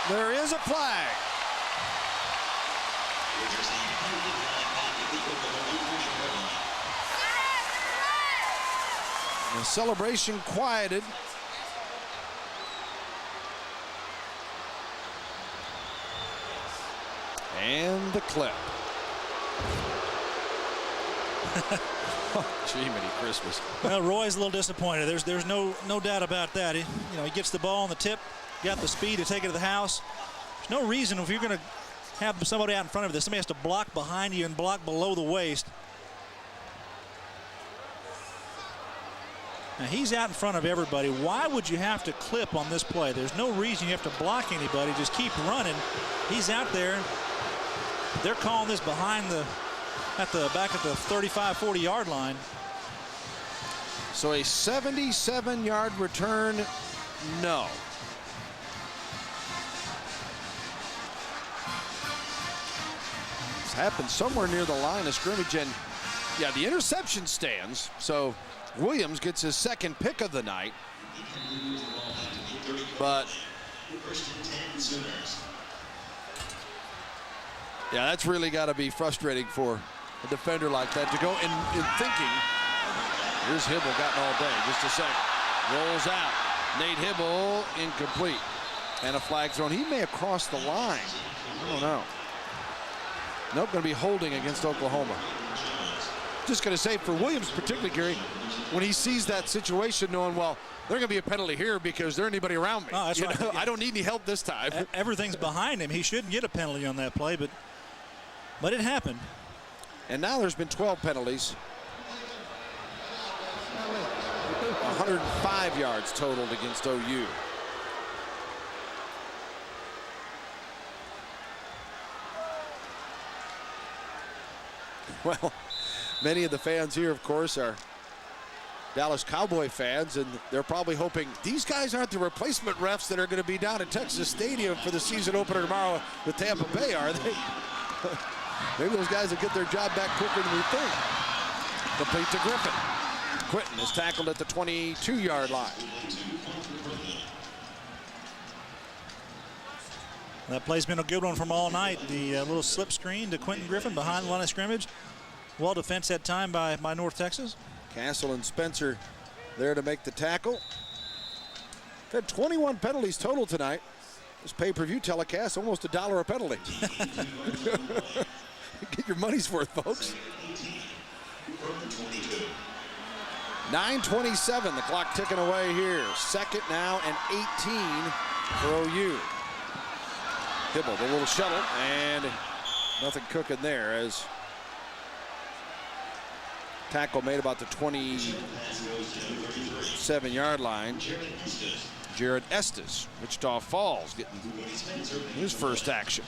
There is a flag. The celebration quieted. And the clip. Oh, gee, many Christmas. Well, Roy's a little disappointed. There's no doubt about that. He gets the ball on the tip, got the speed to take it to the house. There's no reason if you're going to have somebody out in front of this, somebody has to block behind you and block below the waist. Now he's out in front of everybody. Why would you have to clip on this play? There's no reason you have to block anybody. Just keep running. He's out there. They're calling this behind back at the 35, 40-yard line. So a 77-yard return, no. It's happened somewhere near the line of scrimmage, and yeah, the interception stands. So Williams gets his 2nd pick of the night, but yeah, that's really got to be frustrating for a defender like that to go in thinking. Here's Hibble, gotten all day. Just a second. Rolls out. Nate Hibble, incomplete. And a flag thrown. He may have crossed the line. I don't know. Nope, going to be holding against Oklahoma. Just going to say for Williams particularly, Gary, when he sees that situation, knowing, well, there's going to be a penalty here because there ain't anybody around me. Oh, that's right. I don't need any help this time. Everything's behind him. He shouldn't get a penalty on that play, but it happened. And now there's been 12 penalties. 105 yards totaled against OU. Well, many of the fans here, of course, are Dallas Cowboy fans, and they're probably hoping these guys aren't the replacement refs that are going to be down at Texas Stadium for the season opener tomorrow with Tampa Bay, are they? Maybe those guys will get their job back quicker than we think. Complete to Griffin. Quinton is tackled at the 22-yard line. That play's been a good one from all night. The little slip screen to Quentin Griffin behind the line of scrimmage. Well defense that time by North Texas. Castle and Spencer there to make the tackle. Had 21 penalties total tonight. This pay-per-view telecast, almost $1 a penalty. Get your money's worth, folks. 9:27, the clock ticking away here. Second now and 18 for OU. Hibble, the little shuttle, and nothing cooking there as tackle made about the 27-yard line. Jared Estes, Wichita Falls, getting his first action.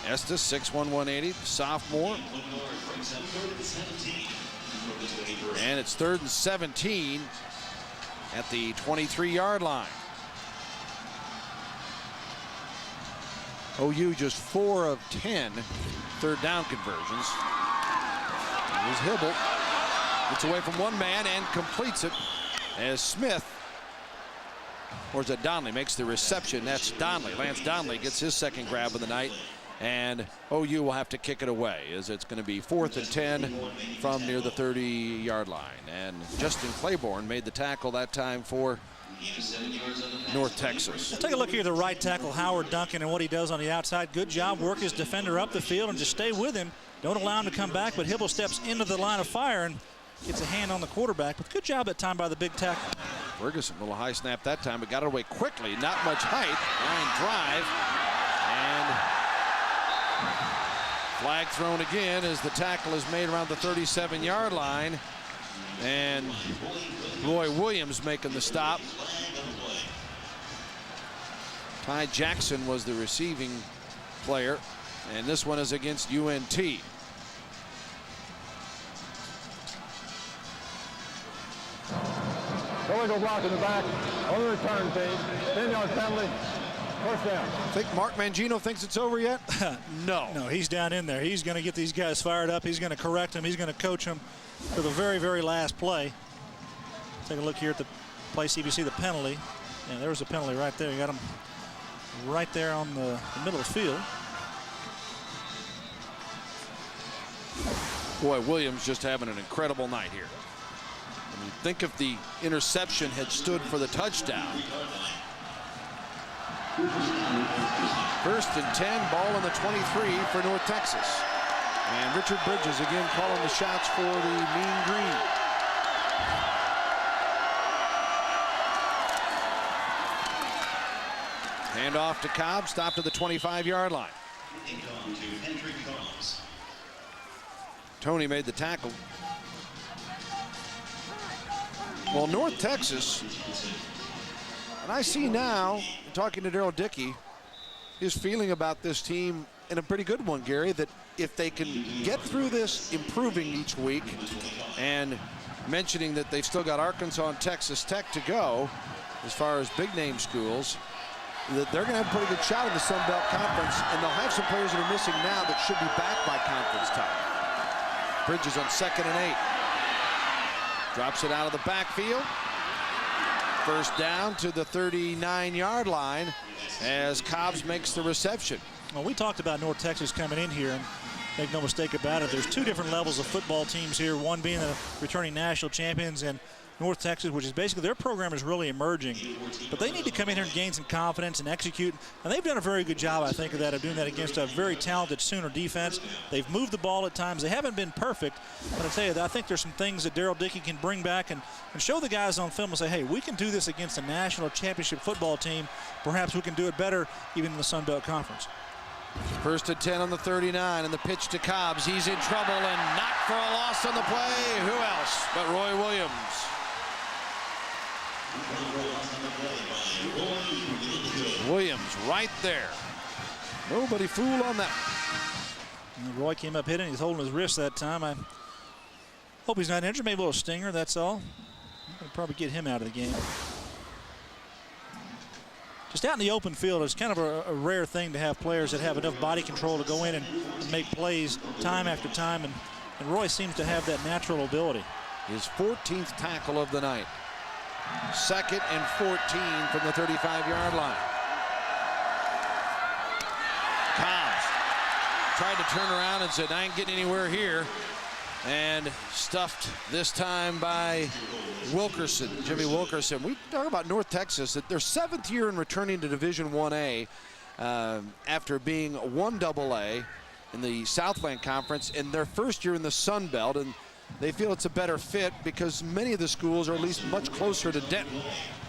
Estes, 6'1", 180, sophomore. And it's 3rd and 17 at the 23-yard line. OU just 4 of 10 third down conversions. Here's Hibble. Gets away from one man and completes it as Smith, or is it Donnelly, makes the reception. That's Donnelly. Lance Donnelly gets his second grab of the night, and OU will have to kick it away as it's going to be 4th and 10 from near the 30-yard line. And Justin Claiborne made the tackle that time for North Texas. Take a look here at the right tackle, Howard Duncan, and what he does on the outside. Good job, work his defender up the field and just stay with him. Don't allow him to come back, but Hibble steps into the line of fire and gets a hand on the quarterback. But good job that time by the big tackle. Ferguson, a little high snap that time, but got it away quickly. Not much height. Line drive. And flag thrown again as the tackle is made around the 37-yard line. And Roy Williams making the stop. Ty Jackson was the receiving player, and this one is against UNT. Illegal block in the back. On the return team. 10-yard penalty. First down. Think Mark Mangino thinks it's over yet? No. No, he's down in there. He's going to get these guys fired up. He's going to correct them. He's going to coach them for the very, very last play. Take a look here at the play, see if you see the penalty. And there's a penalty right there. You got him right there on the middle of the field. Boy, Williams just having an incredible night here. I mean, think if the interception had stood for the touchdown. 1st and 10, ball in the 23 for North Texas. And Richard Bridges again calling the shots for the Mean Green. Hand off to Cobb, stop to the 25-yard line. Tony made the tackle. Well, North Texas, and I see now, talking to Daryl Dickey, his feeling about this team, and a pretty good one, Gary, that if they can get through this, improving each week, and mentioning that they've still got Arkansas and Texas Tech to go as far as big-name schools, that they're going to have a pretty good shot in the Sun Belt Conference, and they'll have some players that are missing now that should be back by conference time. Bridges on 2nd and 8. Drops it out of the backfield. First down to the 39-yard line as Cobbs makes the reception. Well, we talked about North Texas coming in here, and make no mistake about it, there's 2 different levels of football teams here, one being the returning national champions and North Texas, which is basically their program is really emerging. But they need to come in here and gain some confidence and execute. And they've done a very good job, I think, of that, of doing that against a very talented Sooner defense. They've moved the ball at times. They haven't been perfect. But I tell you, I think there's some things that Daryl Dickey can bring back and show the guys on film and say, hey, we can do this against a national championship football team. Perhaps we can do it better even in the Sun Belt Conference. 1st and 10 on the 39, and the pitch to Cobbs. He's in trouble and not for a loss on the play. Who else but Roy Williams? Williams right there. Nobody fool on that. And Roy came up hitting. He's holding his wrist that time. I hope he's not injured. Maybe a little stinger, that's all. I'm going to probably get him out of the game. just out in the open field, it's kind of a rare thing to have players that have enough body control to go in and make plays time after time, and Roy seems to have that natural ability. His 14th tackle of the night. 2nd and 14 from the 35-yard line. Cobbs tried to turn around and said, I ain't getting anywhere here. And stuffed this time by Wilkerson, Jimmy Wilkerson. We talk about North Texas, that their 7th year in returning to Division 1A after being 1AA in the Southland Conference, and their 1st year in the Sun Belt. And they feel it's a better fit because many of the schools are at least much closer to Denton,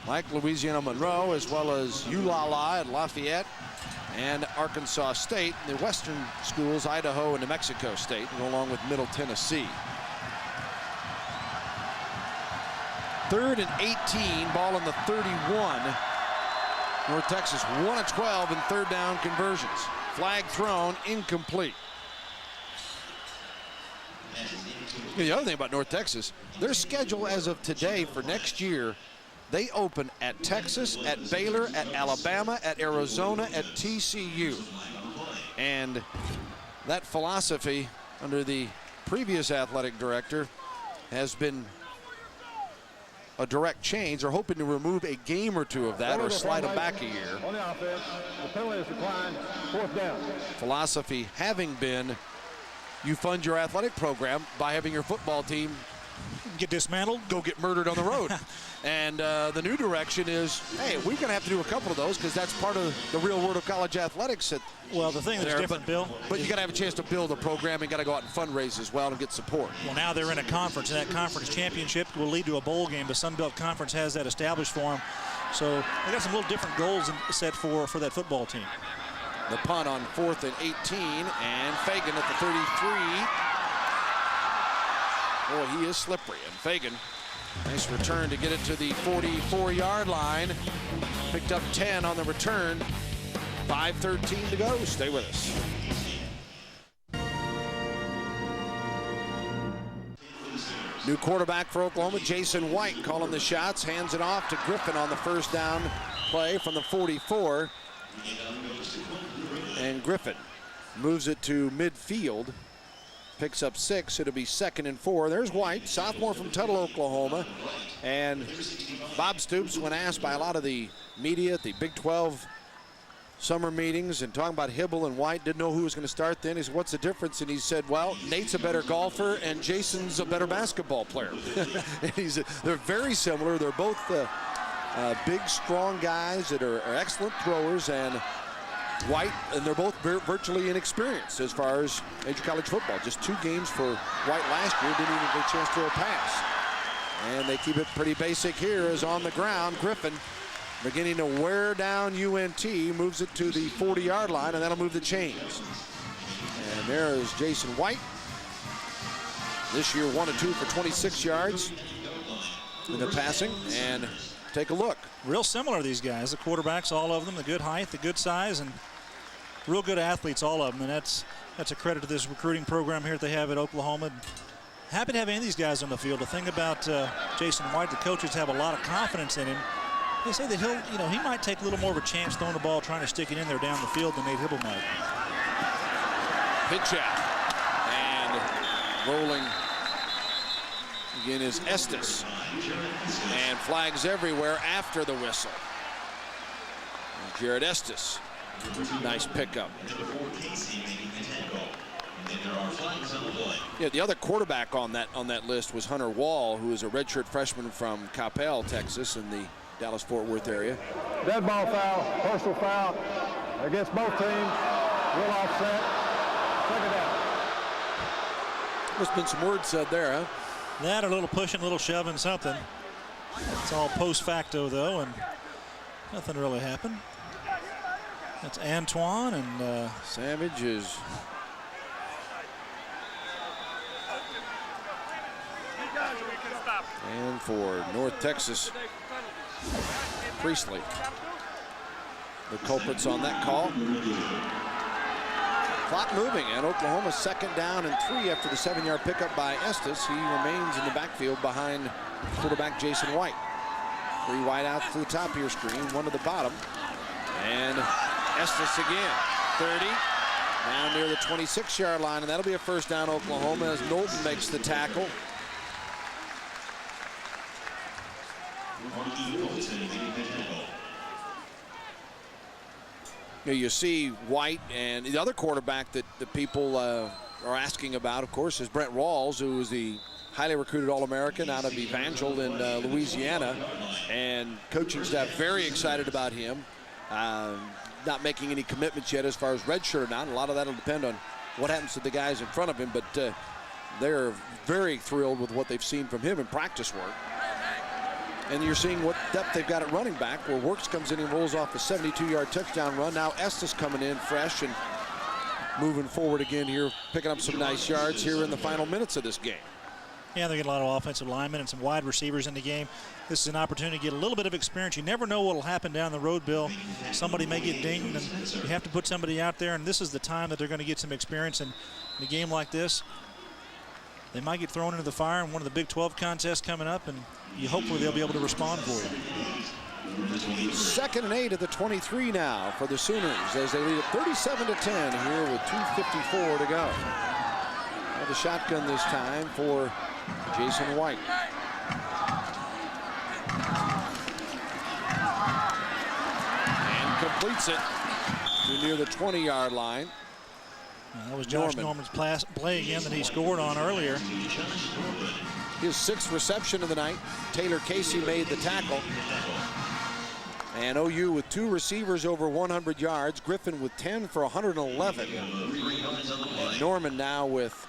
like Louisiana Monroe, as well as ULala and Lafayette and Arkansas State. The western schools, Idaho and New Mexico State, and along with Middle Tennessee. 3rd and 18, ball on the 31. North Texas 1 of 12 in 3rd down conversions. Flag thrown, incomplete. The other thing about North Texas, their schedule as of today for next year, they open at Texas, at Baylor, at Alabama, at Arizona, at TCU. And that philosophy under the previous athletic director has been a direct change. They're hoping to remove a game or two of that or slide them back a year. On the offense, the penalty is declined, 4th down. Philosophy having been, you fund your athletic program by having your football team get dismantled, go get murdered on the road. And the new direction is, hey, we're going to have to do a couple of those because that's part of the real world of college athletics. Well, the thing that's different, Bill, but you got to have a chance to build a program and got to go out and fundraise as well and get support. Well, now they're in a conference, and that conference championship will lead to a bowl game. The Sun Belt Conference has that established for them, so they got some little different goals set for that football team. The punt on 4th and 18, and Fagan at the 33. Boy, he is slippery. And Fagan, nice return to get it to the 44-yard line. Picked up 10 on the return. 5:13 to go. Stay with us. New quarterback for Oklahoma, Jason White, calling the shots. Hands it off to Griffin on the 1st down play from the 44. And Griffin moves it to midfield. Picks up 6. It'll be 2nd and 4. There's White, sophomore from Tuttle, Oklahoma. And Bob Stoops, when asked by a lot of the media at the Big 12 summer meetings and talking about Hibble and White, didn't know who was going to start then. He said, what's the difference? And he said, well, Nate's a better golfer and Jason's a better basketball player. And they're very similar. They're both big, strong guys that are excellent throwers. And White, and they're both virtually inexperienced as far as major college football. Just 2 games for White last year, didn't even get a chance to throw a pass. And they keep it pretty basic here as on the ground. Griffin beginning to wear down UNT, moves it to the 40-yard line, and that'll move the chains. And there is Jason White. This year 1 of 2 for 26 yards in the passing. And take a look. Real similar, these guys. The quarterbacks, all of them, the good height, the good size, and real good athletes, all of them. And that's a credit to this recruiting program here that they have at Oklahoma. Happy to have any of these guys on the field. The thing about Jason White, the coaches have a lot of confidence in him. They say that he might take a little more of a chance throwing the ball, trying to stick it in there down the field than Nate Hibble might. Pitch out. And rolling again is Estes. And flags everywhere after the whistle. And Jared Estes, nice pickup. Yeah, the other quarterback on that list was Hunter Wall, who is a redshirt freshman from Coppell, Texas, in the Dallas-Fort Worth area. Dead ball foul, personal foul against both teams. Will offset. 2nd down. There's been some words said there, huh? That, a little pushing, a little shoving, something. It's all post facto, though, and nothing really happened. That's Antoine, and Savage is... And for North Texas, Priestley, the culprits on that call. Clock moving, and Oklahoma 2nd down and 3 after the 7-yard pickup by Estes. He remains in the backfield behind quarterback Jason White. 3 wide outs to the top of your screen, 1 to the bottom. And Estes again, 30. Now near the 26-yard line, and that'll be a first down, Oklahoma, as Knowlton makes the tackle. You see White, and the other quarterback that the people are asking about, of course, is Brent Rawls, who is the highly recruited All-American out of Evangel in Louisiana, and coaching staff very excited about him. Not making any commitments yet as far as redshirt or not. A lot of that will depend on what happens to the guys in front of him, but they're very thrilled with what they've seen from him in practice work. And you're seeing what depth they've got at running back, where Works comes in and rolls off a 72-yard touchdown run. Now Estes coming in fresh and moving forward again here, picking up some nice yards here in the final minutes of this game. Yeah, they get a lot of offensive linemen and some wide receivers in the game. This is an opportunity to get a little bit of experience. You never know what will happen down the road, Bill. Somebody may get dinged, and you have to put somebody out there, and this is the time that they're going to get some experience. And in a game like this, they might get thrown into the fire in one of the Big 12 contests coming up, and hopefully they'll be able to respond for you. 2nd and 8 at the 23 now for the Sooners as they lead it 37-10 here with 2:54 to go. Now the shotgun this time for Jason White. And completes it to near the 20-yard line. That was Josh Norman's play again that he scored on earlier. His 6th reception of the night. Taylor Casey made the tackle. And OU with 2 receivers over 100 yards. Griffin with 10 for 111. And Norman now with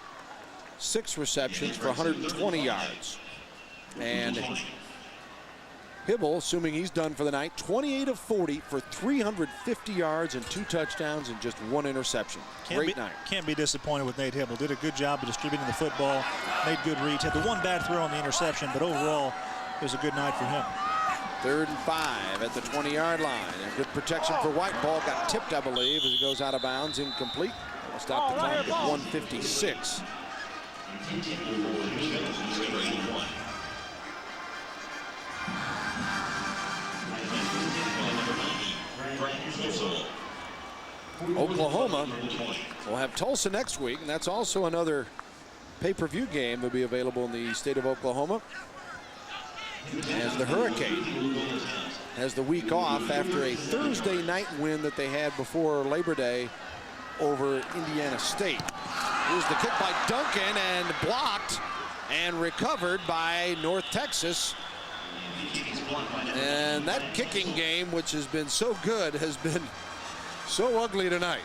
6 receptions for 120 yards. And Hibble, assuming he's done for the night, 28 of 40 for 350 yards and 2 touchdowns and just 1 interception. Great night. Can't be disappointed with Nate Hibble. Did a good job of distributing the football, made good reads, had the 1 bad throw on the interception, but overall it was a good night for him. 3rd and 5 at the 20-yard line. And good protection for White. Ball got tipped, I believe, as it goes out of bounds, incomplete. We'll stop the clock at 1:56. Oklahoma will have Tulsa next week, and that's also another pay-per-view game that will be available in the state of Oklahoma, as the Hurricane has the week off after a Thursday night win that they had before Labor Day over Indiana State. Here's the kick by Duncan, and blocked and recovered by North Texas. And that kicking game, which has been so good, has been so ugly tonight.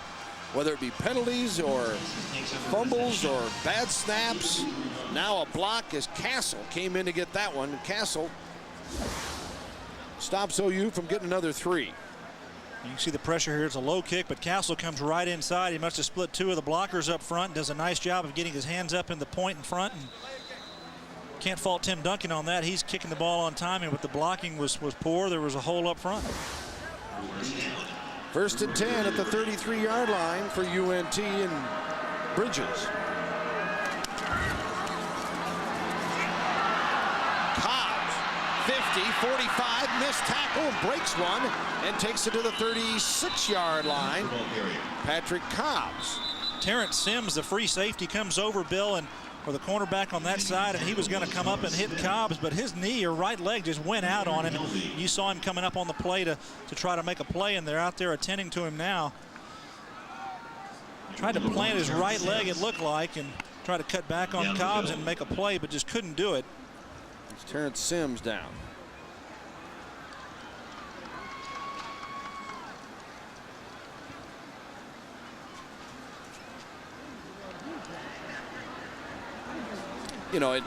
Whether it be penalties or fumbles or bad snaps. Now a block as Castle came in to get that one. Castle stops OU from getting another 3. You can see the pressure here. It's a low kick, but Castle comes right inside. He must have split 2 of the blockers up front. Does a nice job of getting his hands up in the point in front. And can't fault Tim Duncan on that. He's kicking the ball on timing, but the blocking was poor. There was a hole up front. 1st and 10 at the 33-yard line for UNT and Bridges. Cobbs, 50, 45, missed tackle, and breaks one, and takes it to the 36-yard line. Patrick Cobbs. Terrence Sims, the free safety, comes over, Bill, and for the cornerback on that side, and he was going to come up and hit Cobbs, but his knee or right leg just went out on him. You saw him coming up on the play to try to make a play, and they're out there attending to him now. Tried to plant his right leg, it looked like, and try to cut back on Cobbs and make a play, but just couldn't do it. It's Terrence Sims down. You know,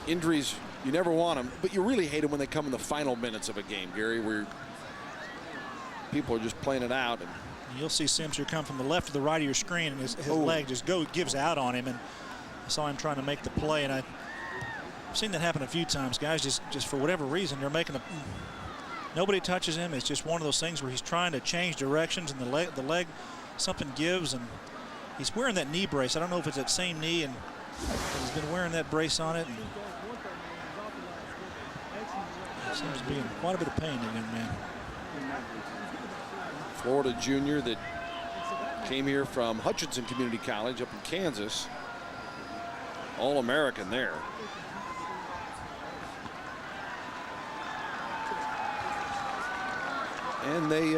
injuries, you never want them, but you really hate them when they come in the final minutes of a game, Gary, where people are just playing it out. And you'll see Sims here come from the left to the right of your screen, and his leg just gives out on him, and I saw him trying to make the play, and I've seen that happen a few times. Guys just for whatever reason, they're making nobody touches him. It's just one of those things where he's trying to change directions, and the leg something gives, and he's wearing that knee brace. I don't know if it's that same knee, and he's been wearing that brace on it. Seems to be in quite a bit of pain, the young man. Florida junior that came here from Hutchinson Community College up in Kansas. All-American there. And they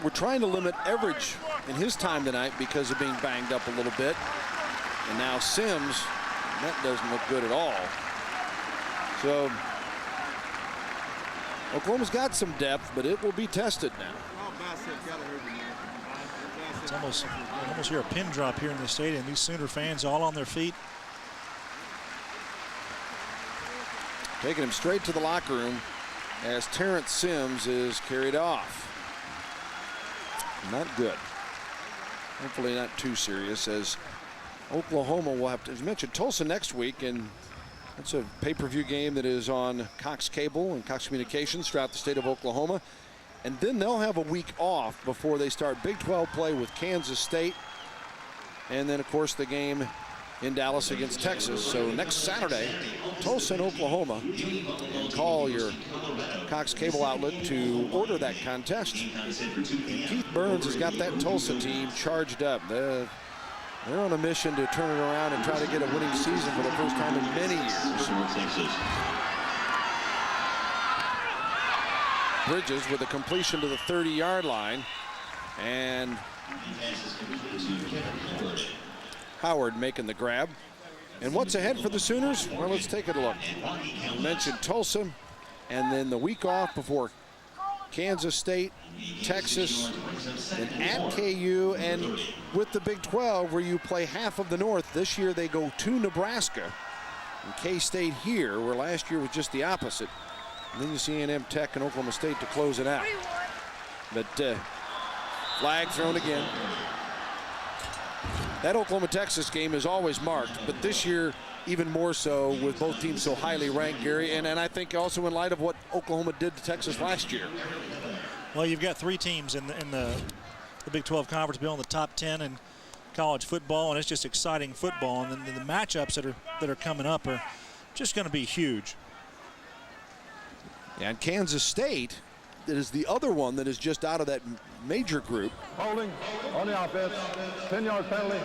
were trying to limit Everidge in his time tonight because of being banged up a little bit. And now Sims, that doesn't look good at all. So Oklahoma's got some depth, but it will be tested now. It's almost hear a pin drop here in the stadium. These Sooner fans all on their feet. Taking him straight to the locker room as Terrence Sims is carried off. Not good. Hopefully not too serious, as Oklahoma will have to, as mentioned, Tulsa next week, and it's a pay-per-view game that is on Cox Cable and Cox Communications throughout the state of Oklahoma. And then they'll have a week off before they start Big 12 play with Kansas State. And then, of course, the game in Dallas against Texas. So next Saturday, Tulsa and Oklahoma. And call your Cox Cable outlet to order that contest. And Keith Burns has got that Tulsa team charged up. They're on a mission to turn it around and try to get a winning season for the first time in many years. Bridges with a completion to the 30-yard line, and Howard making the grab. And what's ahead for the Sooners? Well, let's take a look. I mentioned Tulsa, and then the week off before Kansas State, Texas, and at KU, and with the Big 12 where you play half of the North. This year they go to Nebraska, and K-State here, where last year was just the opposite. And then you see A&M Tech and Oklahoma State to close it out. But flag thrown again. That Oklahoma-Texas game is always marked, but this year even more so with both teams so highly ranked, Gary, and I think also in light of what Oklahoma did to Texas last year. Well, you've got three teams in the Big 12 Conference being in the top 10 in college football, and it's just exciting football. And then the matchups that are coming up are just going to be huge. And Kansas State, that is the other one that is just out of that major group. Holding on the offense, 10-yard penalty,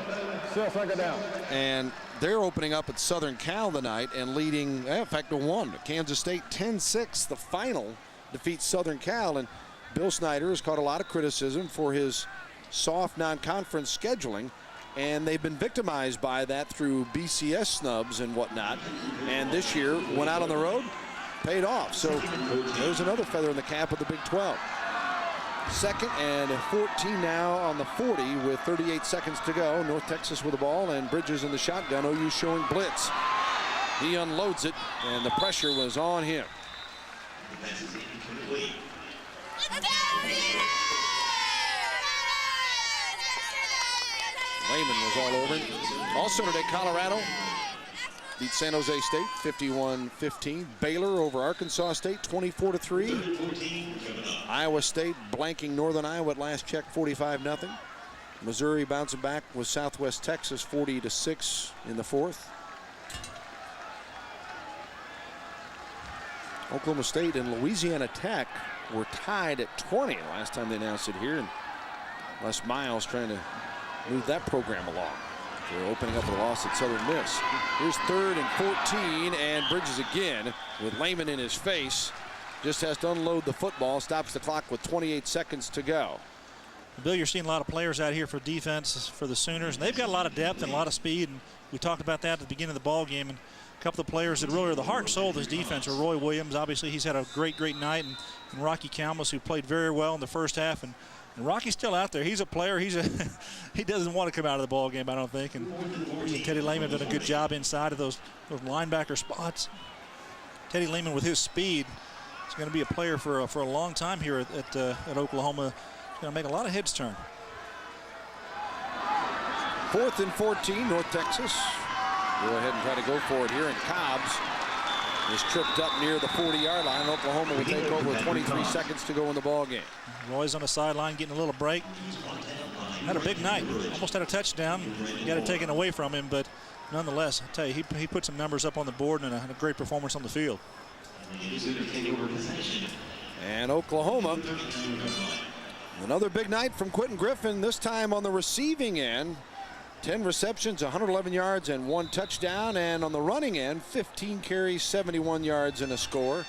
still second down. And they're opening up at Southern Cal tonight and leading, in fact, 1. Kansas State 10-6, the final, defeats Southern Cal. And Bill Snyder has caught a lot of criticism for his soft non-conference scheduling, and they've been victimized by that through BCS snubs and whatnot. And this year went out on the road, paid off. So there's another feather in the cap of the Big 12. Second and 14 now on the 40 with 38 seconds to go. North Texas with the ball, and Bridges in the shotgun. OU showing blitz. He unloads it, and the pressure was on him. Lehman was all over him. Also today, Colorado beat San Jose State 51-15. Baylor over Arkansas State 24-3. Iowa State blanking Northern Iowa at last check 45-0. Missouri bouncing back with Southwest Texas 40-6 in the fourth. Oklahoma State and Louisiana Tech were tied at 20 last time they announced it here, and Les Miles trying to move that program along. They're opening up a loss at Southern Miss. Here's 3rd and 14, and Bridges again with Lehman in his face. Just has to unload the football, stops the clock with 28 seconds to go. Bill, you're seeing a lot of players out here for defense for the Sooners, and they've got a lot of depth and a lot of speed, and we talked about that at the beginning of the ball game. And a couple of players that really are the heart and soul of this defense are Roy Williams. Obviously, he's had a great night, and Rocky Kalmus, who played very well in the first half. And Rocky's still out there. He's a player. He doesn't want to come out of the ball game, I don't think. And Teddy Lehman did a good job inside of those linebacker spots. Teddy Lehman, with his speed, is going to be a player for a long time here at Oklahoma. He's going to make a lot of heads turn. 4th and 14, North Texas. Go ahead and try to go for it here, and Cobbs is tripped up near the 40-yard line. Oklahoma will take over with 23 seconds to go in the ball game. Roy's on the sideline getting a little break. Had a big night. Almost had a touchdown. Got it taken away from him, but nonetheless, I tell you, he put some numbers up on the board and a great performance on the field. And Oklahoma, another big night from Quentin Griffin, this time on the receiving end. 10 receptions, 111 yards, and 1 touchdown. And on the running end, 15 carries, 71 yards, and a score.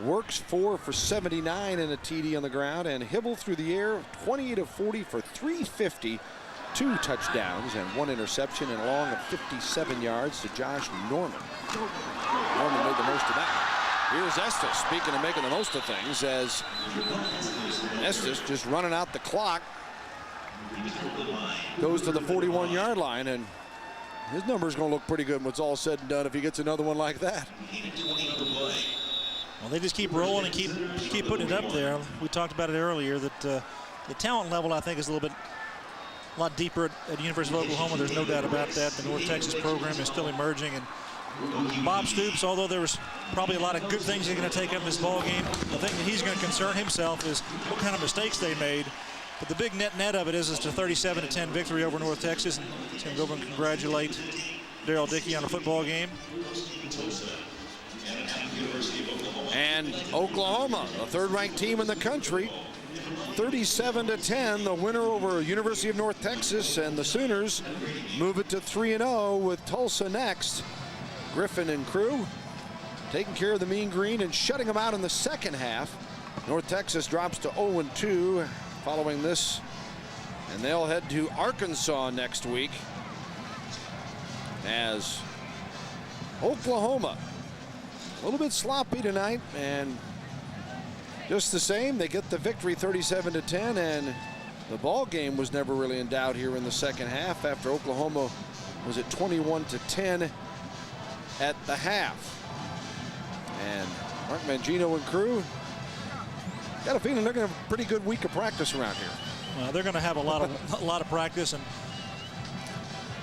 Works 4 for 79 and a TD on the ground. And Hibble through the air, 28 of 40 for 350. 2 touchdowns and 1 interception, and long of 57 yards to Josh Norman. Norman made the most of that. Here's Estes, speaking of making the most of things, as Estes just running out the clock. Goes to the 41-yard line, and his number's going to look pretty good when it's all said and done if he gets another one like that. Well, they just keep rolling and keep putting it up there. We talked about it earlier that the talent level, I think, is a lot deeper at the University of Oklahoma. There's no doubt about that. The North Texas program is still emerging, and Bob Stoops, although there was probably a lot of good things he's going to take up in this ball game, the thing that he's going to concern himself is what kind of mistakes they made. But the big net of it is it's a 37-10 victory over North Texas. And he's going to go over and congratulate Darrell Dickey on a football game. And Oklahoma, the third-ranked team in the country, 37-10, the winner over University of North Texas, and the Sooners move it to 3-0 with Tulsa next. Griffin and crew taking care of the Mean Green and shutting them out in the second half. North Texas drops to 0-2 following this, and they'll head to Arkansas next week as Oklahoma a little bit sloppy tonight, and just the same, they get the victory 37-10, and the ball game was never really in doubt here in the second half after Oklahoma was at 21-10 at the half. And Mark Mangino and crew got a feeling they're going to have a pretty good week of practice around here. Well, they're going to have a lot of practice. And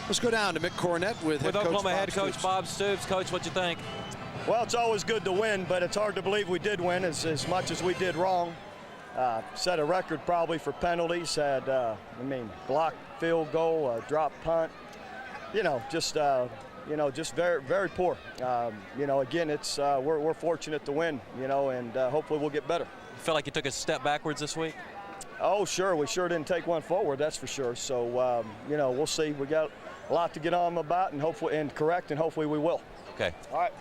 let's go down to Mick Cornett with Oklahoma head coach Bob Stoops. Coach, what you think? Well, it's always good to win, but it's hard to believe we did win as much as we did wrong. Set a record probably for penalties. Had, blocked field goal, drop punt. Just very, very poor. Again, it's we're fortunate to win, and hopefully we'll get better. You feel like you took a step backwards this week? Oh, sure. We sure didn't take one forward, that's for sure. So, we'll see. We got a lot to get on about and hopefully correct, and hopefully we will. Okay. All right.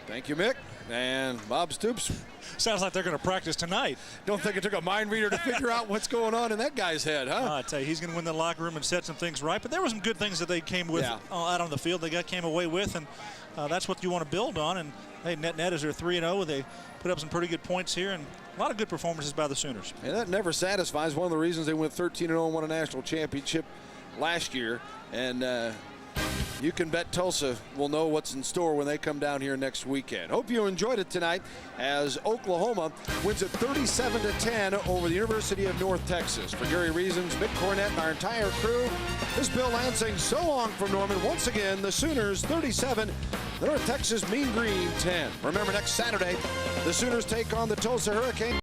Thank you, Mick. And Bob Stoops. Sounds like they're going to practice tonight. Don't think it took a mind reader to figure out what's going on in that guy's head, huh? I tell you, he's going to win the locker room and set some things right. But there were some good things that they came with out on the field. They came away with, and that's what you want to build on. And hey, net is they're 3-0. They put up some pretty good points here, and a lot of good performances by the Sooners. And that never satisfies. One of the reasons they went 13-0 and won a national championship last year. And you can bet Tulsa will know what's in store when they come down here next weekend. Hope you enjoyed it tonight as Oklahoma wins it 37-10 over the University of North Texas. For Gary Reasons, Mick Cornett, and our entire crew, this is Bill Lansing. So long from Norman. Once again, the Sooners 37, the North Texas Mean Green 10. Remember, next Saturday, the Sooners take on the Tulsa Hurricanes.